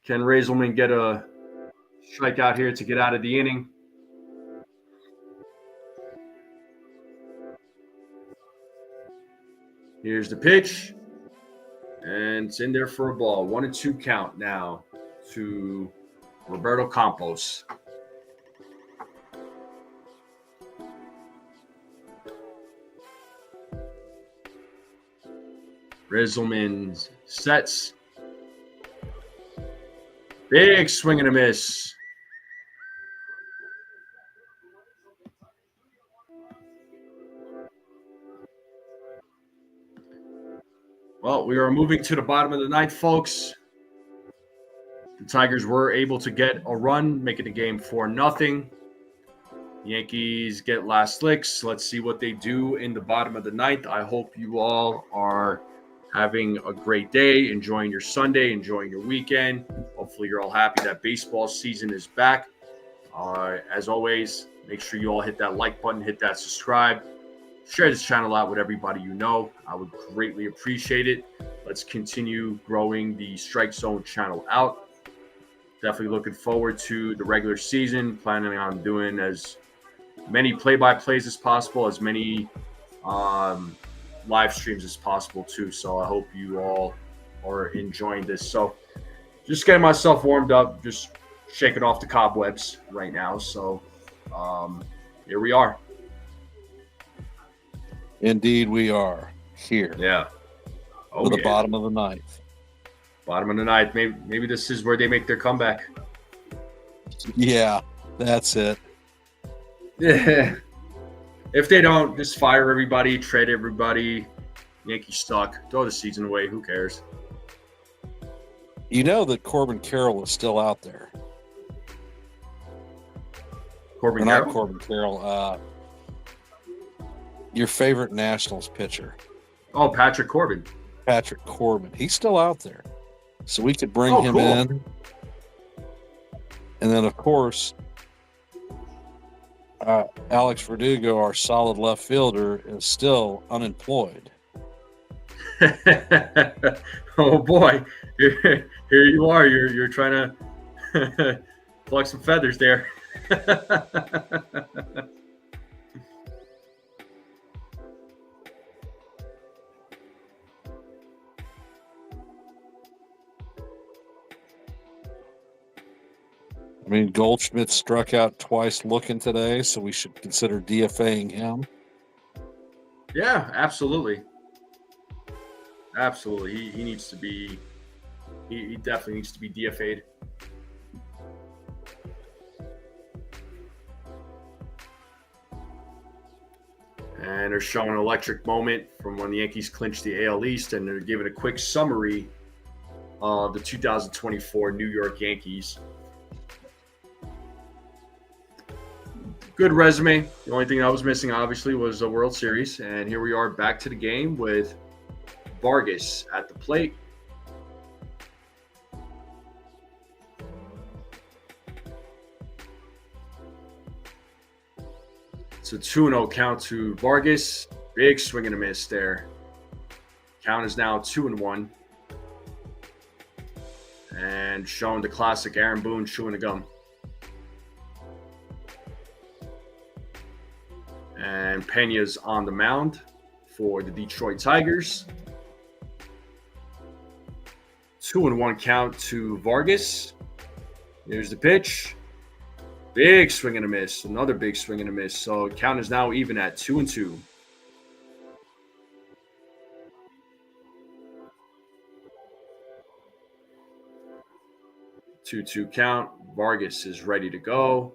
Can Razelman get a strikeout here to get out of the inning? Here's the pitch. And it's in there for a ball. 1-2 count now to Roberto Campos. Razelman sets. Big swing and a miss. Well, we are moving to the bottom of the ninth, folks. The Tigers were able to get a run, making the game 4-0. Yankees get last licks. Let's see what they do in the bottom of the ninth. I hope you all are having a great day, enjoying your Sunday, enjoying your weekend. Hopefully you're all happy that baseball season is back. As always, make sure you all hit that like button, hit that subscribe. Share this channel out with everybody you know. I would greatly appreciate it. Let's continue growing the Strike Zone channel out. Definitely looking forward to the regular season. Planning on doing as many play-by-plays as possible, as many live streams as possible too. So I hope you all are enjoying this. So just getting myself warmed up, just shaking off the cobwebs right now. So here we are. Indeed, we are here. Yeah. To the bottom of the ninth. Bottom of the ninth. Maybe this is where they make their comeback. Yeah, that's it. Yeah. If they don't, just fire everybody, trade everybody. Yankees suck. Throw the season away. Who cares? You know that Corbin Carroll is still out there. Corbin Not Carroll? Corbin Carroll. Your favorite Nationals pitcher. Oh, Patrick Corbin. Patrick Corbin. He's still out there. So we could bring him cool. in. And then, of course, Alex Verdugo, our solid left fielder, is still unemployed. Oh, boy. Here you are. You're trying to pluck some feathers there. I mean, Goldschmidt struck out twice looking today, so we should consider DFAing him. Yeah, absolutely. Absolutely. He needs to be – he definitely needs to be DFA'd. And they're showing an electric moment from when the Yankees clinched the AL East, and they're giving a quick summary of the 2024 New York Yankees. Good resume. The only thing I was missing, obviously, was a World Series. And here we are back to the game with Vargas at the plate. It's a 2-0 count to Vargas. Big swing and a miss there. Count is now 2-1. And showing the classic Aaron Boone chewing the gum. And Pena's on the mound for the Detroit Tigers. 2-1 count to Vargas. Here's the pitch. Big swing and a miss. Another big swing and a miss. So count is now even at 2-2. 2-2 count. Vargas is ready to go.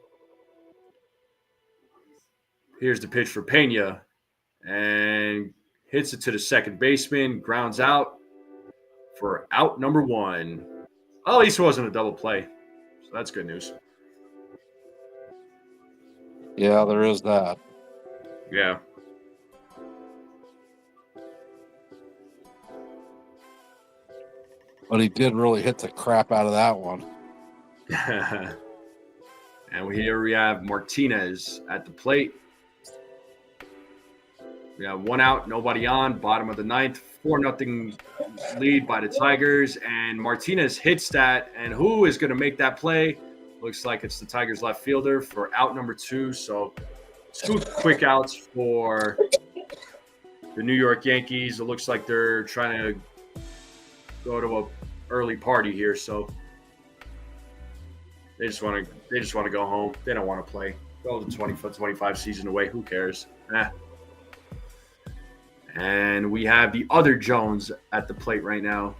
Here's the pitch for Pena, and hits it to the second baseman, grounds out for out number 1. Well, at least it wasn't a double play, so that's good news. Yeah, there is that. Yeah. But he did really hit the crap out of that one. And here we have Martinez at the plate. We have 1 out, nobody on, bottom of the ninth, 4-0 lead by the Tigers, and Martinez hits that. And who is going to make that play? Looks like it's the Tigers left fielder for out number 2. So 2 quick outs for the New York Yankees. It looks like they're trying to go to a early party here, so they just want to go home. They don't want to play. Go the 25 season away. Who cares? And we have the other Jones at the plate right now,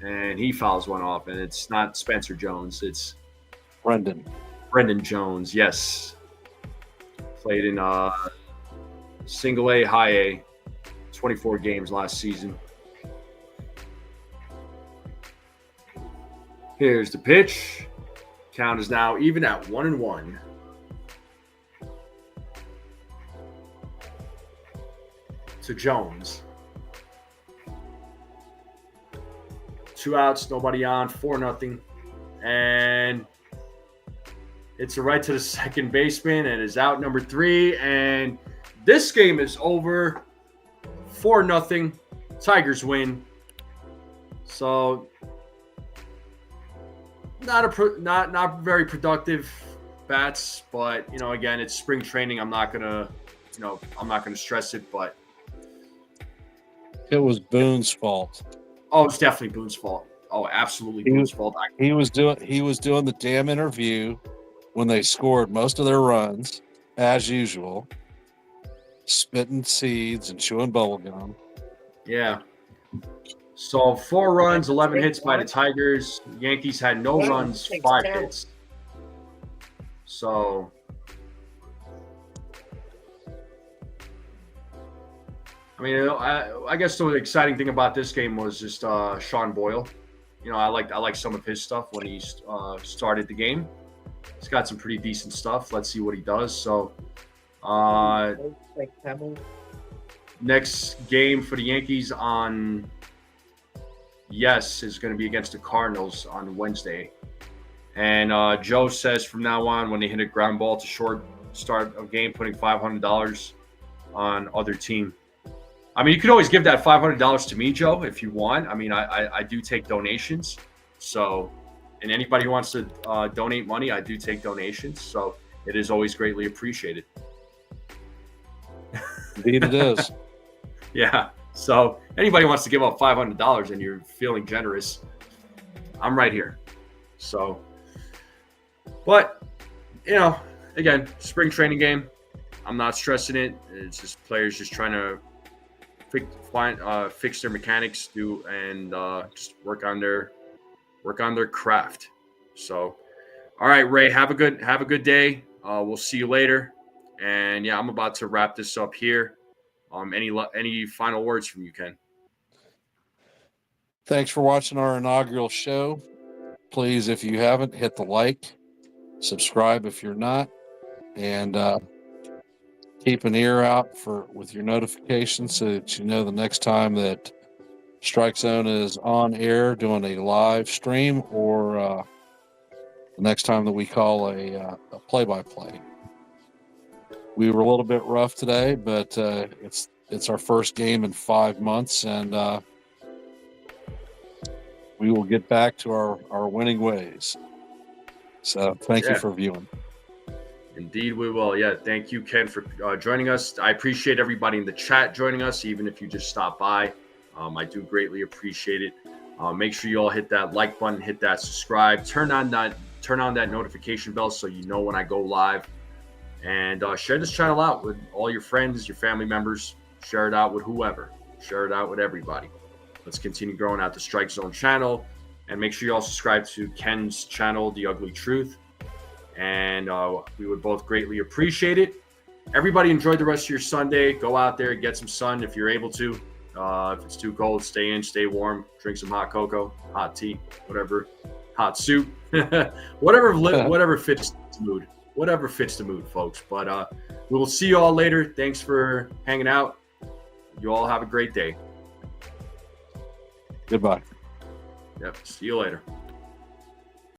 and he fouls one off, and it's not Spencer Jones. It's Brendan Jones. Yes, played in single A, high A, 24 games last season. Here's the pitch. Count is now even at 1-1. To Jones. 2 outs, nobody on, 4-0. And it's a right to the second baseman, and is out number 3. And this game is over. 4-0. Tigers win. So not very productive bats, but again, it's spring training. I'm not gonna stress it, but it was Boone's fault. Oh, it's definitely Boone's fault. Oh, absolutely Boone's fault. He was doing the damn interview when they scored most of their runs, as usual, spitting seeds and chewing bubble gum. Yeah. So 4 runs, 11 hits by the Tigers. Yankees had no runs, 5 hits. So I mean, I guess the exciting thing about this game was just Sean Boyle. I like some of his stuff when he started the game. He's got some pretty decent stuff. Let's see what he does. So next game for the Yankees is going to be against the Cardinals on Wednesday. And Joe says from now on, when they hit a ground ball to short start of game, putting $500 on other team. I mean, you could always give that $500 to me, Joe, if you want. I mean, I do take donations. So, and anybody who wants to donate money, I do take donations. So it is always greatly appreciated. Indeed it is. Yeah. So anybody wants to give up $500 and you're feeling generous, I'm right here. So, but, again, spring training game. I'm not stressing it. It's just players just trying to fix their mechanics, and just work on their craft. So, all right, Ray, have a good day. We'll see you later. And yeah, I'm about to wrap this up here. Any final words from you, Ken? Thanks for watching our inaugural show. Please, if you haven't, hit the like, subscribe if you're not, and keep an ear out with your notifications so that you know the next time that Strike Zone is on air doing a live stream, or the next time that we call a play-by-play. We were a little bit rough today, but it's our first game in 5 months, and we will get back to our winning ways. So thank you for viewing. Indeed, we will. Yeah, thank you, Ken, for joining us. I appreciate everybody in the chat joining us, even if you just stop by. I do greatly appreciate it. Make sure you all hit that like button, hit that subscribe, turn on that notification bell so you know when I go live, and share this channel out with all your friends, your family members. Share it out with whoever. Share it out with everybody. Let's continue growing out the Strike Zone channel, and make sure you all subscribe to Ken's channel, The Ugly Truth. And we would both greatly appreciate it. Everybody enjoy the rest of your Sunday. Go out there, get some sun if you're able to. If it's too cold, stay in, stay warm. Drink some hot cocoa, hot tea, whatever, hot soup, whatever fits the mood. Whatever fits the mood, folks. But we will see you all later. Thanks for hanging out. You all have a great day. Goodbye. Yep. See you later.